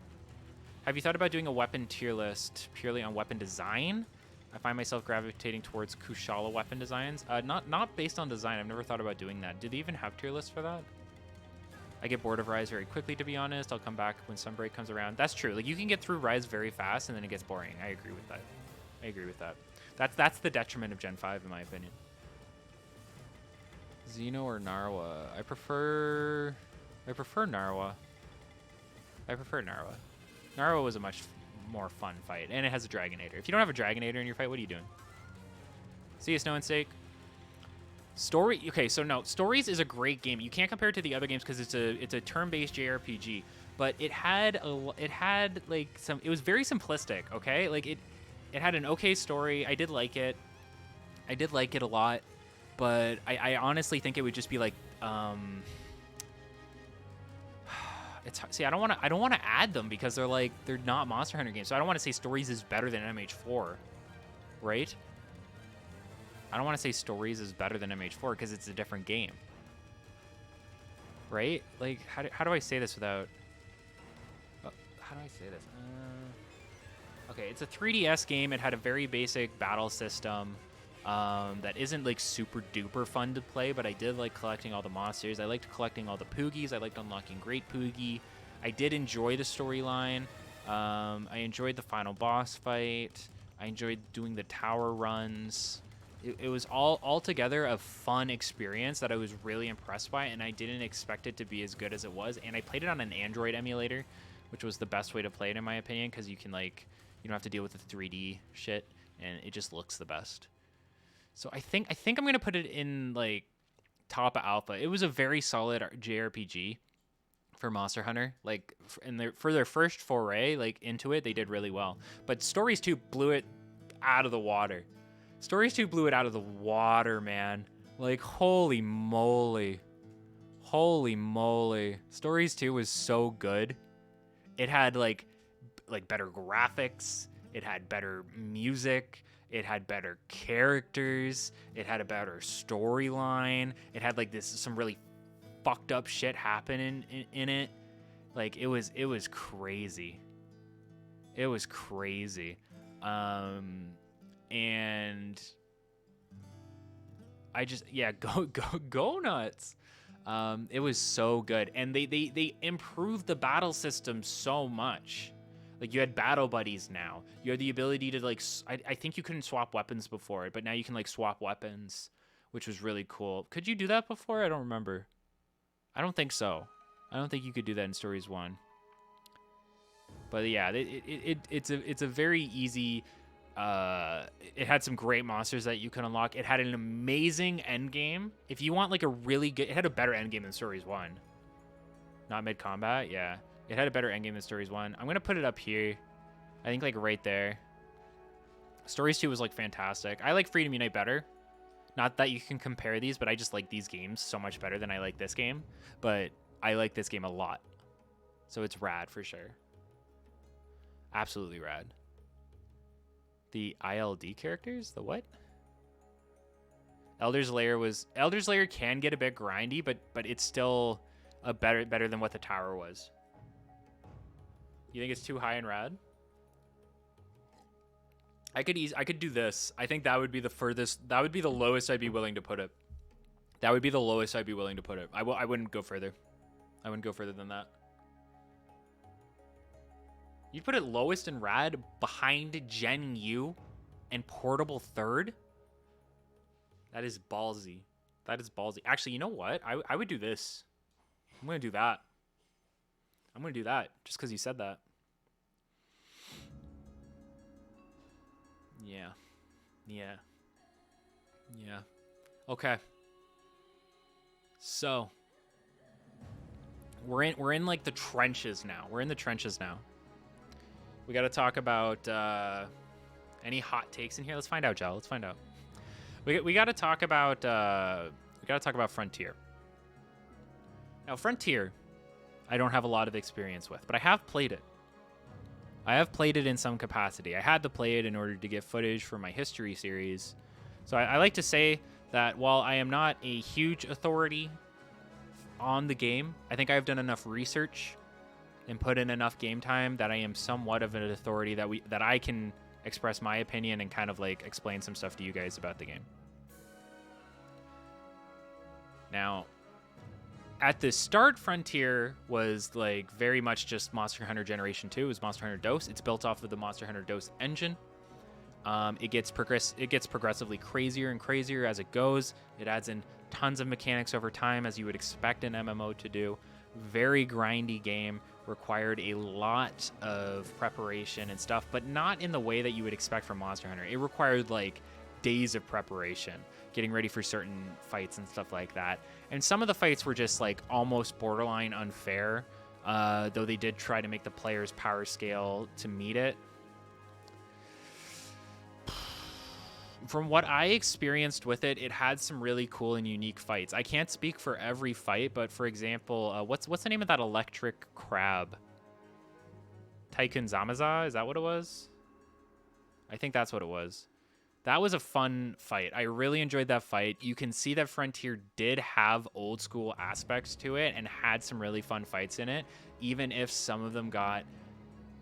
Have you thought about doing a weapon tier list purely on weapon design? I find myself gravitating towards Kushala weapon designs. Not based on design. I've never thought about doing that. Do they even have tier lists for that? I get bored of Rise very quickly, to be honest. I'll come back when Sunbreak comes around. That's true. Like you can get through Rise very fast and then it gets boring. I agree with that. I agree with that. That's the detriment of Gen 5 in my opinion. Xeno or Narwa? I prefer Narwa. I prefer Narwa. Narwa was a much more fun fight, and it has a Dragonator. If you don't have a Dragonator in your fight, what are you doing? See you, Snow and Steak. Okay, so no, Stories is a great game. You can't compare it to the other games because it's a turn-based JRPG, but it had like it was very simplistic. Okay, like it had an okay story. I did like it. I did like it a lot, but I honestly think it would just be like see, I don't want to add them because they're not Monster Hunter games. So I don't want to say Stories is better than MH4, right? I don't want to say Stories is better than MH4 because it's a different game, right? Like how do I say this without? How do I say this? Okay, it's a 3DS game. It had a very basic battle system that isn't like super duper fun to play, but I did like collecting all the monsters. I liked collecting all the Poogies. I liked unlocking Great Poogie. I did enjoy the storyline. I enjoyed the final boss fight. I enjoyed doing the tower runs. It was all altogether a fun experience that I was really impressed by, and I didn't expect it to be as good as it was. And I played it on an Android emulator, which was the best way to play it in my opinion, because you don't have to deal with the 3D shit, and it just looks the best. So I think I'm gonna put it in like top alpha. It was a very solid JRPG for Monster Hunter. Like for their first foray like into it, they did really well. But Stories 2 blew it out of the water. Stories 2 blew it out of the water, man. Like holy moly. Holy moly. Stories 2 was so good. It had like better graphics, it had better music, it had better characters, it had a better storyline, it had like some really fucked up shit happening in it. Like it was crazy. It was crazy. And I just go nuts. It was so good, and they improved the battle system so much. Like you had battle buddies now. You had the ability to like I think you couldn't swap weapons before, but now you can like swap weapons, which was really cool. Could you do that before? I don't remember. I don't think so. I don't think you could do that in Stories 1. But yeah, it's a very easy. It had some great monsters that you can unlock. It had an amazing end game. If you want like a really good, it had a better end game than Stories 1. Not mid combat, yeah. It had a better end game than Stories 1. I'm gonna put it up here. I think like right there. Stories 2 was like fantastic. I like Freedom Unite better. Not that you can compare these, but I just like these games so much better than I like this game. But I like this game a lot. So it's rad for sure. Absolutely rad. The ILD characters? The what? Elder's Lair can get a bit grindy, but it's still a better than what the tower was. You think it's too high and rad? I could do this. I think that would be the furthest. That would be the lowest I'd be willing to put it. That would be the lowest I'd be willing to put it. I wouldn't go further. I wouldn't go further than that. You'd put it lowest in rad behind Gen U and portable third? That is ballsy. That is ballsy. Actually, you know what? I would do this. I'm going to do that. I'm going to do that just because you said that. Yeah. Yeah. Yeah. Okay. So we're in like the trenches now. We're in the trenches now. We got to talk about any hot takes in here. Let's find out, Joe. Let's find out. We got to talk about Frontier. Now, Frontier, I don't have a lot of experience with, but I have played it. I have played it in some capacity. I had to play it in order to get footage for my history series. So I like to say that while I am not a huge authority on the game, I think I've done enough research and put in enough game time that I am somewhat of an authority that I can express my opinion and kind of like explain some stuff to you guys about the game. Now, at the start, Frontier was like very much just Monster Hunter Generation 2. It was Monster Hunter DOS. It's built off of the Monster Hunter DOS engine. It gets progressively crazier and crazier as it goes. It adds in tons of mechanics over time, as you would expect an MMO to do. Very grindy game, required a lot of preparation and stuff, but not in the way that you would expect from Monster Hunter. It required like days of preparation, getting ready for certain fights and stuff like that. And some of the fights were just like almost borderline unfair, though they did try to make the player's power scale to meet it. From what I experienced with it, it had some really cool and unique fights. I can't speak for every fight, but for example, what's the name of that electric crab? Tycoon Zamaza? Is that what it was? I think that's what it was. That was a fun fight. I really enjoyed that fight. You can see that Frontier did have old school aspects to it and had some really fun fights in it, even if some of them got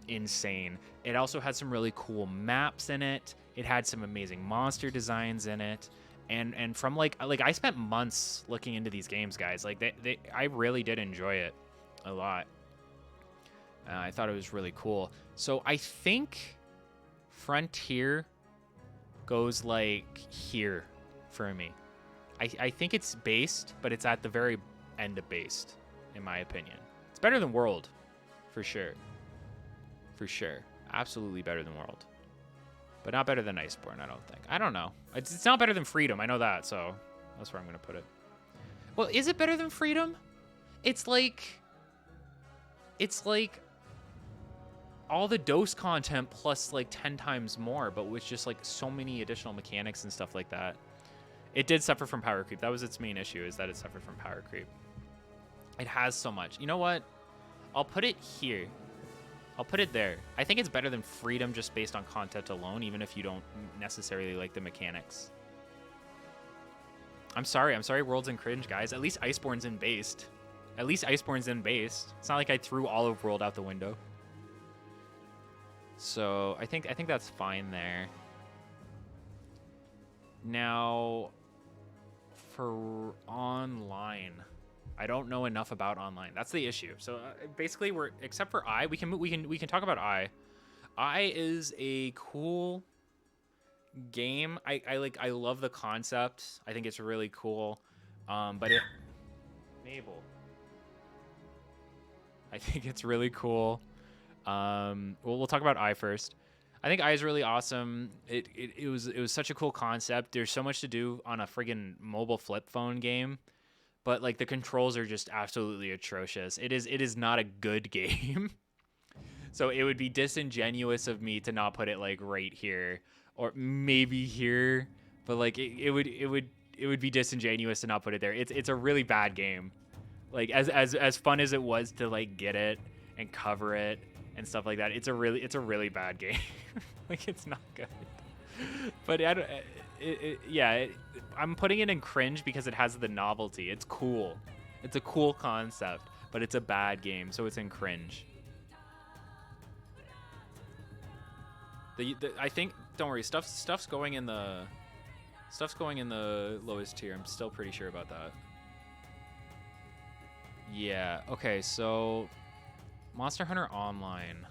insane. It also had some really cool maps in it. It had some amazing monster designs in it, and from like I spent months looking into these games, guys. Like I really did enjoy it a lot. I thought it was really cool. So I think Frontier goes like here for me. I think it's based, but it's at the very end of based, in my opinion. It's better than World, for sure. For sure. Absolutely better than World. But not better than Iceborne, I don't think. I don't know. It's not better than Freedom. I know that, so that's where I'm going to put it. Well, is it better than Freedom? It's like all the dose content plus like 10 times more, but with just like so many additional mechanics and stuff like that. It did suffer from power creep. That was its main issue, is that it suffered from power creep. It has so much. You know what? I'll put it here. I'll put it there. I think it's better than Freedom just based on content alone, even if you don't necessarily like the mechanics. I'm sorry World's in cringe, guys. At least Iceborne's in based. At least Iceborne's in based. It's not like I threw all of World out the window. So I think that's fine there. Now, for online, I don't know enough about online. That's the issue. So basically, except for we can talk about I is a cool game. I love the concept. I think it's really cool. But Mabel, I think it's really cool. We'll talk about I first. I think I is really awesome. It was such a cool concept. There's so much to do on a friggin' mobile flip phone game. But like the controls are just absolutely atrocious. It is not a good game. So it would be disingenuous of me to not put it like right here or maybe here, but like it would be disingenuous to not put it there. It's a really bad game. Like as fun as it was to like get it and cover it and stuff like that, it's a really bad game. Like it's not good. But I'm putting it in cringe because it has the novelty. It's cool. It's a cool concept, but it's a bad game, so it's in cringe. I think, don't worry, stuff's going in the lowest tier. I'm still pretty sure about that. Yeah. Okay. So, Monster Hunter Online.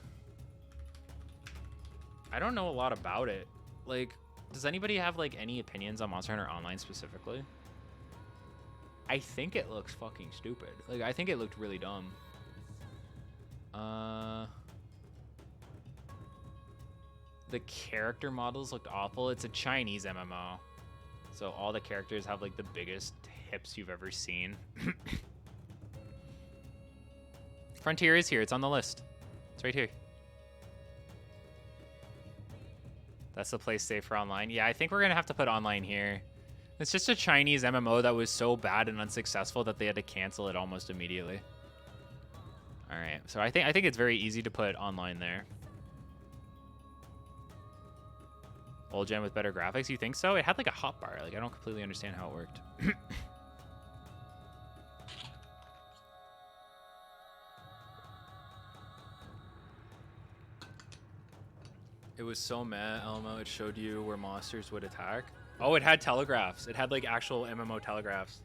I don't know a lot about it. Like, does anybody have like any opinions on Monster Hunter Online specifically? I think it looks fucking stupid. Like, I think it looked really dumb. The character models looked awful. It's a Chinese MMO. So all the characters have like the biggest hips you've ever seen. Frontier is here. It's on the list. It's right here. That's the place safe for online. Yeah, I think we're going to have to put online here. It's just a Chinese MMO that was so bad and unsuccessful that they had to cancel it almost immediately. All right. So I think it's very easy to put online there. Old gen with better graphics. You think so? It had like a hotbar. Like, I don't completely understand how it worked. It was so meh, Elmo. It showed you where monsters would attack. Oh, it had telegraphs. It had like actual MMO telegraphs.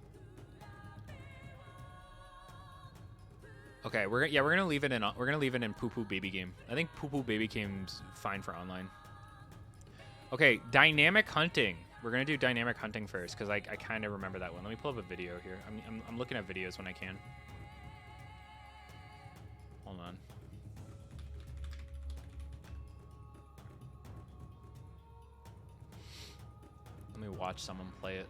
Okay, we're gonna leave it in Poo Poo Baby Game. I think Poo Poo Baby Game's fine for online. Okay, dynamic hunting. We're gonna do dynamic hunting first because I kind of remember that one. Let me pull up a video here. I'm looking at videos when I can. Hold on. Let me watch someone play it.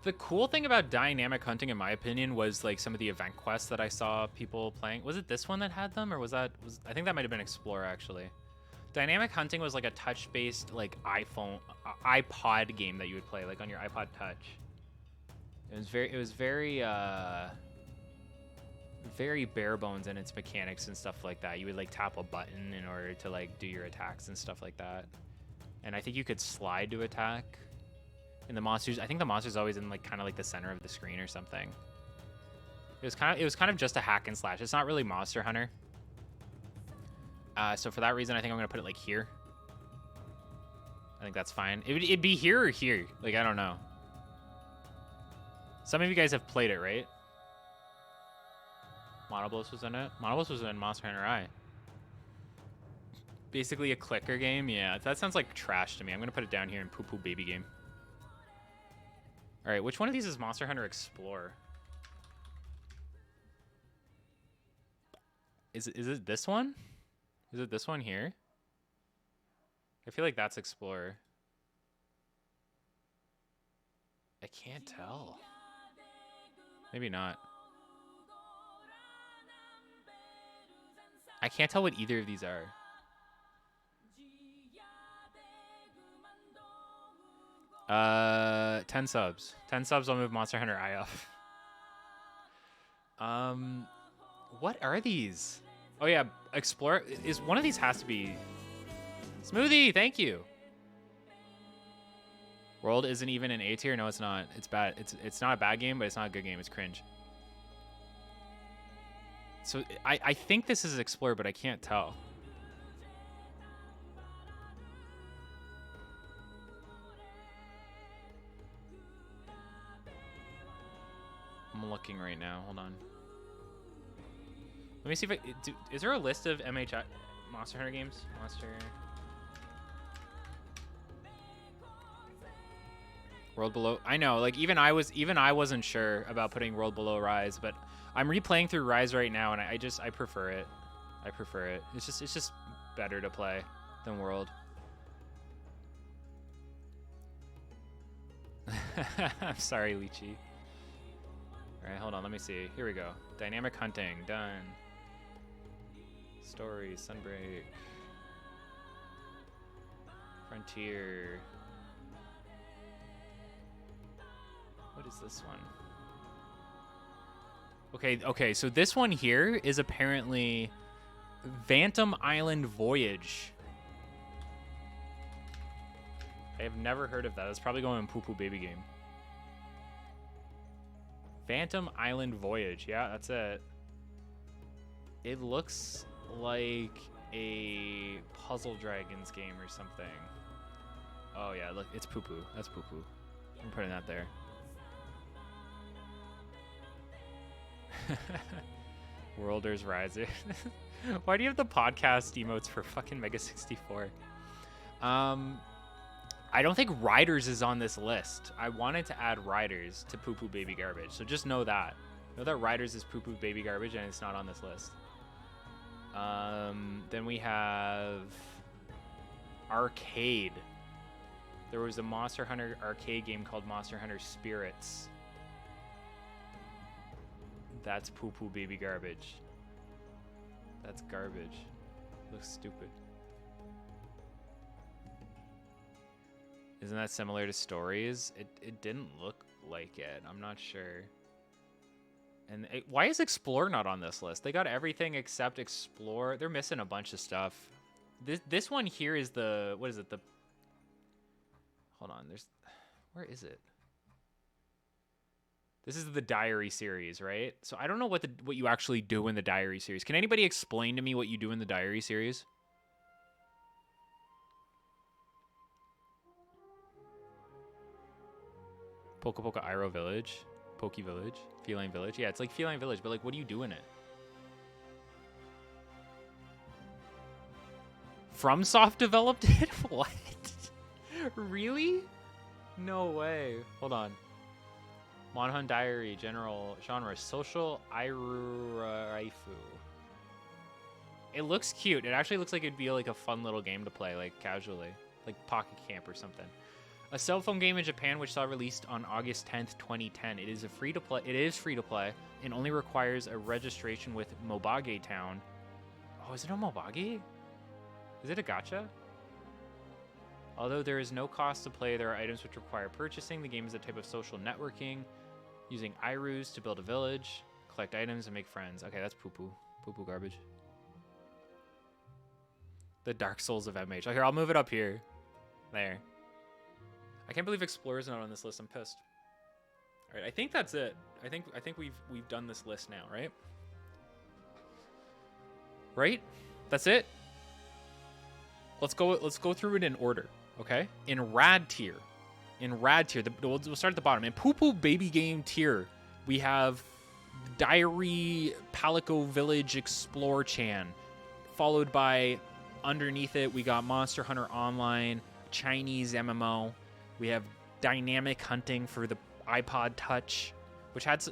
The cool thing about dynamic hunting, in my opinion, was like some of the event quests that I saw people playing. Was it this one that had them, or was I think that might have been Explorer actually. Dynamic hunting was like a touch-based like iPod game that you would play like on your iPod Touch. It was very very bare bones in its mechanics and stuff like that. You would like tap a button in order to like do your attacks and stuff like that. And I think you could slide to attack. And the monsters, I think the monster's always in like kind of like the center of the screen or something. It was kind of just a hack and slash. It's not really Monster Hunter. So for that reason, I think I'm gonna put it like here. I think that's fine. It'd be here or here. Like, I don't know. Some of you guys have played it, right? Monoblos was in it. Monoblos was in Monster Hunter I. Basically a clicker game. Yeah, that sounds like trash to me. I'm gonna put it down here in Poo Poo Baby Game. All right, which one of these is Monster Hunter Explorer? Is it this one? Is it this one here? I feel like that's Explorer. I can't tell. Maybe not. I can't tell what either of these are. 10 subs. 10 subs, I'll move Monster Hunter I up. What are these? Oh yeah, Explorer is one of these has to be Smoothie, thank you. World isn't even an A tier. No, it's not. It's bad. It's not a bad game, but it's not a good game. It's cringe. So I think this is Explorer, but I can't tell. I'm looking right now. Hold on. Let me see if is there a list of MHI Monster Hunter games? Monster World Below. I know, like even I wasn't sure about putting World Below Rise, but I'm replaying through Rise right now, and I prefer it. I prefer it. It's just better to play than World. I'm sorry, Lychee. All right, hold on. Let me see. Here we go. Dynamic hunting done. Story, Sunbreak, Frontier. What is this one? Okay, so this one here is apparently Phantom Island Voyage. I have never heard of that. That's probably going in Poo Poo Baby Game. Phantom Island Voyage. Yeah, that's it. It looks like a Puzzle Dragons game or something. Oh yeah, look, it's poo poo. That's poo poo. I'm putting that there. Worlders Riser. Why do you have the podcast emotes for fucking Mega 64? I don't think Riders is on this list. I wanted to add Riders to Poo Poo Baby Garbage, so just know that. Know that Riders is Poo Poo Baby Garbage and it's not on this list. Then we have Arcade. There was a Monster Hunter arcade game called Monster Hunter Spirits. That's Poo Poo Baby Garbage. That's garbage. Looks stupid. Isn't that similar to Stories? It didn't look like it. I'm not sure. And why is Explore not on this list? They got everything except Explore. They're missing a bunch of stuff. This one here is the, what is it? Hold on. Where is it? This is the Diary series, right? So I don't know what you actually do in the Diary series. Can anybody explain to me what you do in the Diary series? Poca Poca Iroh Village, Poke Village, Feline Village. Yeah, it's like Feline Village, but like, what do you do in it? FromSoft developed it? What? Really? No way. Hold on. Monhun Diary, general genre, social Iraifu. It looks cute. It actually looks like it'd be like a fun little game to play, like casually, like Pocket Camp or something. A cell phone game in Japan which saw released on August 10th, 2010. It is free to play and only requires a registration with Mobage Town. Oh, is it a Mobage? Is it a gacha? Although there is no cost to play, there are items which require purchasing. The game is a type of social networking, using Irus to build a village, collect items, and make friends. Okay, that's poo-poo. Poo-poo garbage. The Dark Souls of MH. Oh, here, I'll move it up here. There. I can't believe Explorer's not on this list. I'm pissed. All right, I think that's it. I think we've done this list now, right? Right? That's it. Let's go through it in order, okay? In rad tier, we'll start at the bottom. In Poo Poo Baby Game tier, we have Diary Palico Village Explore Chan, followed by underneath it we got Monster Hunter Online, Chinese MMO. We have Dynamic Hunting for the iPod Touch, which had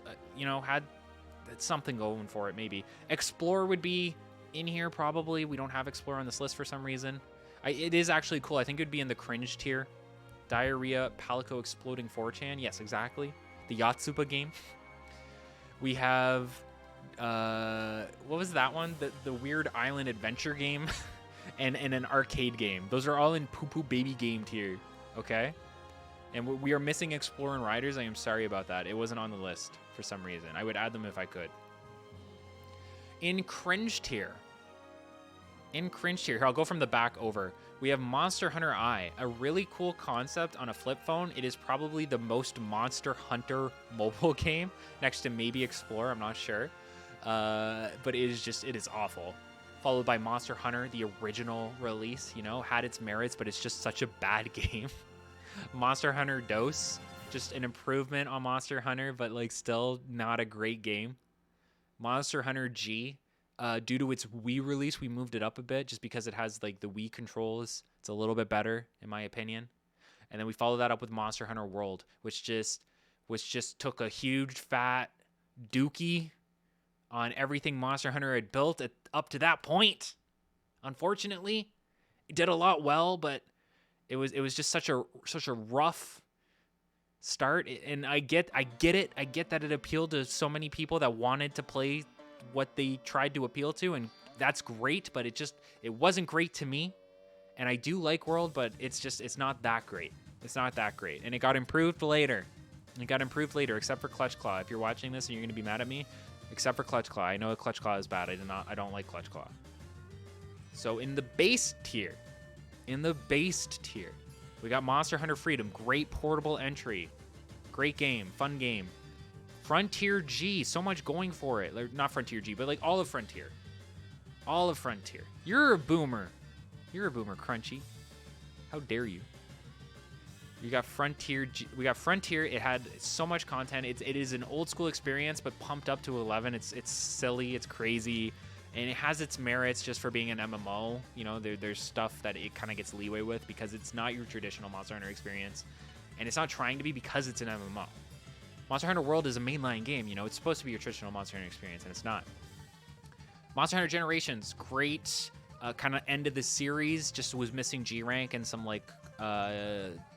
something going for it maybe. Explore would be in here probably. We don't have Explore on this list for some reason. It is actually cool. I think it would be in the cringe tier. Diarrhea, Palico Exploding 4chan. Yes, exactly. The Yotsuba game. We have, what was that one? The weird island adventure game and an arcade game. Those are all in Poo Poo Baby Game tier, okay? And we are missing Explore and Riders. I am sorry about that. It wasn't on the list for some reason. I would add them if I could. In cringe tier, here, I'll go from the back over. We have Monster Hunter Eye, a really cool concept on a flip phone. It is probably the most Monster Hunter mobile game, next to maybe Explore, I'm not sure. But it is awful. Followed by Monster Hunter, the original release, had its merits, but it's just such a bad game. Monster Hunter Dose, just an improvement on Monster Hunter, but like still not a great game. Monster Hunter G, due to its Wii release, we moved it up a bit just because it has like the Wii controls. It's a little bit better in my opinion. And then we follow that up with Monster Hunter World, which just took a huge fat dookie on everything Monster Hunter had built up to that point. Unfortunately, it did a lot well, but it was just such a rough start. And I get it. I get that it appealed to so many people that wanted to play what they tried to appeal to, and that's great, but it wasn't great to me. And I do like World, but it's not that great. It's not that great. And it got improved later. Except for Clutch Claw. If you're watching this and you're going to be mad at me, except for Clutch Claw. I know Clutch Claw is bad. I don't like Clutch Claw. So in the base tier, we got Monster Hunter Freedom. Great portable entry. Great game. Fun game. Frontier G. So much going for it. Like, not Frontier G, but like all of Frontier. All of Frontier. You're a boomer. You're a boomer, Crunchy. How dare you? You got Frontier. We got Frontier. It had so much content. It is an old school experience, but pumped up to 11. It's silly. It's crazy, and it has its merits just for being an MMO. You know, there's stuff that it kind of gets leeway with because it's not your traditional Monster Hunter experience, and it's not trying to be because it's an MMO. Monster Hunter World is a mainline game. You know, it's supposed to be your traditional Monster Hunter experience, and it's not. Monster Hunter Generations, great. Kind of end of the series. Just was missing G rank and some like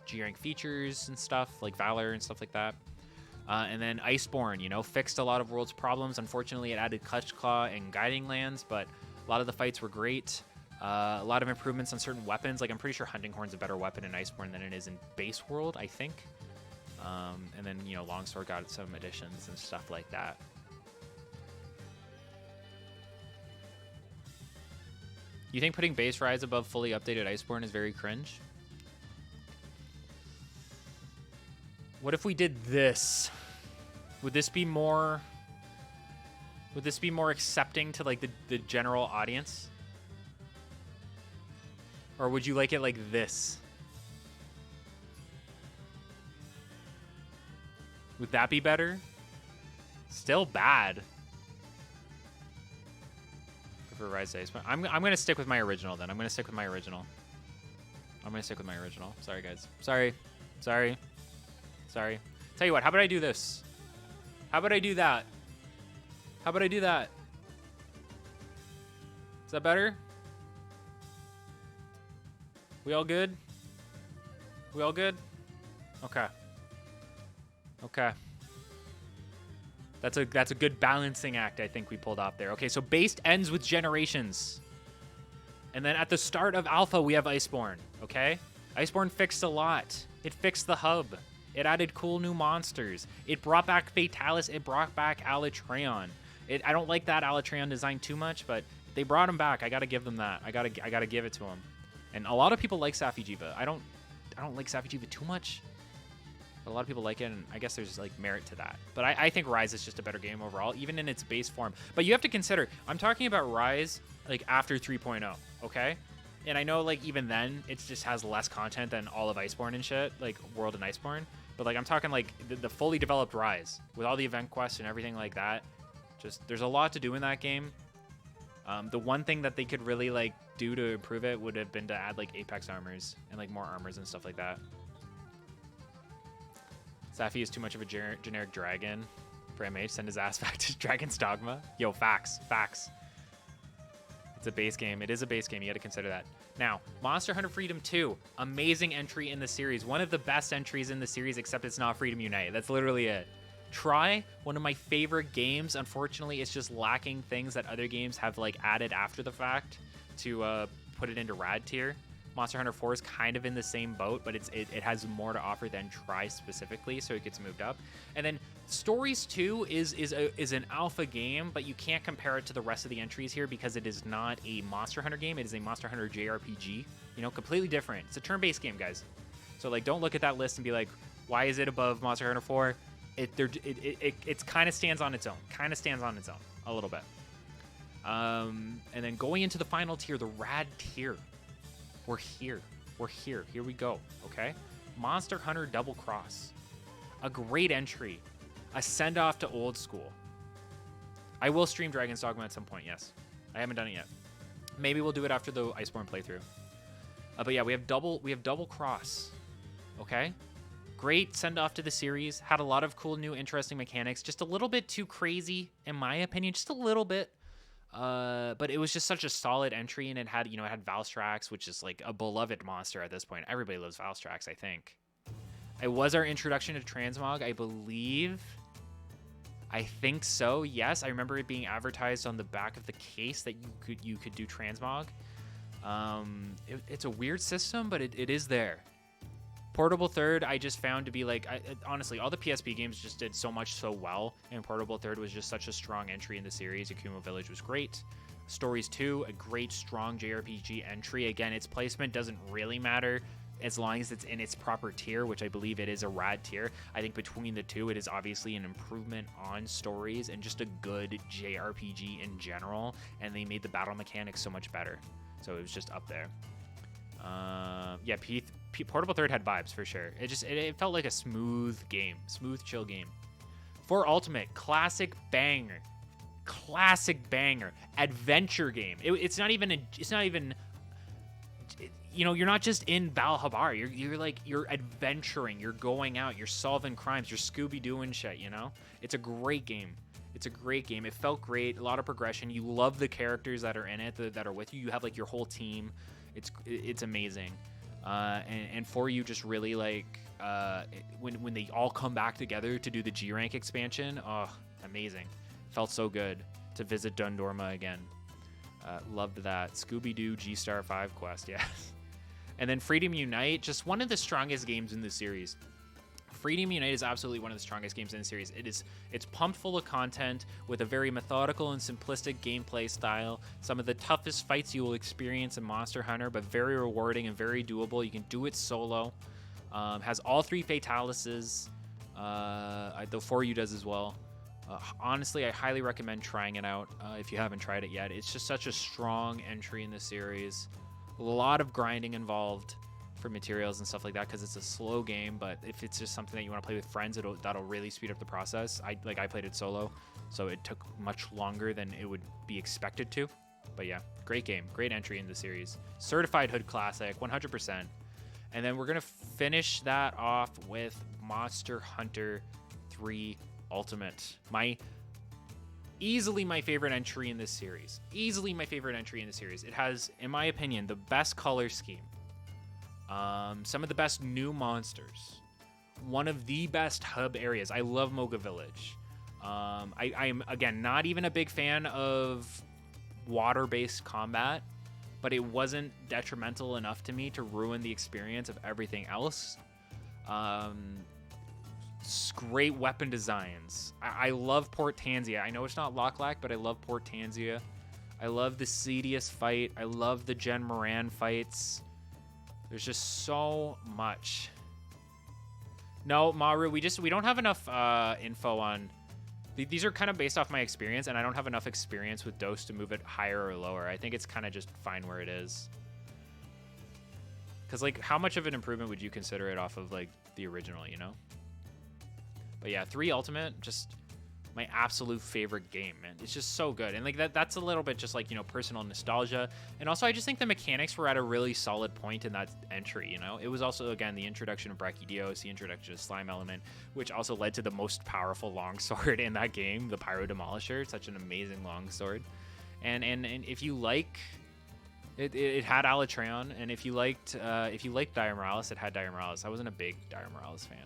G rank features and stuff like Valor and stuff like that. And then Iceborne, you know, fixed a lot of World's problems. Unfortunately, it added Clutch Claw and Guiding Lands, but a lot of the fights were great. A lot of improvements on certain weapons. Like I'm pretty sure Hunting Horn's a better weapon in Iceborne than it is in Base World, I think. And then, you know, Longsword got some additions and stuff like that. You think putting base rides above fully updated Iceborne is very cringe? What if we did this? Would this be more accepting to like the general audience? Or would you like it like this? Would that be better? Still bad. Rise Days, but I'm gonna stick with my original then. I'm gonna stick with my original. Sorry guys. Sorry. Tell you what, how about I do this? How about I do that? Is that better? We all good? Okay. That's a good balancing act I think we pulled off there. Okay, so Based ends with Generations. And then at the start of Alpha, we have Iceborne, okay? Iceborne fixed a lot. It fixed the hub. It added cool new monsters. It brought back Fatalis. It brought back Alatreon. I don't like that Alatreon design too much, but they brought him back. I gotta give them that. I gotta give it to them. And a lot of people like Safi'jiiva. I don't like Safi'jiiva too much. But a lot of people like it, and I guess there's like merit to that. But I think Rise is just a better game overall, even in its base form. But you have to consider, I'm talking about Rise like after 3.0, okay? And I know like even then, it just has less content than all of Iceborne and shit, like World and Iceborne. But like I'm talking like the fully developed Rise with all the event quests and everything like that. Just there's a lot to do in that game. The one thing that they could really like do to improve it would have been to add like Apex armors and like more armors and stuff like that. Safi is too much of a generic dragon for MH. Send his ass back to Dragon's Dogma. Yo, facts. It's a base game. It is a base game. You got to consider that. Now, Monster Hunter Freedom 2. Amazing entry in the series. One of the best entries in the series, except it's not Freedom Unite. That's literally it. Try, one of my favorite games. Unfortunately, it's just lacking things that other games have like added after the fact to put it into Rad tier. Monster Hunter 4 is kind of in the same boat, but it has more to offer than Try specifically, so it gets moved up. And then Stories 2 is an alpha game, but you can't compare it to the rest of the entries here because it is not a Monster Hunter game. It is a Monster Hunter JRPG. You know, completely different. It's a turn-based game, guys. So like, don't look at that list and be like, why is it above Monster Hunter 4? It kind of stands on its own. A little bit. And then going into the final tier, the Rad tier. We're here. Here we go, okay? Monster Hunter Double Cross. A great entry. A send-off to old school. I will stream Dragon's Dogma at some point, yes. I haven't done it yet. Maybe we'll do it after the Iceborne playthrough. But yeah, we have Double Cross, okay? Great send-off to the series. Had a lot of cool, new, interesting mechanics. Just a little bit too crazy, in my opinion. Just a little bit. But it was just such a solid entry, and it had Valstrax, which is like a beloved monster at this point. Everybody loves Valstrax, I think. It was our introduction to Transmog, I believe. I think so. Yes, I remember it being advertised on the back of the case that you could do Transmog. It's a weird system, but it is there. Portable Third, I just found to be like, honestly, all the PSP games just did so much so well, and Portable Third was just such a strong entry in the series. Akumo Village was great. Stories 2, a great, strong JRPG entry. Again, its placement doesn't really matter. as long as it's in its proper tier, which I believe it is a rad tier. I think between the two, it is obviously an improvement on stories and just a good JRPG in general. And they made the battle mechanics so much better. So it was just up there. Yeah, Portable Third had vibes for sure. It felt like a smooth game, smooth, chill game. For Ultimate, classic banger, adventure game. It's not even you know, you're not just in Valhalla. You're adventuring. You're going out. You're solving crimes. You're Scooby-Dooing shit. You know, it's a great game. It's a great game. It felt great. A lot of progression. You love the characters that are in it, that are with you. You have like your whole team. It's amazing. And for you, just really like when they all come back together to do the G rank expansion. Oh, amazing. Felt so good to visit Dundorma again. Loved that. Scooby-Doo G-Star 5 quest, yes. And then Freedom Unite, just one of the strongest games in the series. Freedom Unite is absolutely one of the strongest games in the series. It's pumped full of content with a very methodical and simplistic gameplay style. Some of the toughest fights you will experience in Monster Hunter, but very rewarding and very doable. You can do it solo. Has all 3 fatalises. The For You does as well. Honestly, I highly recommend trying it out if you haven't tried it yet. It's just such a strong entry in the series. A lot of grinding involved for materials and stuff like that because it's a slow game, but if it's just something that you want to play with friends, that'll really speed up the process. I played it solo, so it took much longer than it would be expected to. But yeah, great game, great entry in the series. Certified Hood Classic, 100%. And then we're gonna finish that off with Monster Hunter 3 Ultimate. Easily my favorite entry in this series. It has, in my opinion, the best color scheme. Some of the best new monsters. One of the best hub areas. I love Moga Village. I'm, again, not even a big fan of water-based combat, but it wasn't detrimental enough to me to ruin the experience of everything else. Great weapon designs. I love Port Tanzia. I know it's not Locklack, but I love Port Tanzia. I love the Cedius fight. I love the Jen Moran fights. There's just so much. No, Maru, we don't have enough info on... These are kind of based off my experience, and I don't have enough experience with Dose to move it higher or lower. I think it's kind of just fine where it is. Because, like, how much of an improvement would you consider it off of, like, the original, you know? But yeah, 3 Ultimate, just my absolute favorite game, man. It's just so good. And like that's a little bit just like, you know, personal nostalgia. And also I just think the mechanics were at a really solid point in that entry, you know? It was also, again, the introduction of Brachydios, the introduction of Slime Element, which also led to the most powerful longsword in that game, the Pyro Demolisher. Such an amazing longsword. And if you like... It had Alatreon, and if you liked Dire Morales, it had Dire Morales. I wasn't a big Dire Morales fan.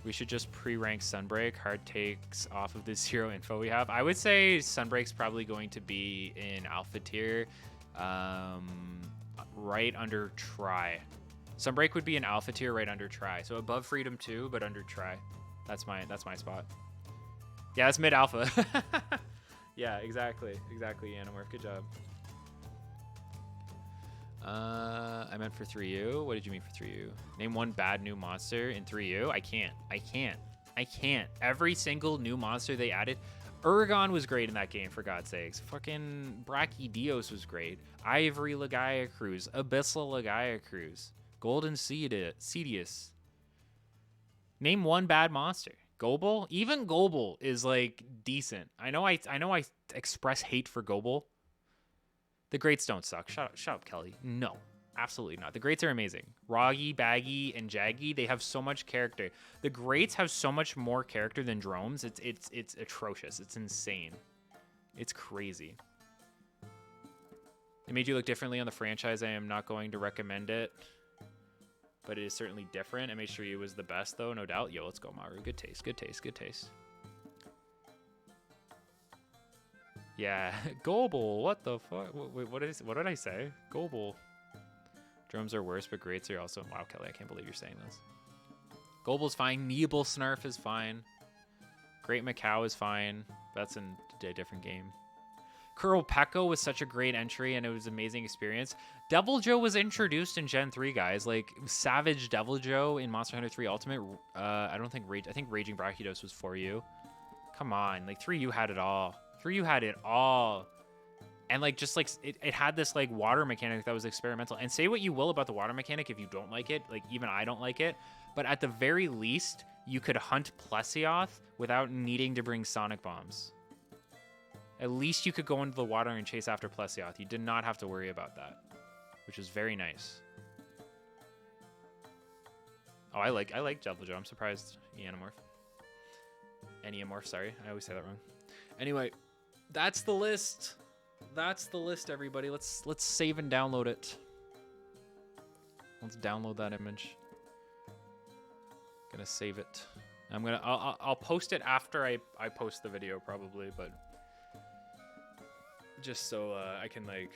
We should just pre-rank Sunbreak. Hard takes off of the 0 info we have. I would say Sunbreak's probably going to be in Alpha tier, right under Try. Sunbreak would be in Alpha tier right under Try. So above Freedom 2, but under Try. That's my spot. Yeah, that's mid Alpha. Yeah, exactly, Animorph. Good job. I meant for 3U. What did you mean for 3U? Name one bad new monster in 3U. I can't. Every single new monster they added. Urgon was great in that game, for God's sakes. Fucking Brachydios was great. Ivory Legaia Cruz. Abyssal Legaia Cruz. Golden Cedius. Name one bad monster. Gobel? Even Gobel is like decent. I know I express hate for Gobel. The Greats don't suck. Shut up, Kelly. No, absolutely not. The Greats are amazing. Roggy, Baggy, and Jaggy, they have so much character. The Greats have so much more character than Dromes. It's atrocious. It's insane. It's crazy. It made you look differently on the franchise. I am not going to recommend it, but it is certainly different. It made sure you was the best, though, no doubt. Yo, let's go, Maru. Good taste. Yeah, Gobel. What the fuck? Wait, what did I say? Gobel. Drums are worse, but Greats are also... Wow, Kelly, I can't believe you're saying this. Gobel's fine. Neeble Snarf is fine. Great Macau is fine. That's in a different game. Kuropeko was such a great entry, and it was an amazing experience. Devil Joe was introduced in Gen 3, guys. Like, Savage Devil Joe in Monster Hunter 3 Ultimate. I don't think I think Raging Brachydos was for you. Come on, like 3U had it all. 3U had it all. And like, just like, it had this like water mechanic that was experimental. And say what you will about the water mechanic if you don't like it. Like, even I don't like it. But at the very least, you could hunt Plesioth without needing to bring Sonic Bombs. At least you could go into the water and chase after Plesioth. You did not have to worry about that, which is very nice. Oh, I like Devil Joe. I'm surprised. Eneamorph, sorry. I always say that wrong. Anyway, that's the list. That's the list, everybody. Let's save and download it. Let's download that image. Gonna save it. I'll post it after I post the video probably, but just so I can like,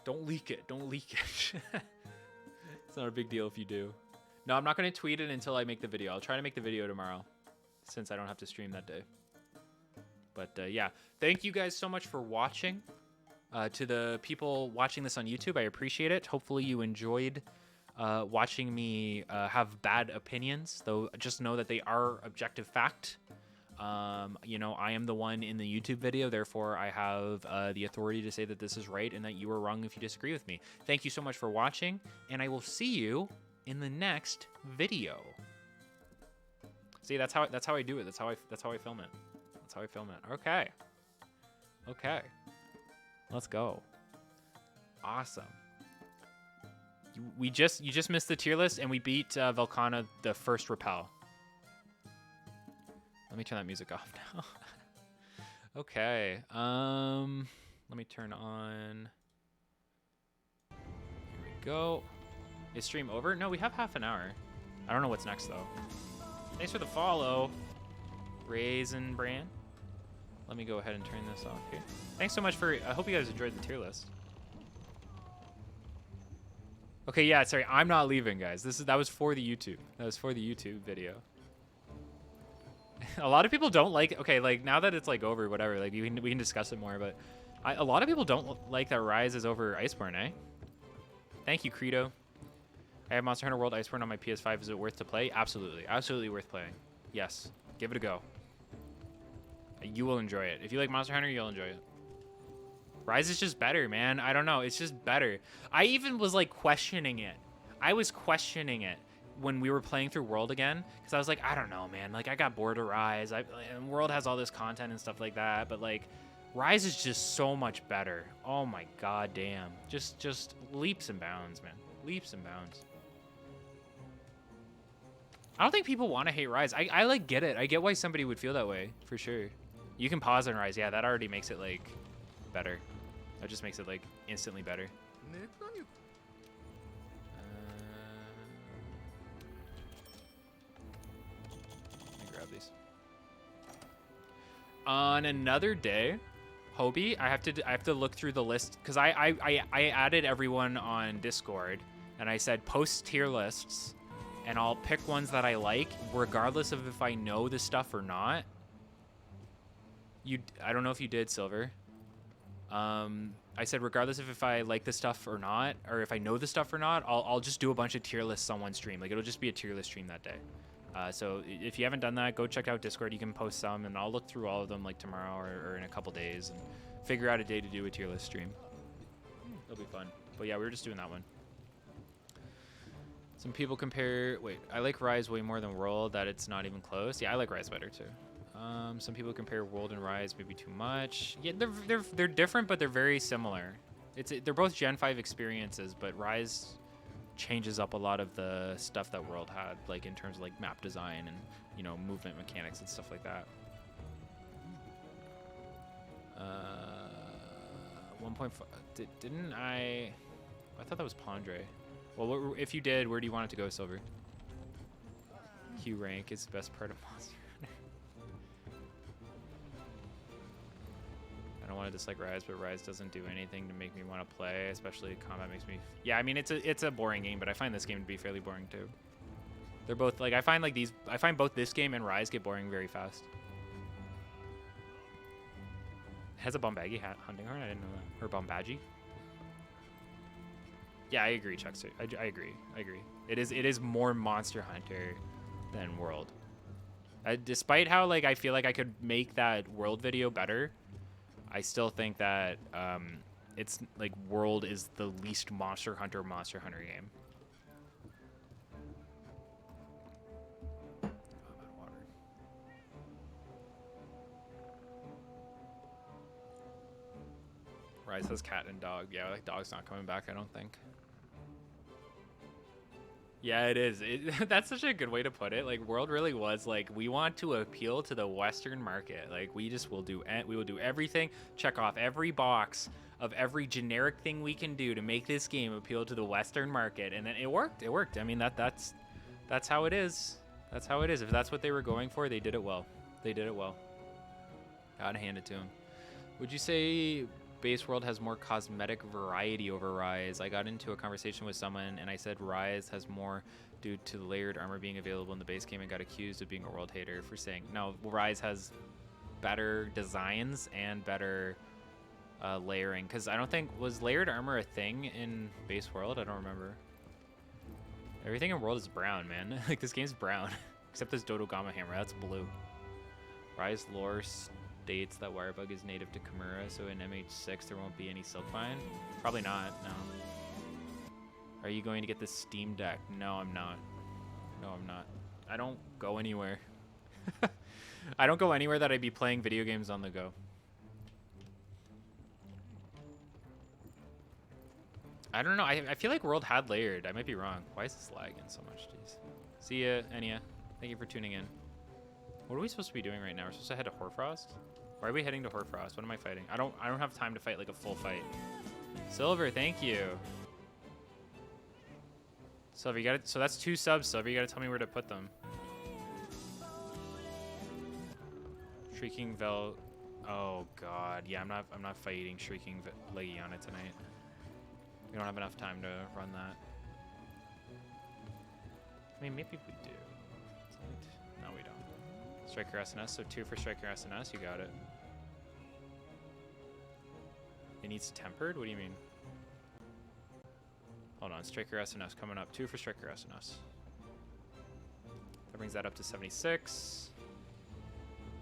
don't leak it. Don't leak it. It's not a big deal if you do. No, I'm not gonna tweet it until I make the video. I'll try to make the video tomorrow, since I don't have to stream that day. But yeah, thank you guys so much for watching. To the people watching this on YouTube, I appreciate it. Hopefully you enjoyed watching me have bad opinions, though just know that they are objective fact. You know, I am the one in the YouTube video, therefore I have the authority to say that this is right and that you are wrong if you disagree with me. Thank you so much for watching, and I will see you in the next video. See, that's how I do it. That's how I film it. That's how I film it. Okay. Okay. Let's go. Awesome. You just missed the tier list, and we beat Velkhana the first repel. Let me turn that music off now. Okay. Let me turn on. Here we go. Is stream over? No, we have half an hour. I don't know what's next though. Thanks for the follow, Raisin Brand. Let me go ahead and turn this off here. Thanks so much for. I hope you guys enjoyed the tier list. Okay, yeah, sorry, I'm not leaving, guys. That was for the YouTube. That was for the YouTube video. A lot of people don't like. Okay, like now that it's like over, whatever. Like we can discuss it more, but a lot of people don't like that Rise is over Iceborne, eh? Thank you, Credo. I have Monster Hunter World Iceborne on my PS5. Is it worth to play? Absolutely, absolutely worth playing. Yes, give it a go. You will enjoy it. If you like Monster Hunter, you'll enjoy it. Rise is just better, man. I don't know. It's just better. I even was like questioning it. I was questioning it when we were playing through World again, because I was like, I don't know, man. Like, I got bored of Rise. And World has all this content and stuff like that, but like, Rise is just so much better. Oh my god, damn. Just leaps and bounds, man. Leaps and bounds. I don't think people want to hate Rise. I like get it. I get why somebody would feel that way, for sure. You can pause on Rise. Yeah, that already makes it like better. That just makes it like instantly better. Let me grab these. On another day, Hobie, I have to look through the list because I added everyone on Discord and I said post tier lists and I'll pick ones that I like regardless of if I know the stuff or not. I don't know if you did, Silver. I said regardless of if I like the stuff or not, or if I know the stuff or not, I'll just do a bunch of tier lists on one stream. Like it'll just be a tier list stream that day. So if you haven't done that, go check out Discord. You can post some, and I'll look through all of them like tomorrow or in a couple days and figure out a day to do a tier list stream. It'll be fun. But yeah, we were just doing that one. Some people compare. Wait, I like Rise way more than World. That it's not even close. Yeah, I like Rise better too. Some people compare World and Rise maybe too much. Yeah, they're different, but they're very similar. They're both Gen 5 experiences, but Rise changes up a lot of the stuff that World had, like in terms of like map design and, you know, movement mechanics and stuff like that. 1.5. Didn't I thought that was Pondre. Well, if you did, where do you want it to go, Silver? Q rank is the best part of Monster. I don't want to dislike Rise, but Rise doesn't do anything to make me want to play, especially combat makes me... Yeah, I mean, it's a boring game, but I find this game to be fairly boring too. They're both, like, I find both this game and Rise get boring very fast. has a Bombagi hunting horn? I didn't know that. Or Bombagi? Yeah, I agree, Chuckster. I agree. I agree. It is more Monster Hunter than World. Despite how like I feel like I could make that World video better, I still think that it's like World is the least Monster Hunter game. Rise has cat and dog. Yeah, like dog's not coming back, I don't think. Yeah, it is. That's such a good way to put it. Like, World really was like, we want to appeal to the Western market. Like, we will do everything, check off every box of every generic thing we can do to make this game appeal to the Western market. And then it worked. It worked. I mean, that's how it is. That's how it is. If that's what they were going for, they did it well. They did it well. Gotta hand it to them. Would you say Base World has more cosmetic variety over Rise? I got into a conversation with someone and I said Rise has more due to the layered armor being available in the base game and got accused of being a World hater for saying no. Rise has better designs and better layering, because I don't think, was layered armor a thing in Base World? I don't remember. Everything in World is brown, man. Like, this game's brown except this Dodogama hammer, that's blue. Rise lore states that Wirebug is native to Kimura, so in MH6 there won't be any Silkvine? Probably not, no. Are you going to get the Steam Deck? No, I'm not. No, I'm not. I don't go anywhere. I don't go anywhere that I'd be playing video games on the go. I don't know. I feel like World had layered. I might be wrong. Why is this lagging so much? Jeez. See ya, Enya. Thank you for tuning in. What are we supposed to be doing right now? We're supposed to head to Hoarfrost? Why are we heading to Hoarfrost? What am I fighting? I don't have time to fight like a full fight. Silver, thank you. Silver, you got it. So that's 2 subs, Silver. You got to tell me where to put them. Shrieking Vel. Oh god. Yeah, I'm not fighting Shrieking Legiana tonight. We don't have enough time to run that. I mean, maybe we do. No, we don't. Striker SNS, so 2 for Striker SNS, you got it. It needs tempered? What do you mean? Hold on, Striker SNS coming up. 2 for Striker SNS. That brings that up to 76.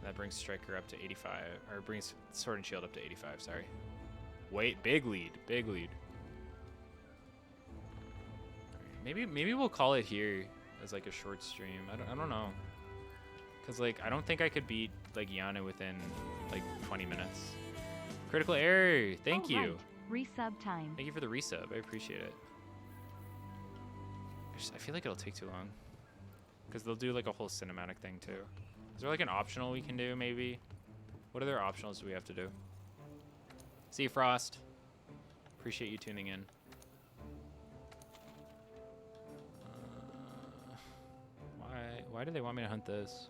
That brings Striker up to 85, or brings Sword and Shield up to 85, sorry. Wait, big lead, big lead. Maybe we'll call it here as like a short stream. I don't know. Cause like I don't think I could beat like Yana within like 20 minutes. Critical error. Thank you. Right. Resub time. Thank you for the resub. I appreciate it. I feel like it'll take too long. Cause they'll do like a whole cinematic thing too. Is there like an optional we can do maybe? What other optionals do we have to do? See you, Frost. Appreciate you tuning in. Why do they want me to hunt this?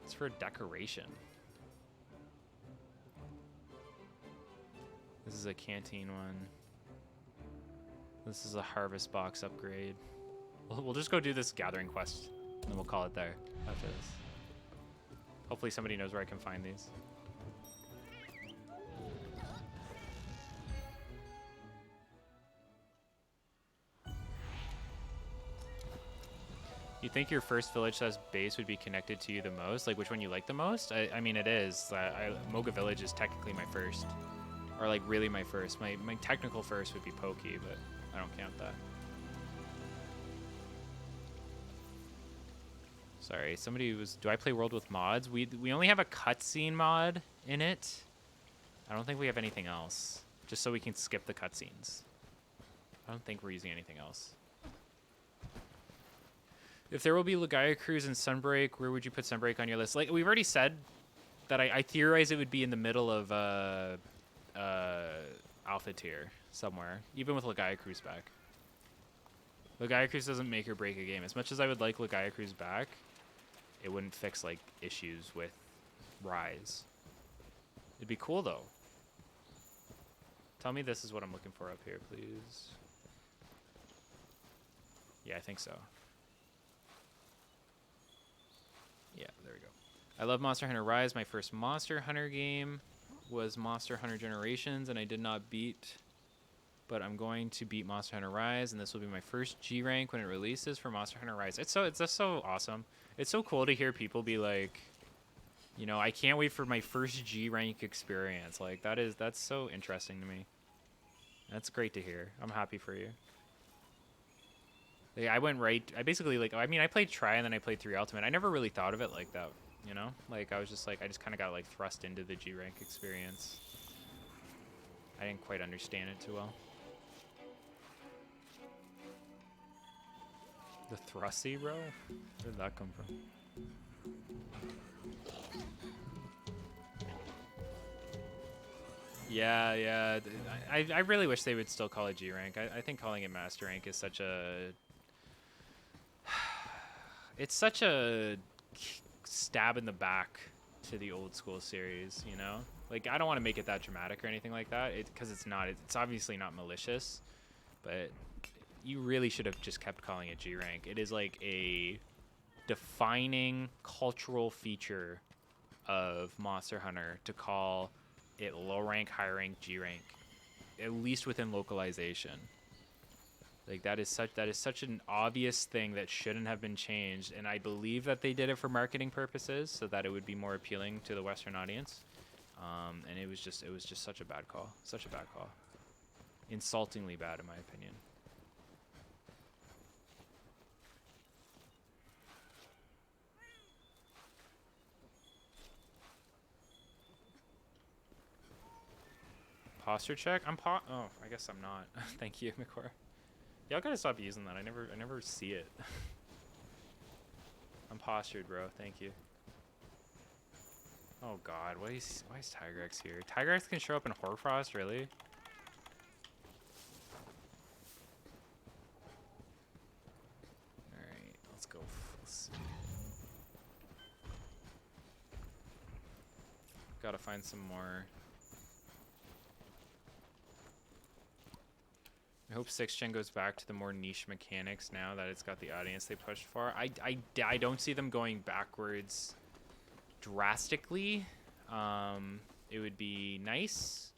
It's for decoration. This is a canteen one. This is a harvest box upgrade. We'll just go do this gathering quest, and then we'll call it there after this. Hopefully somebody knows where I can find these. You think your first village size base would be connected to you the most? Like which one you like the most? I mean it is. Moga Village is technically my first. Or like really my first. My technical first would be Pokey, but I don't count that. Sorry, somebody was, do I play World with mods? We only have a cutscene mod in it. I don't think we have anything else. Just so we can skip the cutscenes. I don't think we're using anything else. If there will be Legaia Cruise and Sunbreak, where would you put Sunbreak on your list? Like we've already said that I theorize it would be in the middle of Alpha tier somewhere, even with Legaia Cruise back. Legaia Cruise doesn't make or break a game. As much as I would like Legaia Cruise back, it wouldn't fix like issues with Rise. It'd be cool though. Tell me this is what I'm looking for up here, please. Yeah, I think so. Yeah, there we go. I love Monster Hunter Rise. My first Monster Hunter game was Monster Hunter Generations, and I did not beat. But I'm going to beat Monster Hunter Rise, and this will be my first G rank when it releases for Monster Hunter Rise. It's just so awesome. It's so cool to hear people be like, you know, I can't wait for my first G rank experience. Like that's so interesting to me. That's great to hear. I'm happy for you. Like, I went right. I basically like. I mean, I played Try and then I played 3 Ultimate. I never really thought of it like that. You know, like I was just like I just kind of got like thrust into the G rank experience. I didn't quite understand it too well. The Thrusty, bro? Where did that come from? Yeah. I really wish they would still call it G rank. I think calling it Master rank is such a... It's such a stab in the back to the old school series, you know? Like, I don't want to make it that dramatic or anything like that, because it's not. It's obviously not malicious, but you really should have just kept calling it G rank. It is like a defining cultural feature of Monster Hunter to call it low rank, high rank, G rank, at least within localization. Like that is such an obvious thing that shouldn't have been changed, and I believe that they did it for marketing purposes so that it would be more appealing to the Western audience. And it was just such a bad call, insultingly bad in my opinion. Posture check? Oh, I guess I'm not. Thank you, McCor. Y'all gotta stop using that. I never see it. I'm postured, bro. Thank you. Oh god, why is Tigrex here? Tigrex can show up in Hoarfrost, really? Alright, let's go. Let's see. Gotta find some more. I hope 6th Gen goes back to the more niche mechanics now that it's got the audience they pushed for. I don't see them going backwards drastically. It would be nice.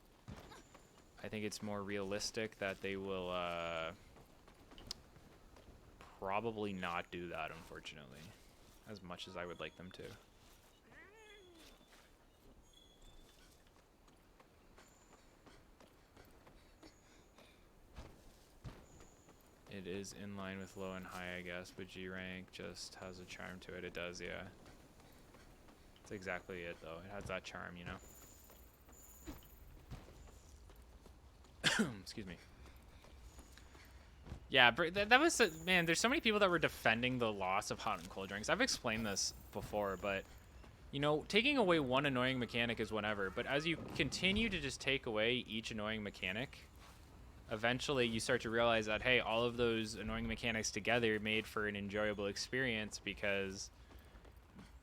I think it's more realistic that they will probably not do that, unfortunately, as much as I would like them to. It is in line with low and high, I guess, but G rank just has a charm to it. It does, yeah. That's exactly it, though. It has that charm, you know? Excuse me. Yeah, that was... Man, there's so many people that were defending the loss of hot and cold drinks. I've explained this before, but... You know, taking away one annoying mechanic is whatever, but as you continue to just take away each annoying mechanic... Eventually you start to realize that, hey, all of those annoying mechanics together made for an enjoyable experience because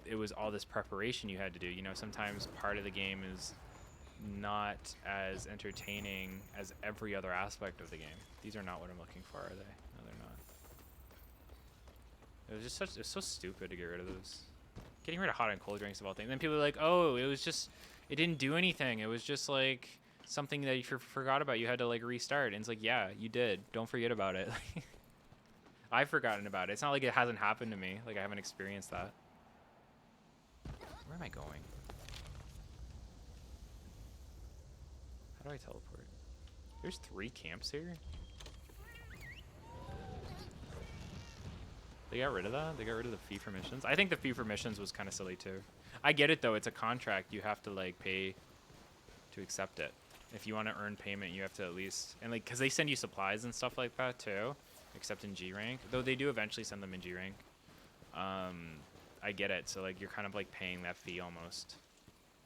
it was all this preparation you had to do. You know, sometimes part of the game is not as entertaining as every other aspect of the game. These are not what I'm looking for, are they? No, they're not. It was just it's so stupid to get rid of those. Getting rid of hot and cold drinks of all things. And then people are like, oh, it didn't do anything. It was just like something that you forgot about. You had to like restart. And it's like, yeah, you did. Don't forget about it. I've forgotten about it. It's not like it hasn't happened to me. Like I haven't experienced that. Where am I going? How do I teleport? There's 3 camps here? They got rid of that? They got rid of the fee for missions? I think the fee for missions was kind of silly too. I get it though. It's a contract. You have to like pay to accept it. If you want to earn payment, you have to at least... And like, because they send you supplies and stuff like that too, except in G rank. Though they do eventually send them in G rank. I get it. So like, you're kind of like paying that fee almost.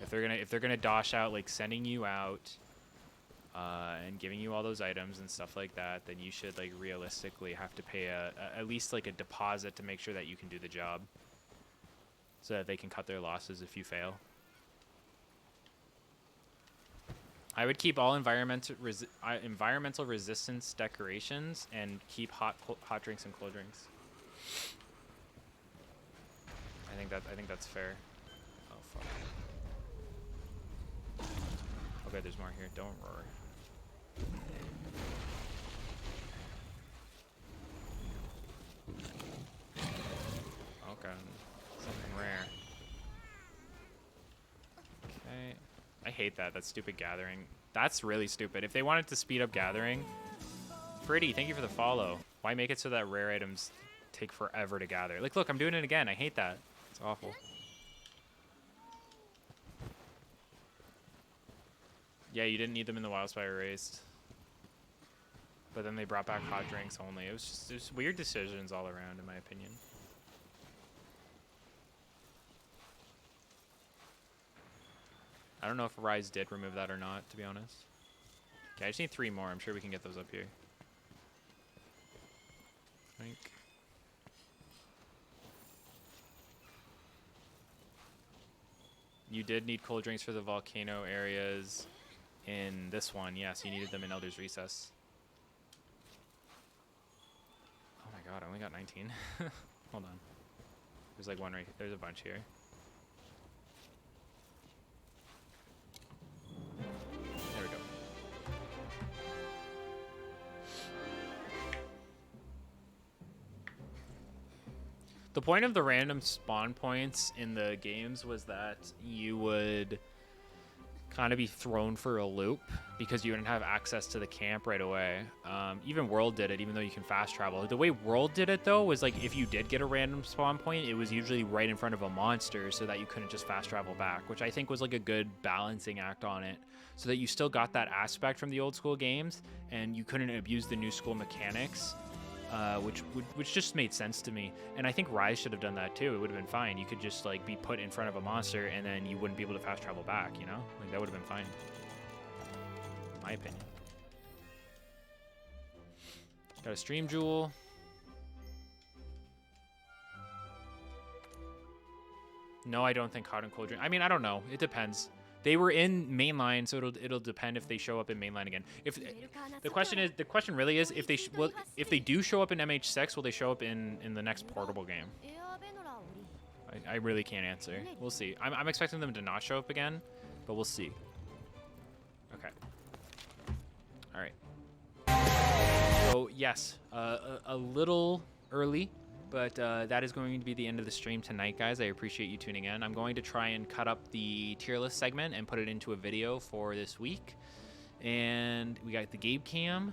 If they're gonna dosh out like sending you out and giving you all those items and stuff like that, then you should like realistically have to pay at least like a deposit to make sure that you can do the job, so that they can cut their losses if you fail. I would keep all environmental resistance decorations and keep hot drinks and cold drinks. I think that's fair. Okay, there's more here. Don't roar. Okay, something rare. Okay. I hate that. That's stupid gathering. That's really stupid. If they wanted to speed up gathering... Pretty, thank you for the follow. Why make it so that rare items take forever to gather? Like, look, I'm doing it again. I hate that. It's awful. Yeah, you didn't need them in the Wildspire raised. But then they brought back hot drinks only. It was weird decisions all around, in my opinion. I don't know if Rise did remove that or not, to be honest. Okay, I just need 3 more. I'm sure we can get those up here. I think. You did need cold drinks for the volcano areas in this one. Yes, you needed them in Elder's Recess. Oh my god, I only got 19. Hold on. There's like one right here. There's a bunch here. There we go. The point of the random spawn points in the games was that you would kind of be thrown for a loop because you wouldn't have access to the camp right away. Even World did it, even though you can fast travel. The way World did it, though, was like if you did get a random spawn point, it was usually right in front of a monster so that you couldn't just fast travel back, which I think was like a good balancing act on it, so that you still got that aspect from the old school games and you couldn't abuse the new school mechanics. Which just made sense to me, and I think Rise should have done that too. It would have been fine. You could just like be put in front of a monster, and then you wouldn't be able to fast travel back. You know, like that would have been fine. In my opinion. Got a stream jewel. No, I don't think hot and cold drink. I mean, I don't know. It depends. They were in mainline, so it'll depend if they show up in mainline again. If the question really is if they do show up in MH6, will they show up in the next portable game? I really can't answer. We'll see. I'm expecting them to not show up again, but we'll see. Okay. All right. So yes, a little early. But that is going to be the end of the stream tonight, guys. I appreciate you tuning in. I'm going to try and cut up the tier list segment and put it into a video for this week. And we got the Gabe Cam.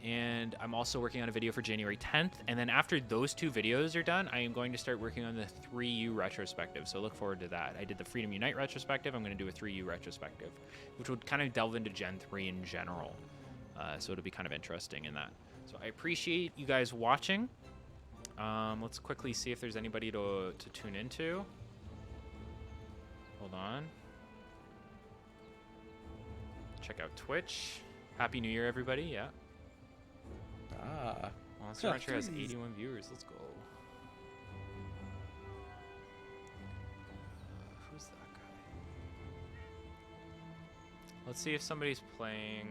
And I'm also working on a video for January 10th. And then after those 2 videos are done, I am going to start working on the 3U retrospective. So look forward to that. I did the Freedom Unite retrospective. I'm going to do a 3U retrospective, which would kind of delve into Gen 3 in general. So it'll be kind of interesting in that. So I appreciate you guys watching. Let's quickly see if there's anybody to tune into. Hold on. Check out Twitch. Happy New Year, everybody. Yeah. Monster Rancher has 81 viewers. Let's go. Who's that guy? Let's see if somebody's playing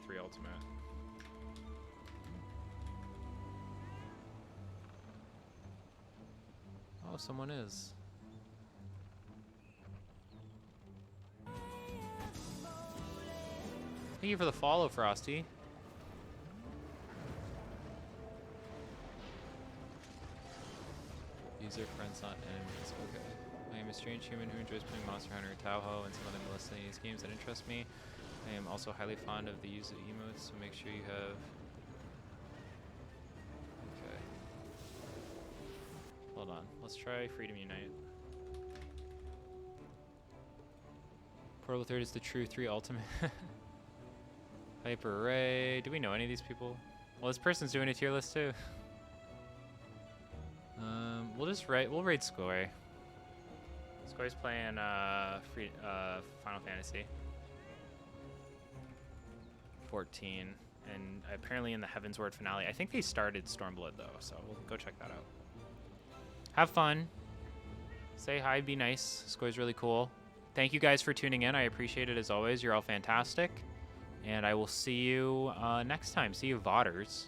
3 Ultimate. Oh, someone is. Thank you for the follow, Frosty. User friends, not enemies. Okay. I am a strange human who enjoys playing Monster Hunter, Tahoe, and some other miscellaneous games that interest me. I am also highly fond of the use of emotes, so make sure you have... Okay. Hold on. Let's try Freedom Unite. Portal 3rd is the true 3 Ultimate. Hyper Ray. Do we know any of these people? Well, this person's doing a tier list too. We'll raid Skoy. Skoy's playing Final Fantasy 14, and apparently in the Heavensward finale. I think they started Stormblood though, so we'll go check that out. Have fun. Say hi, be nice. Skoy's really cool. Thank you guys for tuning in. I appreciate it as always. You're all fantastic. And I will see you next time. See you, VODers.